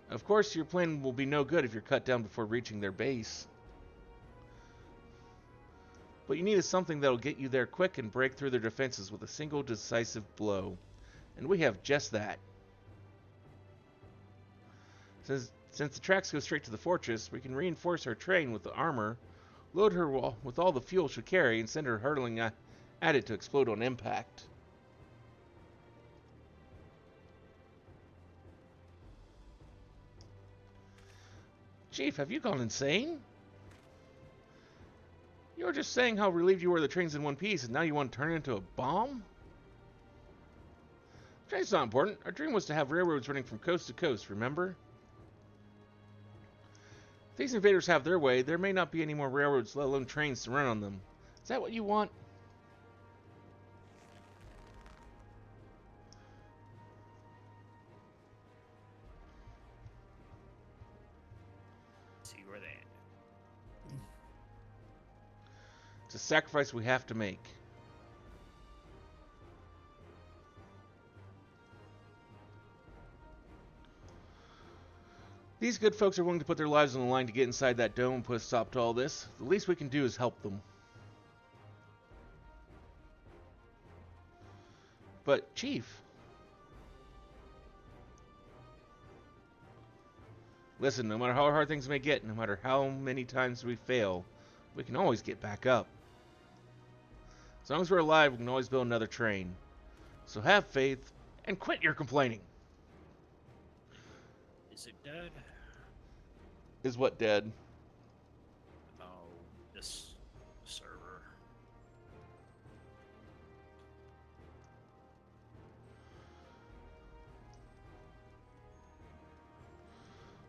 Of course, your plan will be no good if you're cut down before reaching their base. What you need is something that'll get you there quick and break through their defenses with a single decisive blow. And we have just that. Since the tracks go straight to the fortress, we can reinforce our train with the armor, load her with all the fuel she'll carry, and send her hurtling at it to explode on impact. Chief, have you gone insane? You were just saying how relieved you were the train's in one piece, and now you want to turn it into a bomb? The train's not important. Our dream was to have railroads running from coast to coast, remember? If these invaders have their way, there may not be any more railroads, let alone trains, to run on them. Is that what you want? See where they end. It's a sacrifice we have to make. These good folks are willing to put their lives on the line to get inside that dome and put a stop to all this. The least we can do is help them. But, Chief... Listen, no matter how hard things may get, no matter how many times we fail, we can always get back up. As long as we're alive, we can always build another train. So have faith, and quit your complaining. Is it dead? Is what dead? Oh, this server.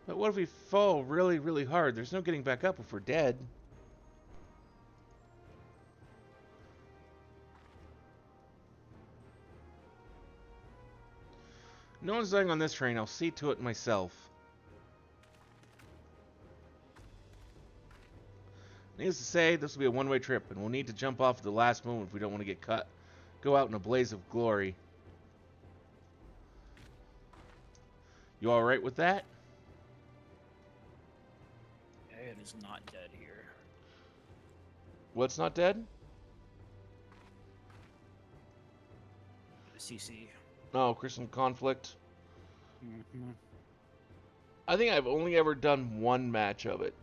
But what if we fall really, really hard? There's no getting back up if we're dead. No one's dying on this train. I'll see to it myself. Needless to say, this will be a one-way trip, and we'll need to jump off at the last moment if we don't want to get cut. Go out in a blaze of glory. You alright with that? Yeah, it is not dead here. What's not dead? The CC. Oh, Christian Conflict. Mm-hmm. I think I've only ever done one match of it.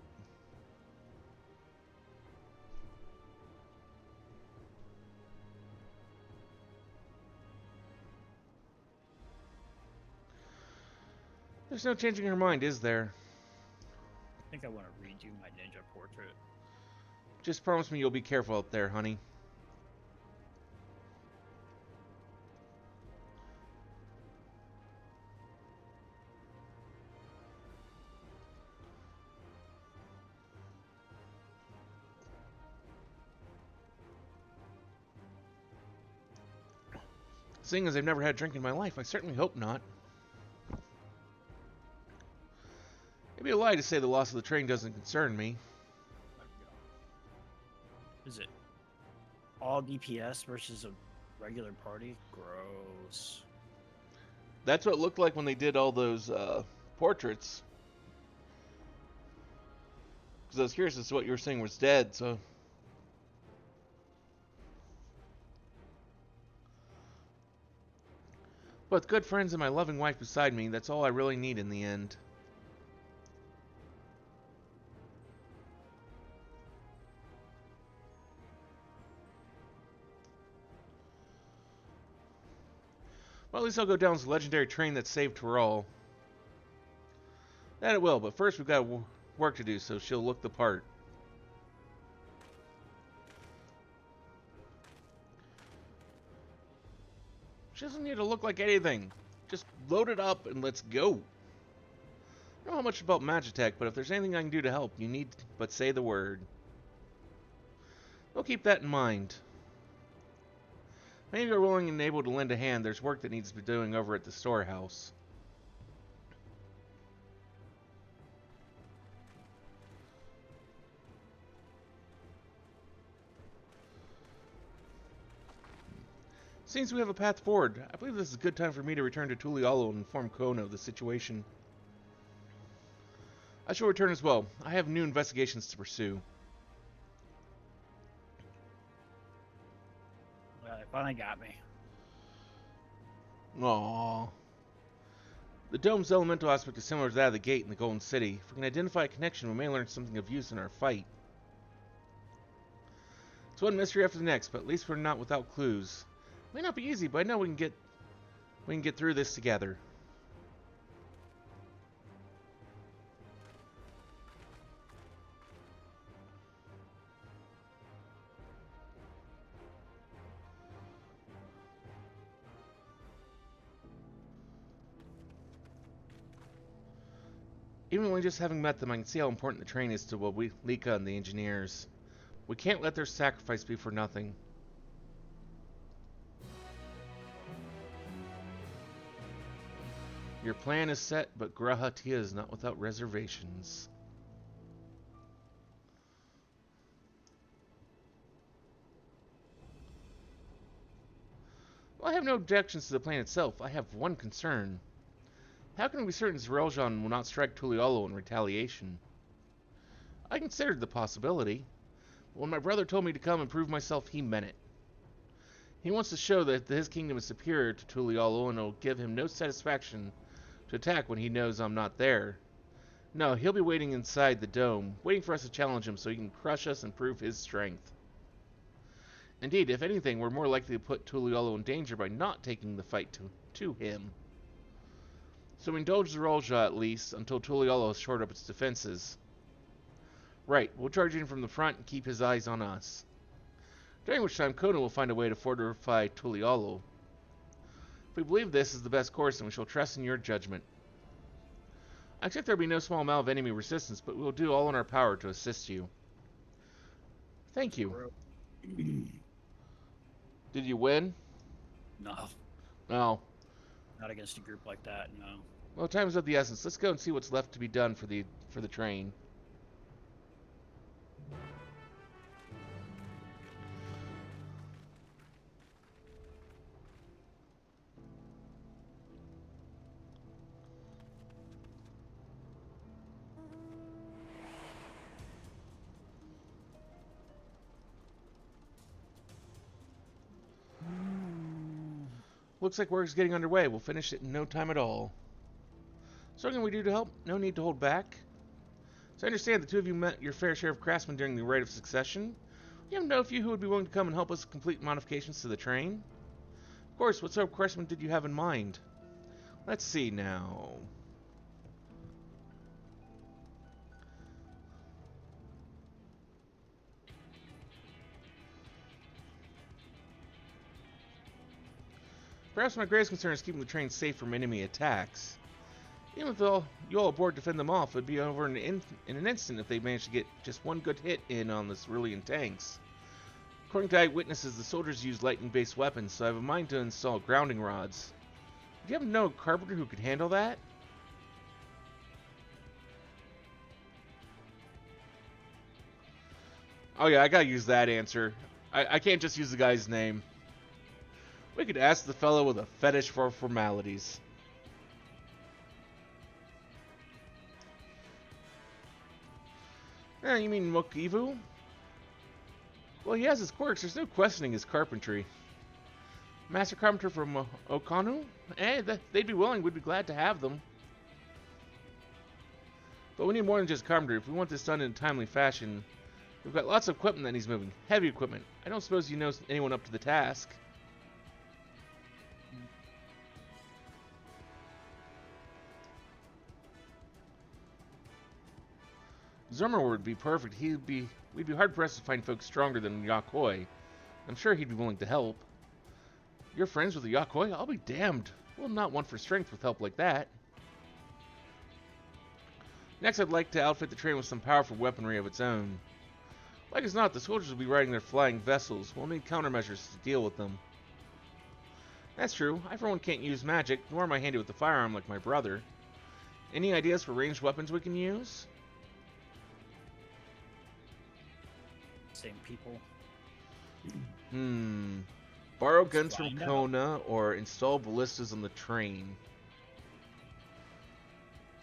There's no changing her mind, is there? I think I want to redo my ninja portrait. Just promise me you'll be careful out there, honey. Seeing as I've never had a drink in my life, I certainly hope not. It'd be a lie to say the loss of the train doesn't concern me. Is it all DPS versus a regular party? Gross. That's what it looked like when they did all those portraits. Because I was curious as to what you were saying was dead, so... But with good friends and my loving wife beside me, that's all I really need in the end. Well, at least I'll go down as a legendary train that saved Tyrol. That it will, but first we've got work to do, so she'll look the part. She doesn't need to look like anything. Just load it up and let's go. I don't know how much about Magitech, but if there's anything I can do to help, you need but say the word. We'll keep that in mind. Maybe you're willing and able to lend a hand. There's work that needs to be doing over at the storehouse. Seems we have a path forward. I believe this is a good time for me to return to Tulialo and inform Kona of the situation. I shall return as well. I have new investigations to pursue. Well, it finally got me. Aww. The dome's elemental aspect is similar to that of the gate in the Golden City. If we can identify a connection, we may learn something of use in our fight. It's one mystery after the next, but at least we're not without clues. It may not be easy, but I know we can get through this together. Even when just having met them, I can see how important the train is to Lika and the engineers. We can't let their sacrifice be for nothing. Your plan is set, but Grahatia is not without reservations. Well, I have no objections to the plan itself. I have one concern. How can we be certain Zereljon will not strike Tulialo in retaliation? I considered the possibility. But when my brother told me to come and prove myself, he meant it. He wants to show that his kingdom is superior to Tulialo, and it'll give him no satisfaction to attack when he knows I'm not there. No, he'll be waiting inside the dome, waiting for us to challenge him so he can crush us and prove his strength. Indeed, if anything, we're more likely to put Tulialo in danger by not taking the fight to him. So we indulge Zerelja at least until Tulialo has shored up its defenses. Right, we'll charge in from the front and keep his eyes on us. During which time Kona will find a way to fortify Tulialo. If we believe this is the best course, then we shall trust in your judgment. I expect there will be no small amount of enemy resistance, but we will do all in our power to assist you. Thank you. Did you win? No. No. Not against a group like that, no. Well, time is of the essence. Let's go and see what's left to be done for the train. Looks like work's getting underway. We'll finish it in no time at all. So what can we do to help? No need to hold back. So I understand the two of you met your fair share of craftsmen during the Rite of Succession. You have know a few who would be willing to come and help us complete modifications to the train? Of course, what sort of craftsmen did you have in mind? Let's see now. Perhaps my greatest concern is keeping the train safe from enemy attacks. Even if you all aboard defend them off, it would be over in an instant if they managed to get just one good hit in on the Cerulean tanks. According to eyewitnesses, the soldiers used lightning-based weapons, so I have a mind to install grounding rods. Do you happen to know a carpenter who could handle that? Oh yeah, I gotta use that answer. I can't just use the guy's name. We could ask the fellow with a fetish for formalities. You mean Mokivu? Well, he has his quirks. There's no questioning his carpentry. Master Carpenter from Okanu? They'd be willing. We'd be glad to have them. But we need more than just carpentry. If we want this done in a timely fashion, we've got lots of equipment that needs moving. Heavy equipment. I don't suppose you know anyone up to the task. Zermer would be perfect. We'd be hard pressed to find folks stronger than Yakoi. I'm sure he'd be willing to help. You're friends with the Yakoi? I'll be damned. Well, not one for strength with help like that. Next, I'd like to outfit the train with some powerful weaponry of its own. Like as not, the soldiers will be riding their flying vessels. We'll need countermeasures to deal with them. That's true. I for one can't use magic, nor am I handy with the firearm like my brother. Any ideas for ranged weapons we can use? Same people. Borrow guns from find out. Kona or install ballistas on the train.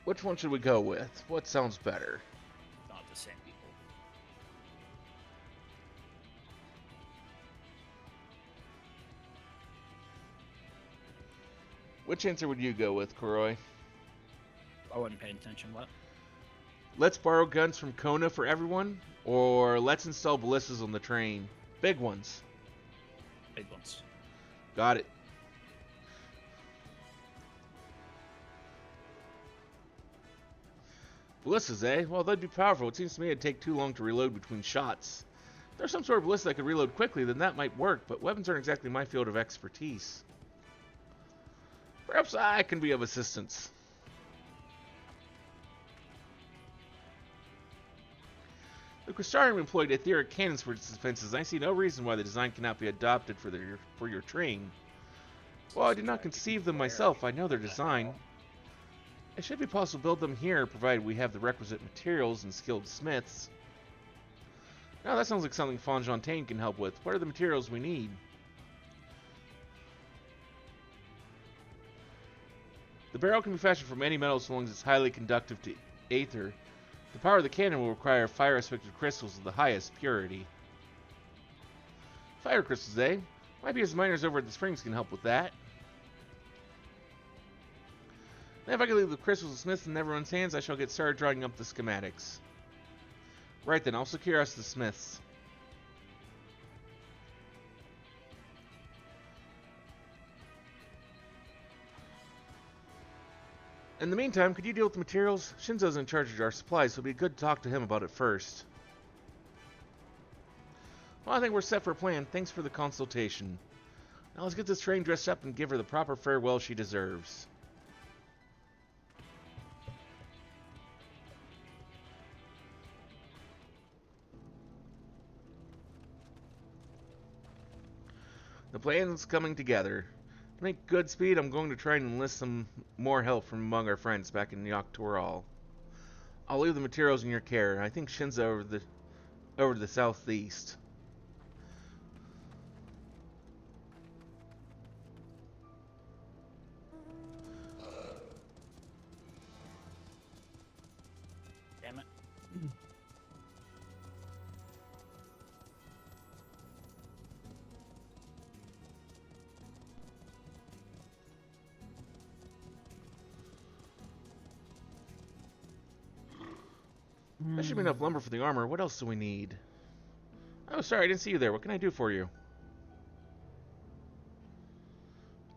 Which one should we go with? What sounds better? Not the same people. Which answer would you go with, Koroi? I wasn't paying attention. What? Let's borrow guns from Kona for everyone, or let's install ballistas on the train. Big ones. Big ones. Got it. Ballistas, eh? Well, they'd be powerful. It seems to me it'd take too long to reload between shots. If there's some sort of ballista that could reload quickly, then that might work, but weapons aren't exactly my field of expertise. Perhaps I can be of assistance. The Crystarium employed etheric cannons for its defenses, and I see no reason why the design cannot be adopted for your train. While I did not conceive them myself, I know their design. It should be possible to build them here, provided we have the requisite materials and skilled smiths. Now that sounds like something Fontaine can help with. What are the materials we need? The barrel can be fashioned from any metal so long as it's highly conductive to aether. The power of the cannon will require fire-aspected crystals of the highest purity. Fire crystals, eh? Might be as miners over at the springs can help with that. Then if I can leave the crystals of smiths in everyone's hands, I shall get started drawing up the schematics. Right then, I'll secure us the smiths. In the meantime, could you deal with the materials? Shinzo's in charge of our supplies, so it'd be good to talk to him about it first. Well, I think we're set for a plan. Thanks for the consultation. Now let's get this train dressed up and give her the proper farewell she deserves. The plan's coming together. To make good speed, I'm going to try and enlist some more help from among our friends back in Yogg-Toral. I'll leave the materials in your care. I think Shinzo over to the southeast. Damn it. That should be enough lumber for the armor. What else do we need? Oh, sorry, I didn't see you there. What can I do for you?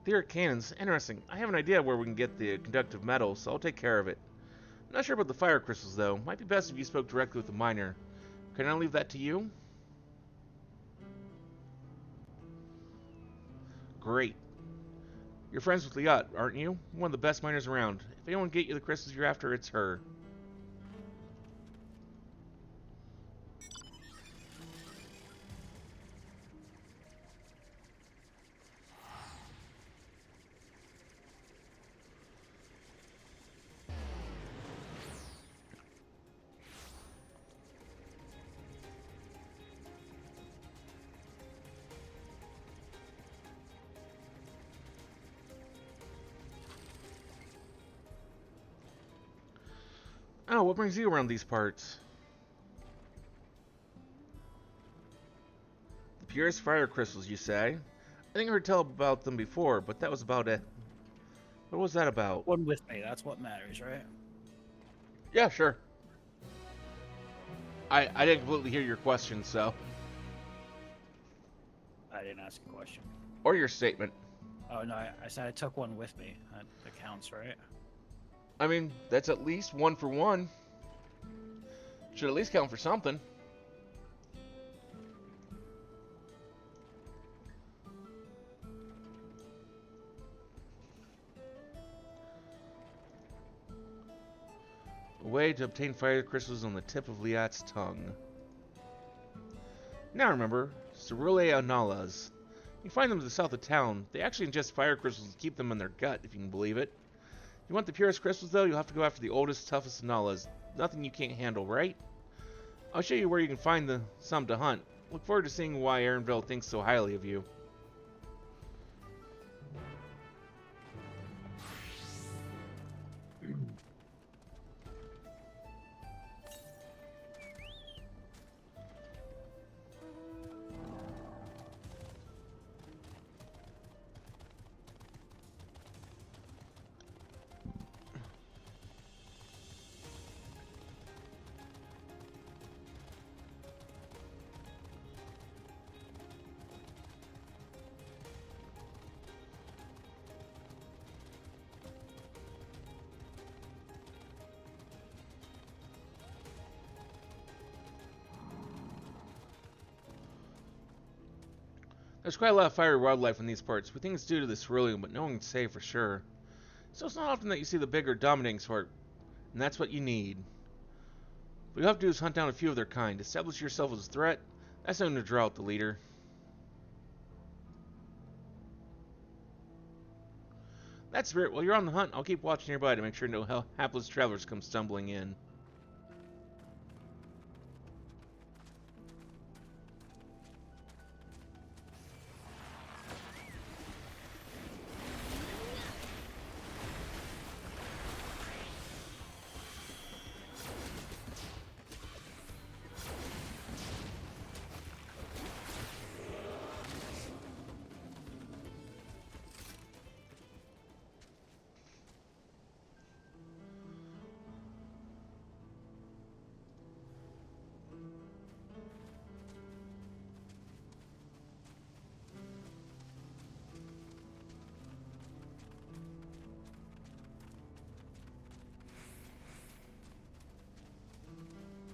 Etheric cannons. Interesting. I have an idea where we can get the conductive metal, so I'll take care of it. I'm not sure about the fire crystals, though. Might be best if you spoke directly with the miner. Can I leave that to you? Great. You're friends with Liat, aren't you? One of the best miners around. If anyone can get you the crystals you're after, it's her. Oh, what brings you around these parts? The purest fire crystals, you say? I think I heard tell about them before, but that was about it. What was that about? One with me. That's what matters, right? Yeah, sure. I didn't completely hear your question, so. I didn't ask a question. Or your statement. Oh, no, I said I took one with me. That counts, right? I mean, that's at least one for one. Should at least count for something. A way to obtain fire crystals on the tip of Liat's tongue. Now remember, roulettes. You find them to the south of town. They actually ingest fire crystals and keep them in their gut, if you can believe it. If you want the purest crystals, though, you'll have to go after the oldest, toughest Analas. Nothing you can't handle, right? I'll show you where you can find some to hunt. Look forward to seeing why Aaronville thinks so highly of you. There's quite a lot of fiery wildlife in these parts. We think it's due to this cerulean, but no one can say for sure. So it's not often that you see the bigger, dominating sort, and that's what you need. What you have to do is hunt down a few of their kind. Establish yourself as a threat. That's going to draw out the leader. That's spirit. While you're on the hunt, I'll keep watching nearby to make sure no hapless travelers come stumbling in.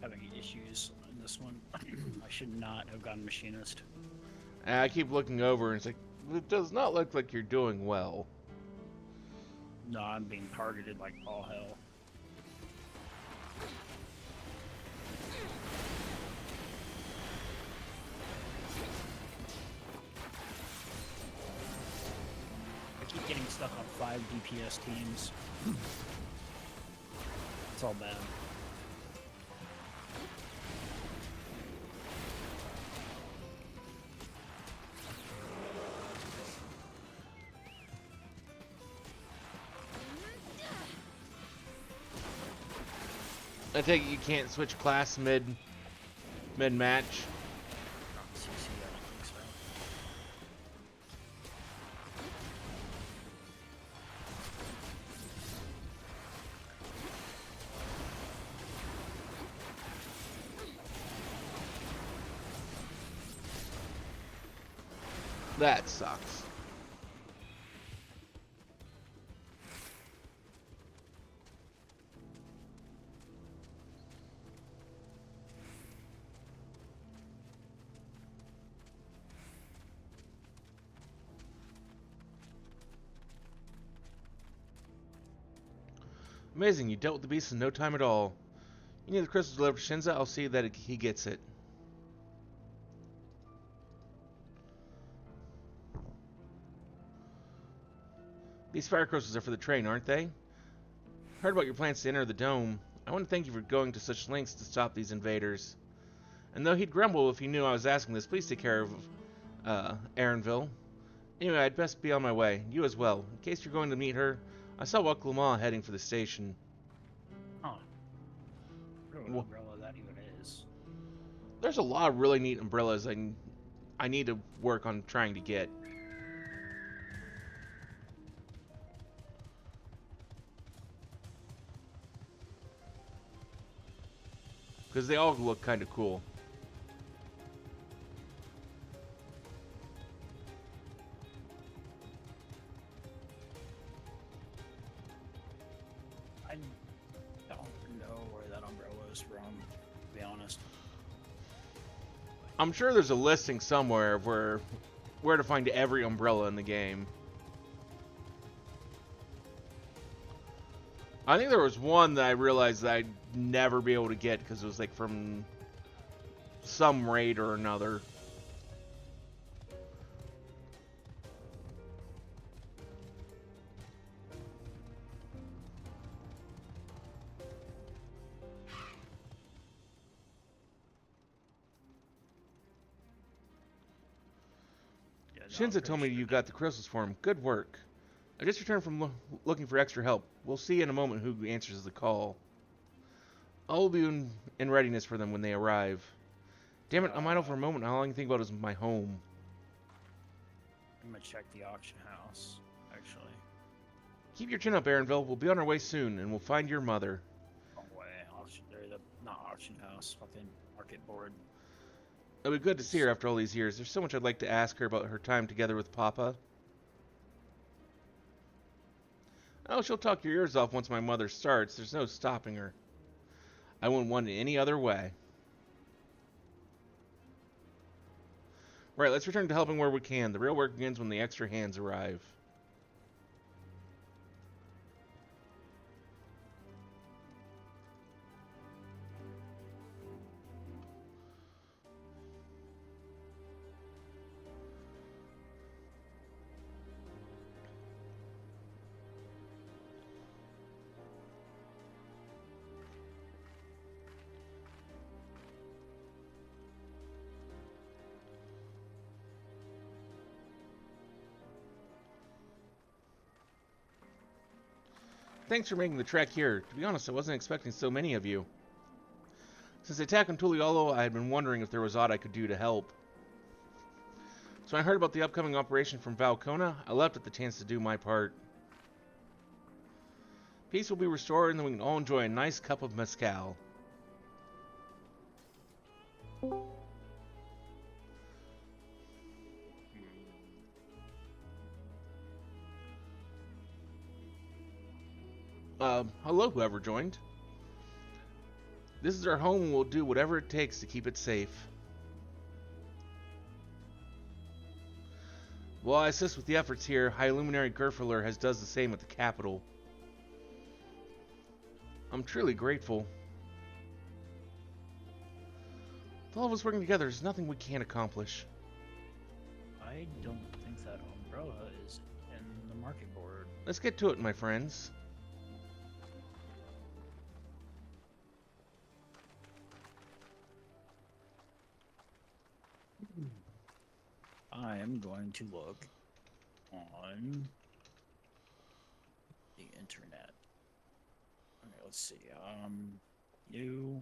Having issues in this one. I should not have gotten machinist. And I keep looking over and it's like, it does not look like you're doing well. No, I'm being targeted like all hell. I keep getting stuck on 5 DPS teams. It's all bad. I take it you can't switch class mid-match. CC, I don't think so. That sucks. Amazing, you dealt with the beast in no time at all. You need the crystal delivered to Shinza, I'll see that he gets it. These fire crystals are for the train, aren't they? Heard about your plans to enter the dome. I want to thank you for going to such lengths to stop these invaders. And though he'd grumble if he knew I was asking this, please take care of Aaronville. Anyway, I'd best be on my way. You as well. In case you're going to meet her, I saw Wakluma heading for the station. Huh. I don't know what umbrella that even is. There's a lot of really neat umbrellas I need to work on trying to get. Because they all look kind of cool. I don't know where that umbrella is from, to be honest. I'm sure there's a listing somewhere of where to find every umbrella in the game. I think there was one that I realized that I'd never be able to get because it was like from some raid or another. Yeah, no, I'm Shinza pretty told me sure you got the crystals for him. Good work. I just returned from looking for extra help. We'll see in a moment who answers the call. I'll be in readiness for them when they arrive. Damn it, I'm idle for a moment. All I can think about is my home. I'm gonna check the auction house, actually. Keep your chin up, Aaronville. We'll be on our way soon, and we'll find your mother. Wrong way. Auction, not auction house, fucking market board. It'll be good to see her after all these years. There's so much I'd like to ask her about her time together with Papa. Oh, she'll talk your ears off once my mother starts. There's no stopping her. I wouldn't want it any other way. Right, let's return to helping where we can. The real work begins when the extra hands arrive. Thanks for making the trek here. To be honest, I wasn't expecting so many of you. Since the attack on Tuliolo, I had been wondering if there was aught I could do to help. So when I heard about the upcoming operation from Valcona, I leapt at the chance to do my part. Peace will be restored, and then we can all enjoy a nice cup of mezcal. Hello, whoever joined. This is our home, and we'll do whatever it takes to keep it safe. While I assist with the efforts here, High Luminary Gerferler has does the same at the capital. I'm truly grateful. With all of us working together, there's nothing we can't accomplish. I don't think that umbrella is in the market board. Let's get to it, my friends. I am going to look on the internet. Okay, let's see. You.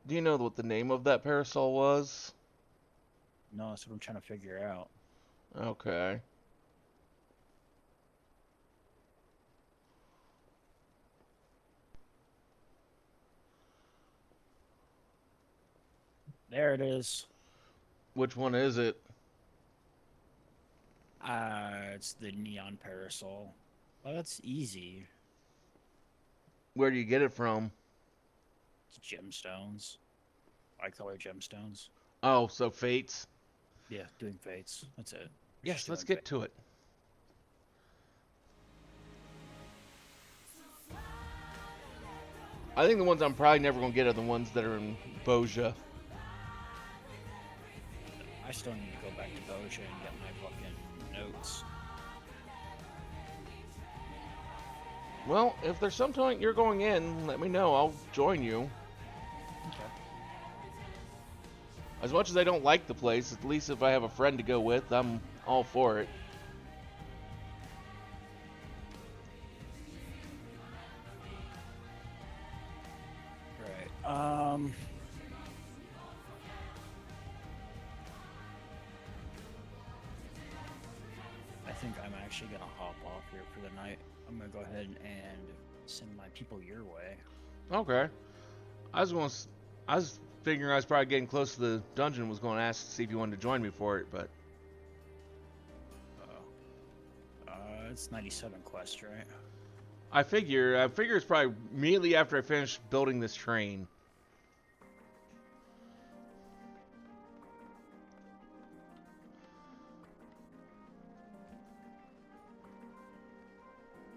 Do you know what the name of that parasol was? No, that's what I'm trying to figure out. Okay. There it is. Which one is it? It's the neon parasol. Well, that's easy. Where do you get it from? It's gemstones. Eye-color gemstones. Oh, so Fates? Yeah, doing fates. That's it. Yes, let's get to it. I think the ones I'm probably never going to get are the ones that are in Boja. I still need to go back to Boja and get my fucking notes. Well, if there's some point you're going in, let me know. I'll join you. Okay. As much as I don't like the place, at least if I have a friend to go with, I'm all for it. Right. I think I'm actually gonna hop off here for the night. I'm gonna go ahead and send my people your way. Okay. I was figuring I was probably getting close to the dungeon, was going to ask to see if you wanted to join me for it, but It's 97 quest, right? I figure it's probably immediately after I finish building this train.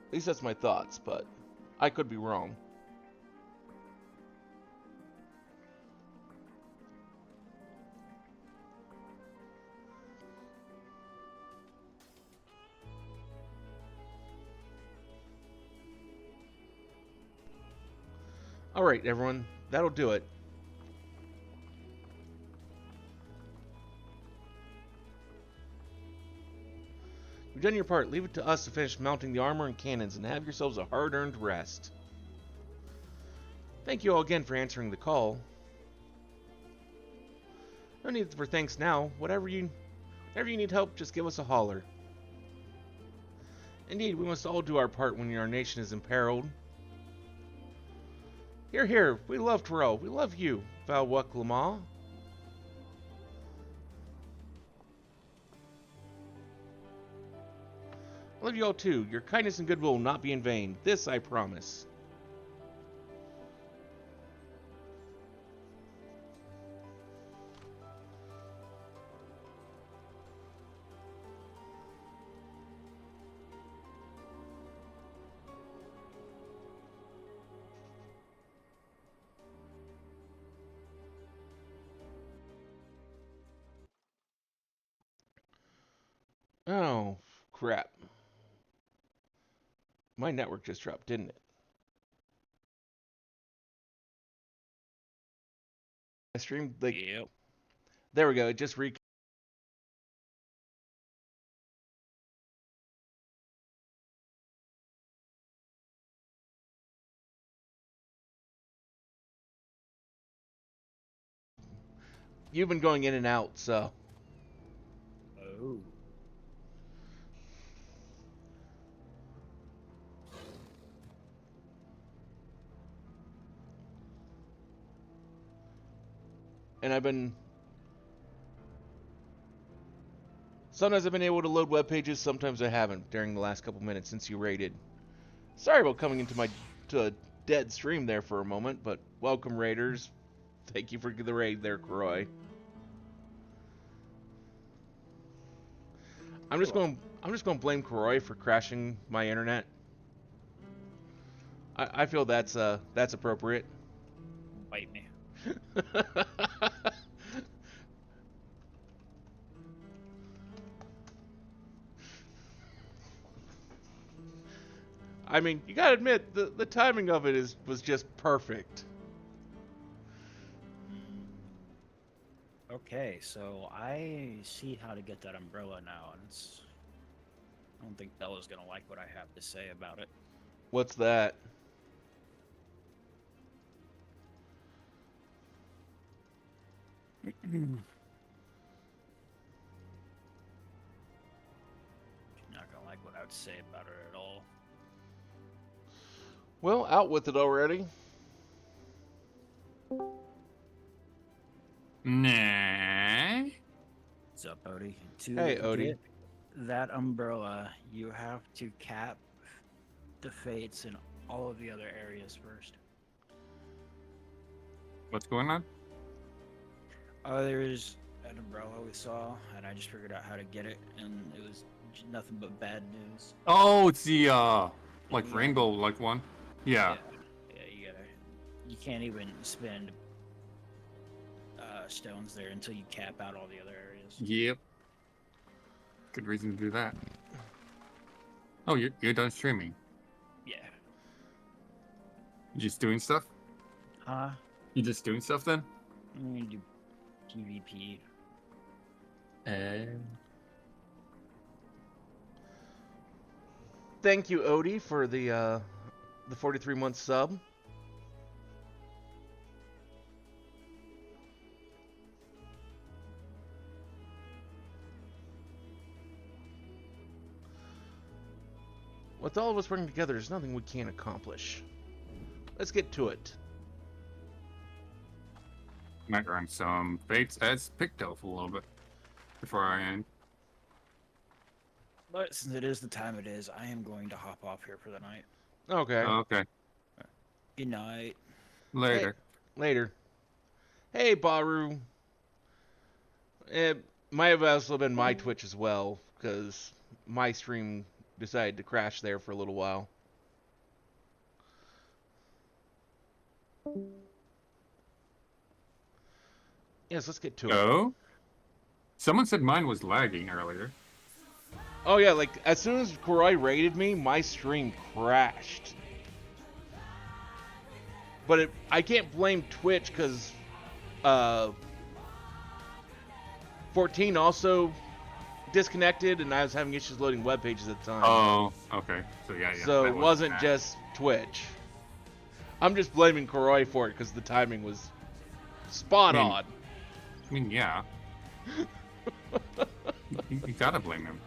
At least that's my thoughts, but I could be wrong. Alright, everyone. That'll do it. You've done your part. Leave it to us to finish mounting the armor and cannons and have yourselves a hard-earned rest. Thank you all again for answering the call. No need for thanks now. Whenever you need help, just give us a holler. Indeed, we must all do our part when our nation is imperiled. Hear, hear. We love Terrell. We love you, Valwuk Lama. I love you all too. Your kindness and goodwill will not be in vain. This I promise. Oh, crap. My network just dropped, didn't it? I streamed, like... Yep. There we go, it just You've been going in and out, so... Oh. And I've been... Sometimes I've been able to load web pages, sometimes I haven't during the last couple minutes since you raided. Sorry about coming into to a dead stream there for a moment, but welcome, raiders. Thank you for the raid there, Croy. I'm just going to blame Croy for crashing my internet. I feel that's appropriate. Bite me. I mean, you gotta admit, the timing of it was just perfect. Okay, so I see how to get that umbrella now, and I don't think Bella's gonna like what I have to say about it. What's that? She's not gonna like what I would say about her at all. Well, out with it already. Nah. What's up, Odie? To Hey, Odie. get that umbrella, you have to cap the fates in all of the other areas first. What's going on? There's an umbrella we saw, and I just figured out how to get it, and it was nothing but bad news. Oh, it's the like Yeah. rainbow like one. Yeah. Yeah, you can't even spend stones there until you cap out all the other areas. Yep. Good reason to do that. Oh, you're done streaming. Yeah. You just doing stuff? Huh? You just doing stuff then? I'm gonna do PvP. Thank you, Odie, for the 43-month sub. With all of us working together, there's nothing we can't accomplish. Let's get to it. Might run some fates as Picto for a little bit before I end. But since it is the time it is, I am going to hop off here for the night. Okay. Okay. Good night. Later. Hey, later. Hey, Baru. It might have also been my Twitch as well, because my stream decided to crash there for a little while. Yes, let's get to it. Oh? Someone said mine was lagging earlier. Oh yeah, like as soon as Koroi raided me, my stream crashed. But I can't blame Twitch because 14 also disconnected, and I was having issues loading web pages at the time. Oh, okay. So yeah. So it wasn't just Twitch. I'm just blaming Koroi for it because the timing was spot on. I mean, yeah. you gotta blame him.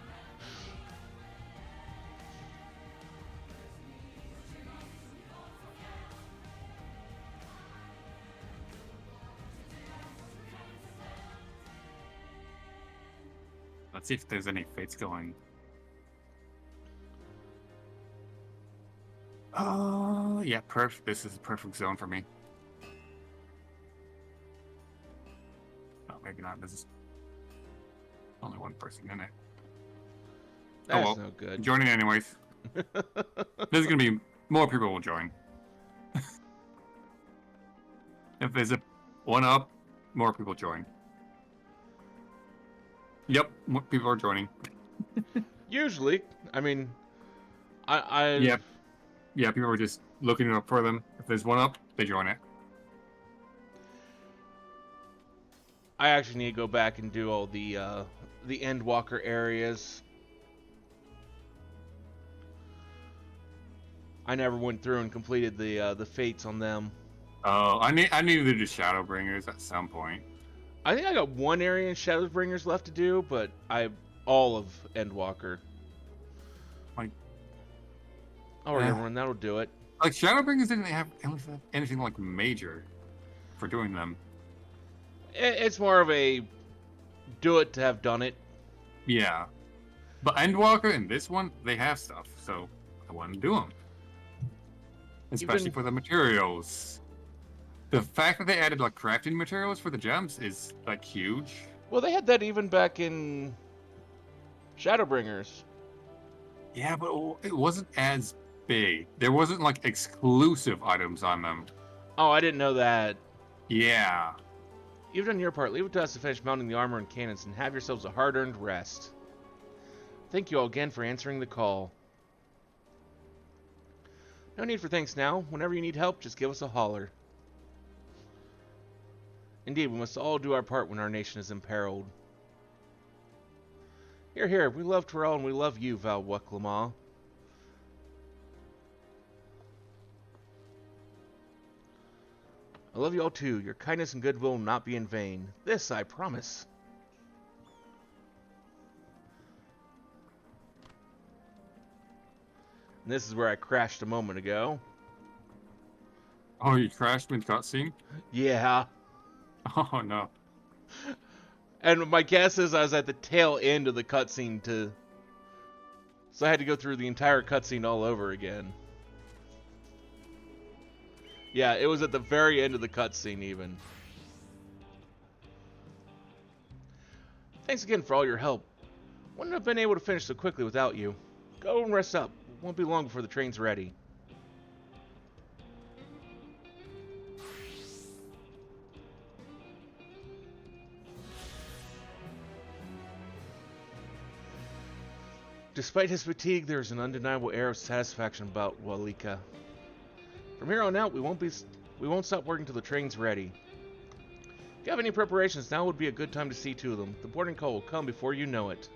Let's see if there's any fates going. Oh, yeah, perfect. This is a perfect zone for me. Oh, maybe not. This is only one person in it. That's oh, well. no good. Joining anyways. There's gonna be more people will join. If there's a one up, more people join. Yep, more people are joining. Usually, I mean, I yeah, people are just looking up for them. If there's one up, they join it. I actually need to go back and do all the Endwalker areas. I never went through and completed the fates on them. Oh, I need to do Shadowbringers at some point. I think I got one area in Shadowbringers left to do, but all of Endwalker. Like, alright, everyone, that'll do it. Like Shadowbringers didn't have anything like major for doing them. It's more of a do it to have done it. Yeah, but Endwalker and this one, they have stuff, so I want to do them. Especially for the materials. The fact that they added like crafting materials for the gems is like huge. Well, they had that even back in Shadowbringers. Yeah, but it wasn't as big. There wasn't like exclusive items on them. Oh, I didn't know that. Yeah. You've done your part. Leave it to us to finish mounting the armor and cannons and have yourselves a hard-earned rest. Thank you all again for answering the call. No need for thanks now. Whenever you need help, just give us a holler. Indeed, we must all do our part when our nation is imperiled. Here, here. We love Terrell and we love you, Val Weklama. I love you all too. Your kindness and goodwill will not be in vain. This I promise. And this is where I crashed a moment ago. Oh, you crashed mid-cutscene? Yeah. Oh, no. And my guess is I was at the tail end of the cutscene so I had to go through the entire cutscene all over again. Yeah, it was at the very end of the cutscene even. Thanks again for all your help. Wouldn't have been able to finish so quickly without you. Go and rest up. It won't be long before the train's ready. Despite his fatigue, there is an undeniable air of satisfaction about Walika. From here on out, we won't stop working till the train's ready. If you have any preparations, now would be a good time to see to them. The boarding call will come before you know it.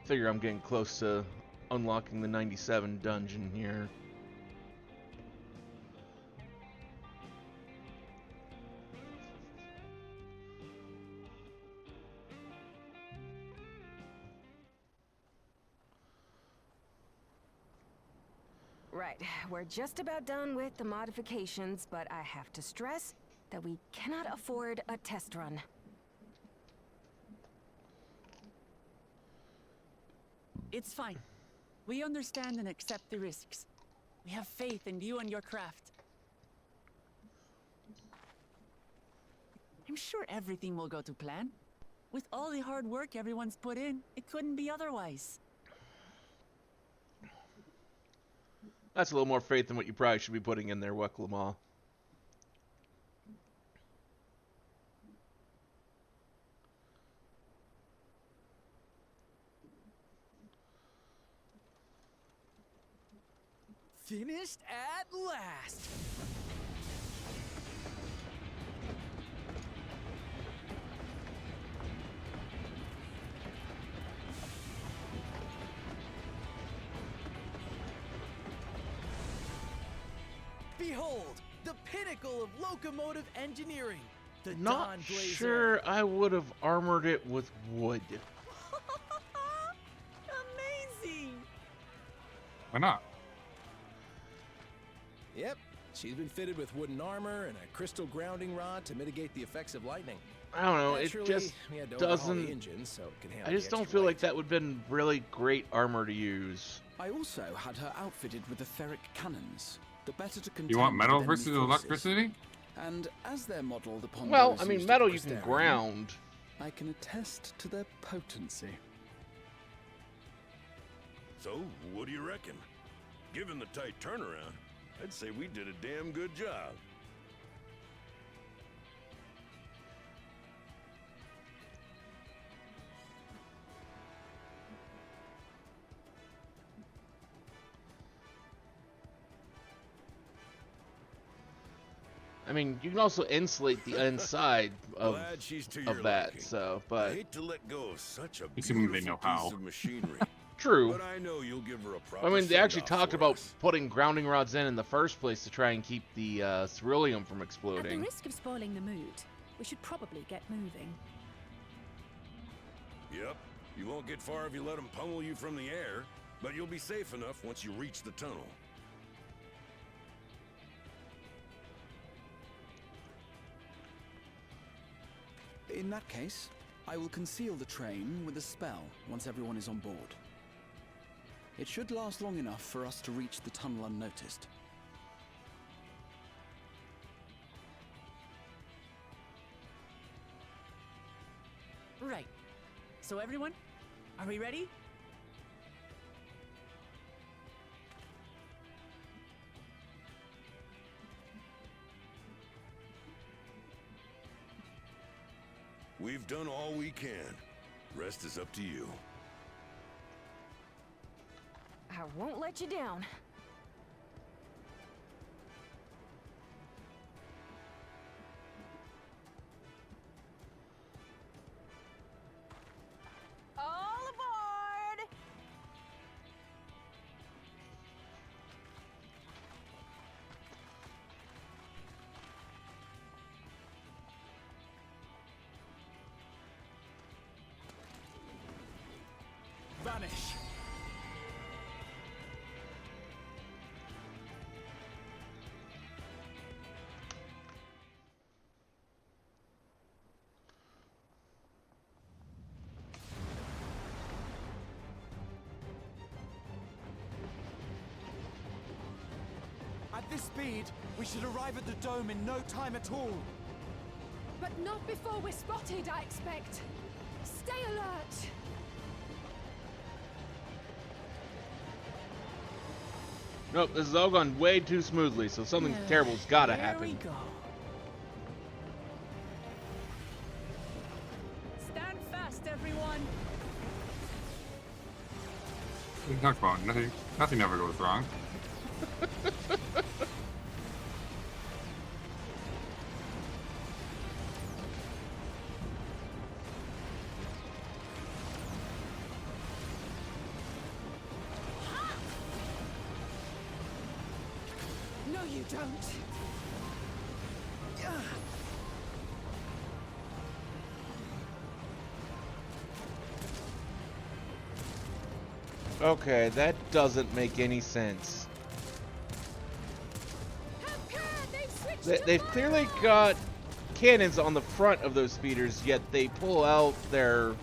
Figure I'm getting close to unlocking the 97 dungeon here. Right, we're just about done with the modifications, but I have to stress that we cannot afford a test run. It's fine. We understand and accept the risks. We have faith in you and your craft. I'm sure everything will go to plan. With all the hard work everyone's put in, it couldn't be otherwise. That's a little more faith than what you probably should be putting in there, Weklama. Finished at last! Behold, the pinnacle of locomotive engineering. The Not Dawn Blazer. sure I would have armored it with wood. Amazing! Why not? Yep, she's been fitted with wooden armor and a crystal grounding rod to mitigate the effects of lightning. I don't know, Naturally, it just we had to overhaul doesn't... the engine so it could handle I just the don't extra feel weight. like that would have been really great armor to use. I also had her outfitted with the ferric cannons, the better to contain You want metal enemy versus forces. electricity? And as they're modeled upon Well, those I mean, used metal at you can Crystarium, ground. I can attest to their potency. So, what do you reckon? Given the tight turnaround, I'd say we did a damn good job. I mean, you can also insulate the inside of Glad she's to your that, liking. so, I but... hate to let go of such a Assuming they beautiful know how. piece of machinery. True. But I know you'll give her a proper I mean, they actually send-off talked for about us. putting grounding rods in the first place to try and keep the ceruleum from At the exploding. risk of spoiling the mood, we should probably get moving. Yep. You won't get far if you let them pummel you from the air, but you'll be safe enough once you reach the tunnel. In that case, I will conceal the train with a spell once everyone is on board. It should last long enough for us to reach the tunnel unnoticed. Right. So everyone, are we ready? We've done all we can. Rest is up to you. I won't let you down. All aboard! Vanish. At this speed, we should arrive at the dome in no time at all. But not before we're spotted, I expect. Stay alert! Nope, this has all gone way too smoothly, so something terrible's gotta Here we happen. go. Stand fast, everyone. We talked about nothing ever goes wrong. No, you don't. Okay, that doesn't make any sense. They've clearly got cannons on the front of those speeders, yet they pull out their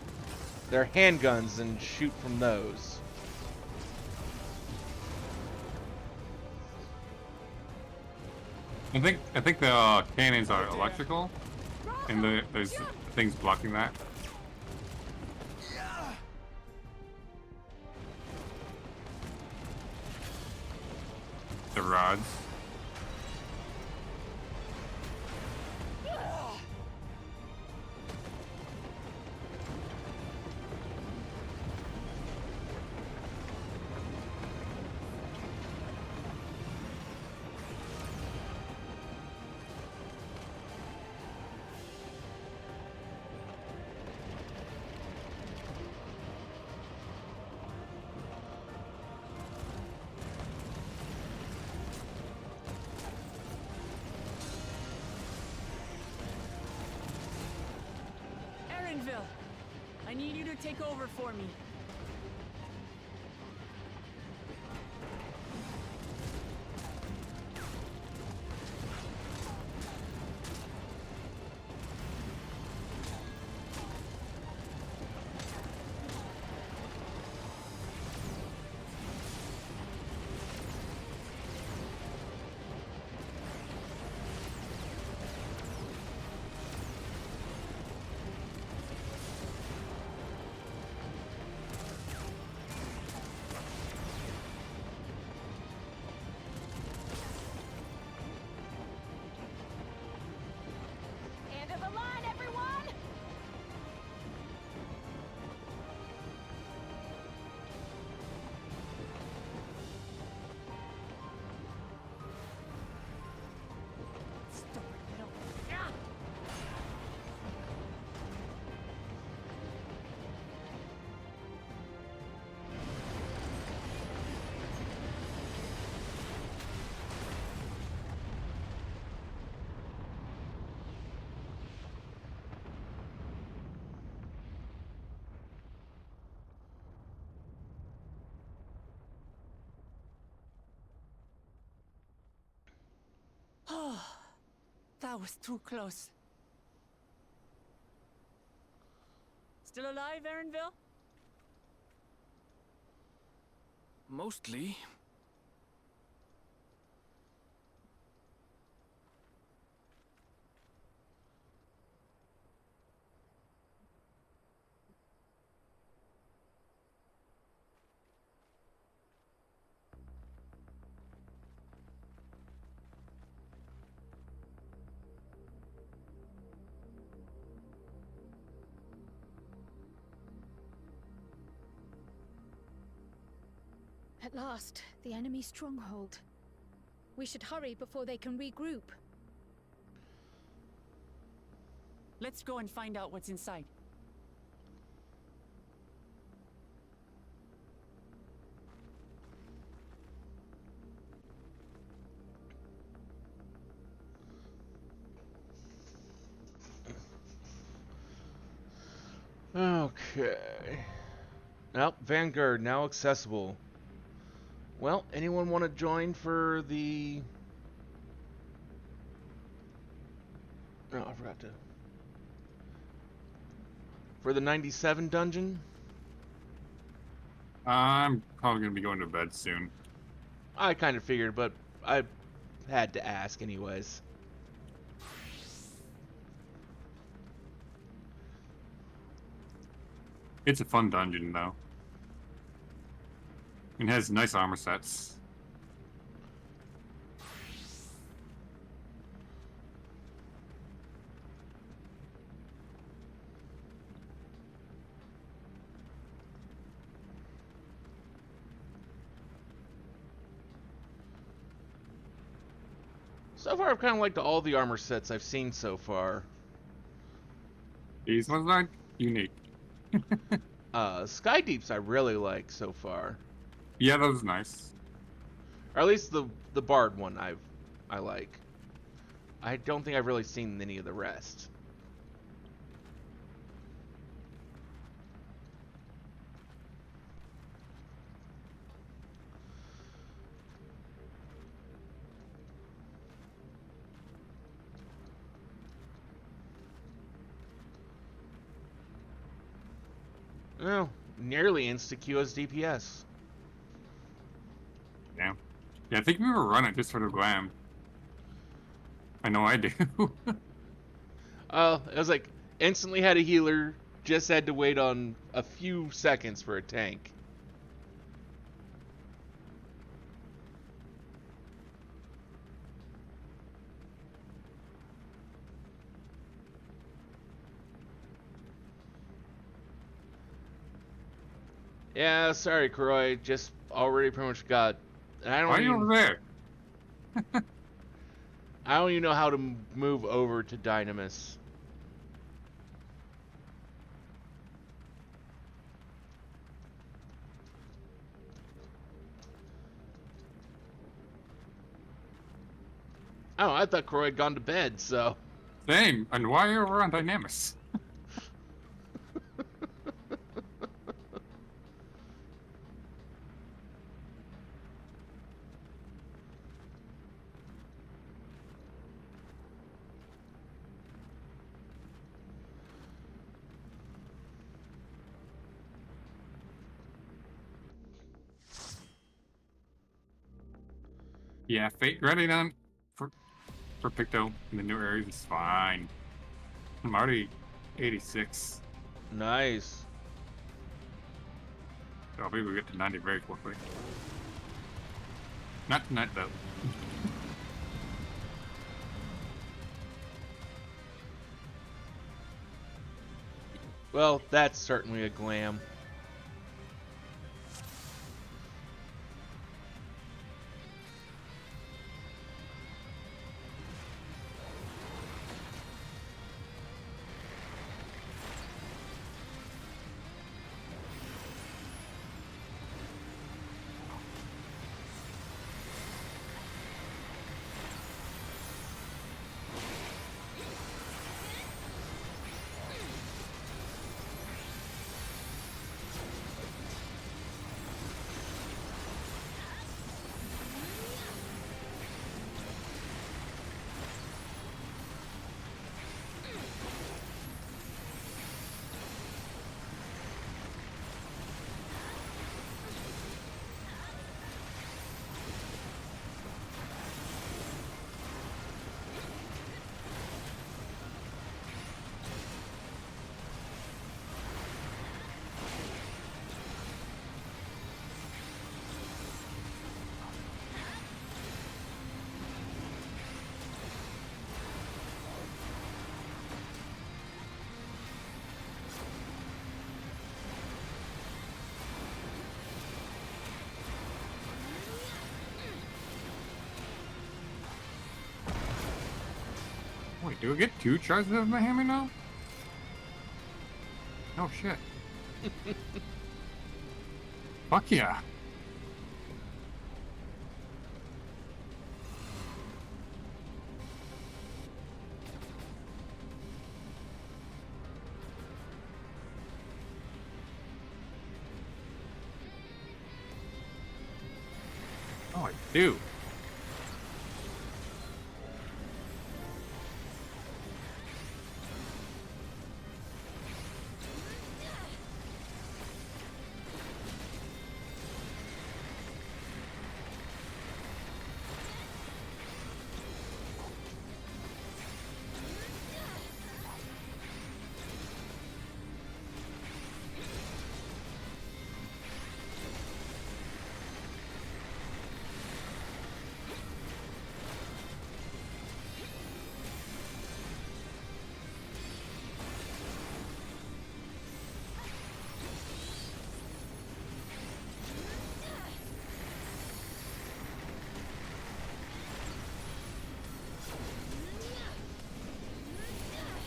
handguns and shoot from those. I think the cannons are electrical, and there's things blocking that. The rods. Erenville, I need you to take over for me. End of the line, everyone! Oh, that was too close. Still alive, Erenville? Mostly. At last, the enemy stronghold. We should hurry before they can regroup. Let's go and find out what's inside. Okay. Well, Vanguard now accessible. Well, anyone want to join for the... Oh, I forgot to... For the 97 dungeon? I'm probably gonna be going to bed soon. I kind of figured, but I had to ask anyways. It's a fun dungeon though. It has nice armor sets. So far, I've kind of liked all the armor sets I've seen so far. These ones are unique. Sky Deeps I really like so far. Yeah, that was nice. Or at least the Bard one I like. I don't think I've really seen any of the rest. Oh, nearly insta-Q as DPS. Damn. Yeah, I think we were running just for the glam. I know I do. It was like, instantly had a healer, just had to wait on a few seconds for a tank. Yeah, sorry, Croy. Just already pretty much got. And I don't Why are you even, over there? I don't even know how to move over to Dynamis. Oh, I thought Croy had gone to bed, so. Same. And why are you over on Dynamis? Yeah, Fate running on for Picto in the new areas is fine. I'm already 86. Nice. So I'll be able to get to 90 very quickly. Not tonight, though. Well, that's certainly a glam. Wait, do I get 2 charges of my hammer now? Oh shit. Fuck yeah. Oh, I do.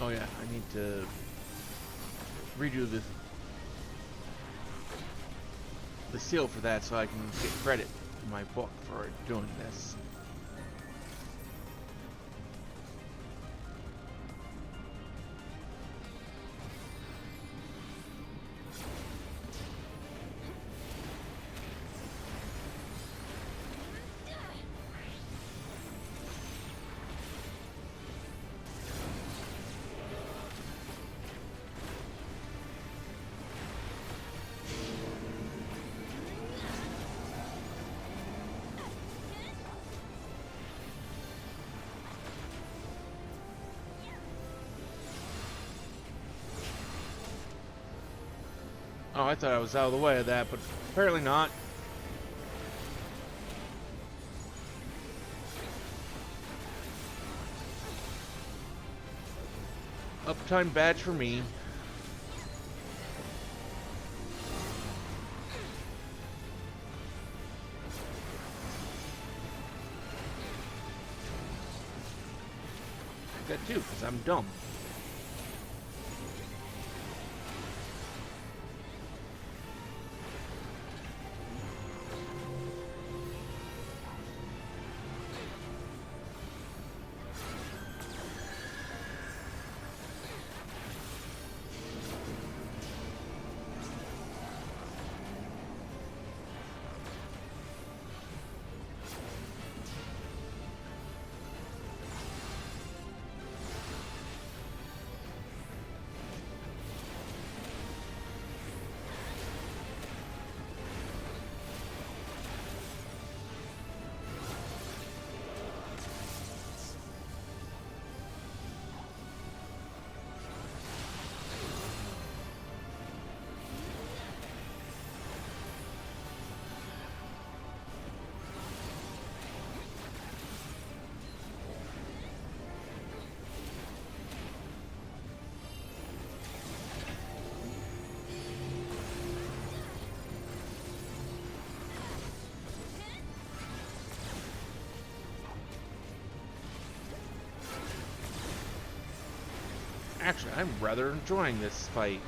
Oh yeah, I need to redo the seal for that so I can get credit in my book for doing this. Oh, I thought I was out of the way of that, but apparently not. Uptime badge for me. I got two, because I'm dumb. Actually, I'm rather enjoying this fight.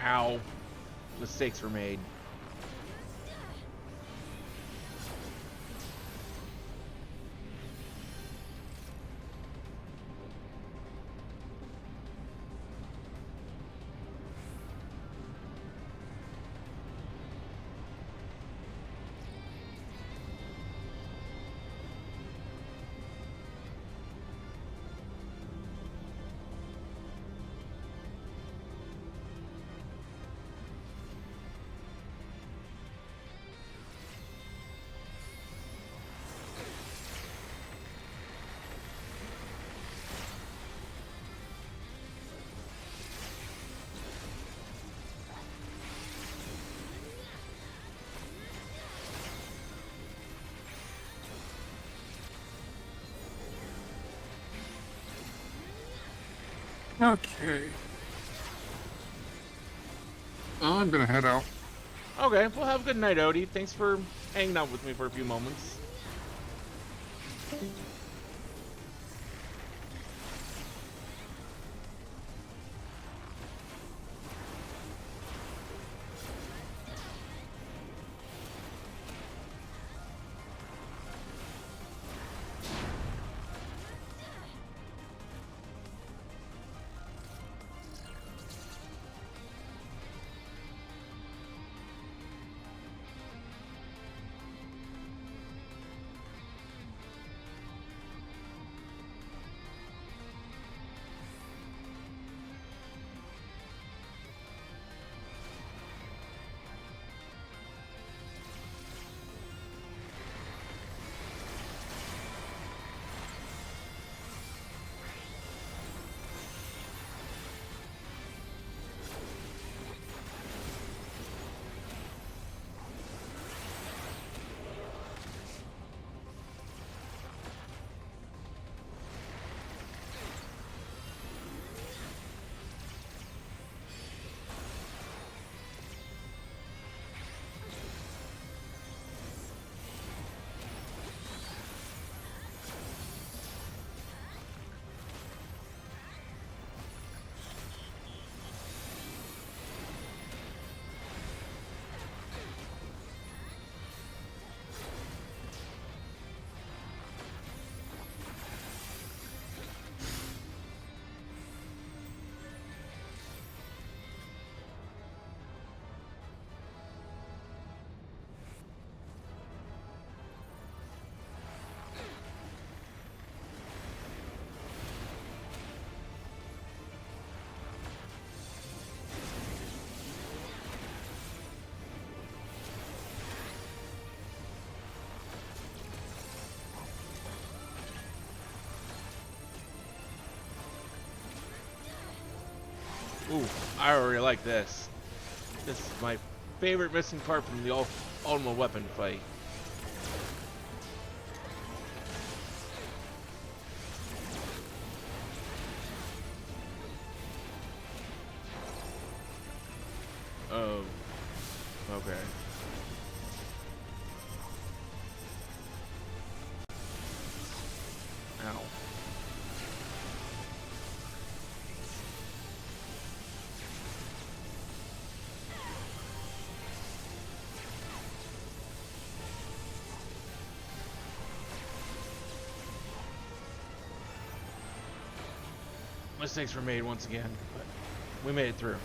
Ow. Mistakes were made. Okay. I'm gonna head out. Okay, well have a good night, Odie. Thanks for hanging out with me for a few moments. Ooh, I already like this. This is my favorite missing part from the Ultima weapon fight. Oh, okay. Ow. Mistakes were made once again, but we made it through.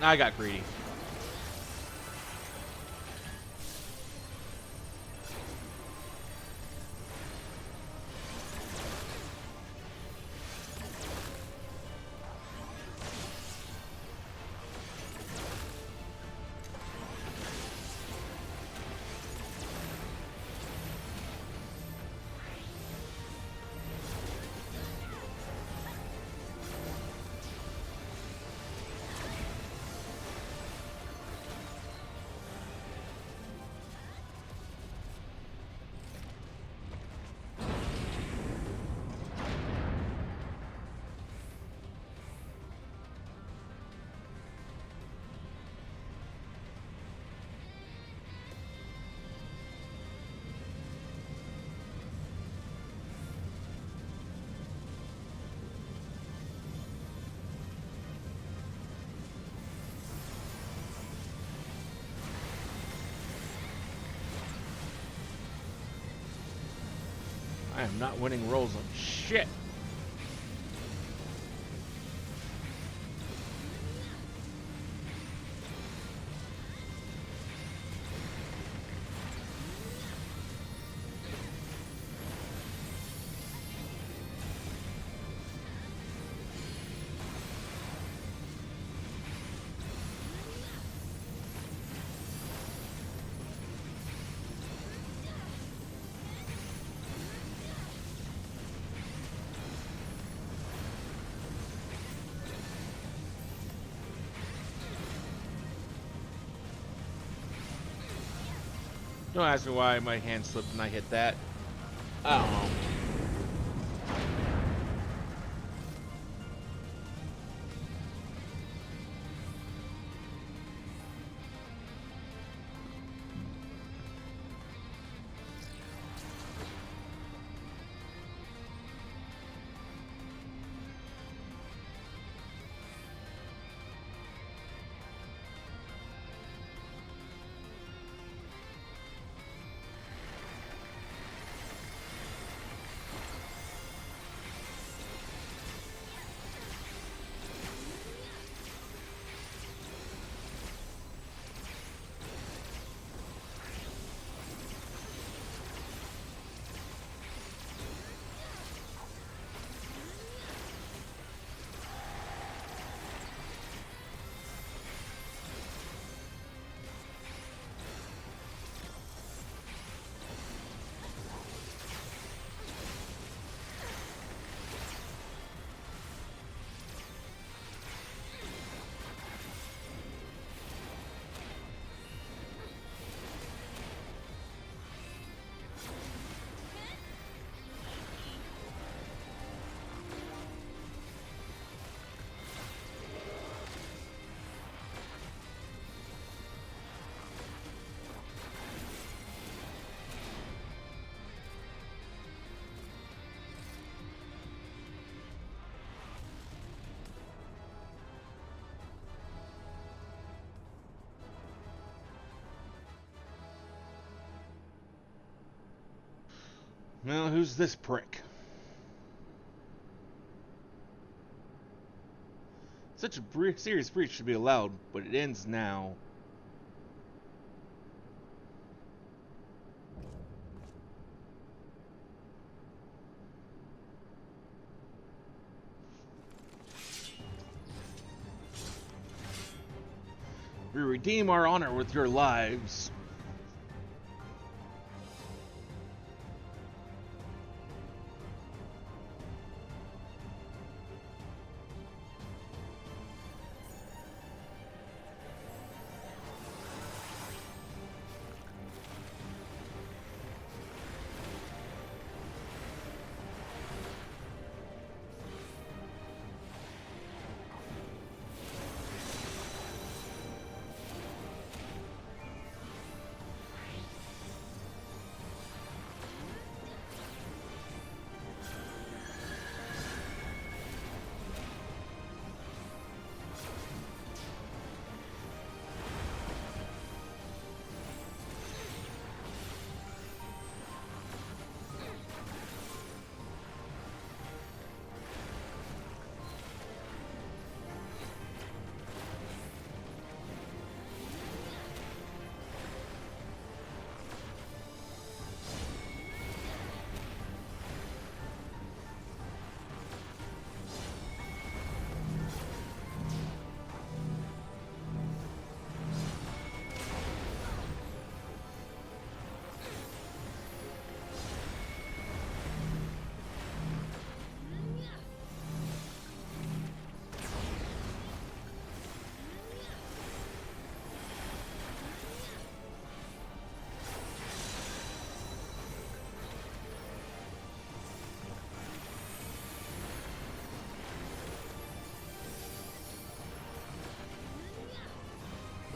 I got greedy. I am not winning rolls on shit. Don't ask me why my hand slipped and I hit that. I don't know. Well, who's this prick? Such a serious breach should be allowed, but it ends now. We redeem our honor with your lives.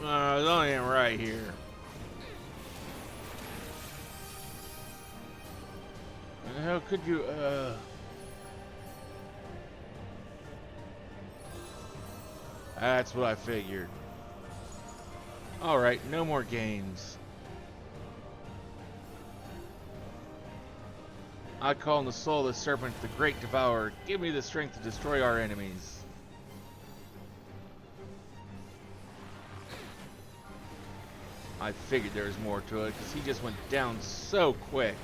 That ain't right here. How could you, That's what I figured. Alright, no more games. I call on the soul of the serpent, the great devourer. Give me the strength to destroy our enemies. I figured there was more to it, because he just went down so quick.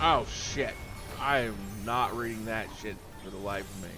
Oh shit. I am not reading that shit for the life of me.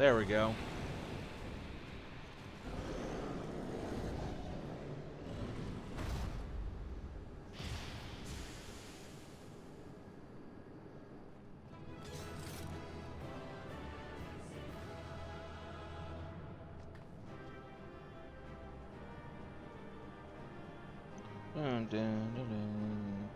There we go. Dun, dun, dun, dun.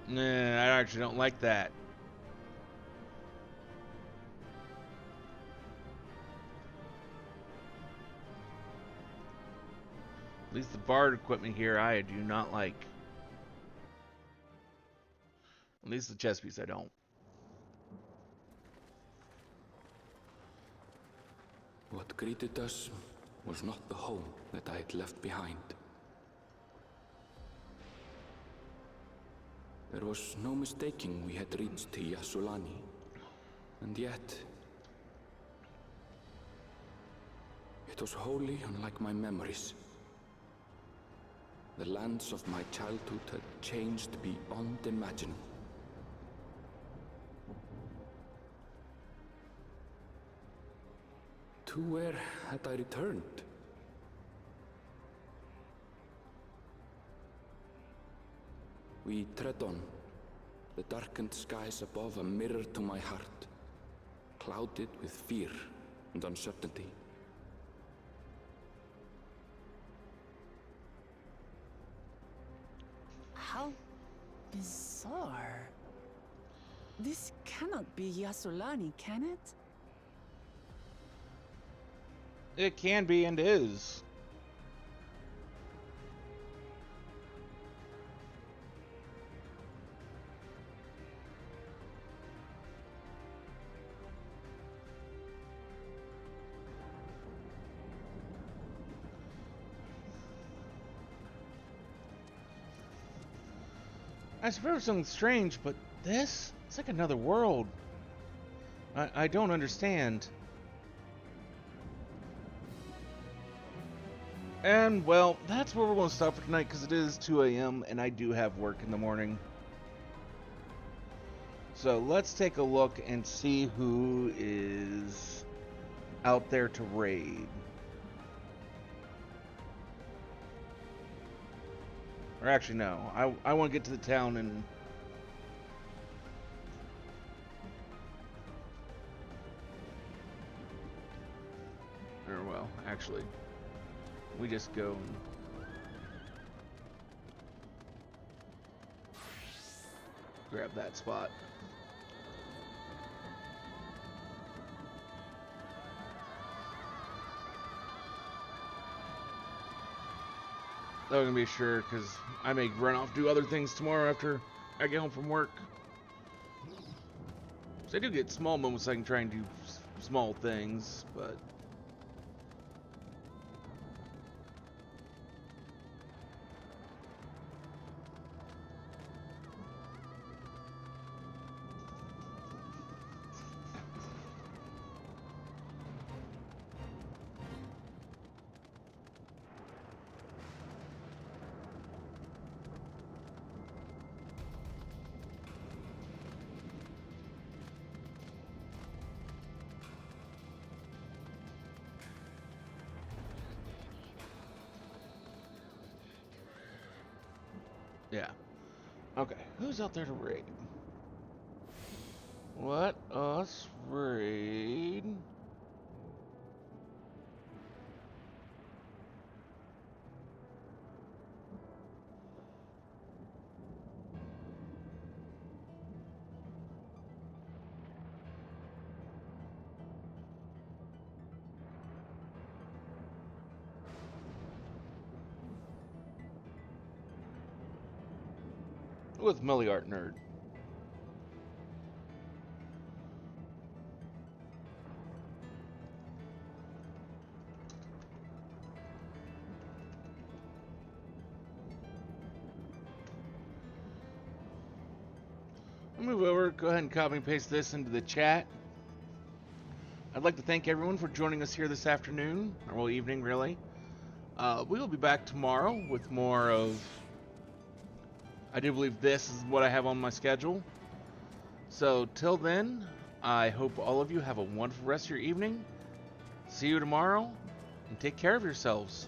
Nah, I actually don't like that. At least the bard equipment here I do not like. At least the chess piece I don't. What greeted us was not the home that I had left behind. There was no mistaking we had reached Yasulani, and yet it was wholly unlike my memories. The lands of my childhood had changed beyond imagining. To where had I returned? We tread on, the darkened skies above a mirror to my heart, clouded with fear and uncertainty. How bizarre. This cannot be Yasulani, can it? It can be and is. I suppose something strange, but this? It's like another world. I don't understand. And, well, that's where we're going to stop for tonight, because it is 2 a.m. and I do have work in the morning. So let's take a look and see who is out there to raid. Or actually, no. I want to get to the town and... Or, well, actually... We just go and grab that spot. That I'm gonna be sure, because I may run off do other things tomorrow after I get home from work. So I do get small moments I can try and do small things, but... Yeah. Okay, who's out there to raid? Let us raid. With Milliart Nerd. I'll move over, go ahead and copy and paste this into the chat. I'd like to thank everyone for joining us here this afternoon, or well, evening, really. We will be back tomorrow with more of... I do believe this is what I have on my schedule. So, till then, I hope all of you have a wonderful rest of your evening. See you tomorrow, and take care of yourselves.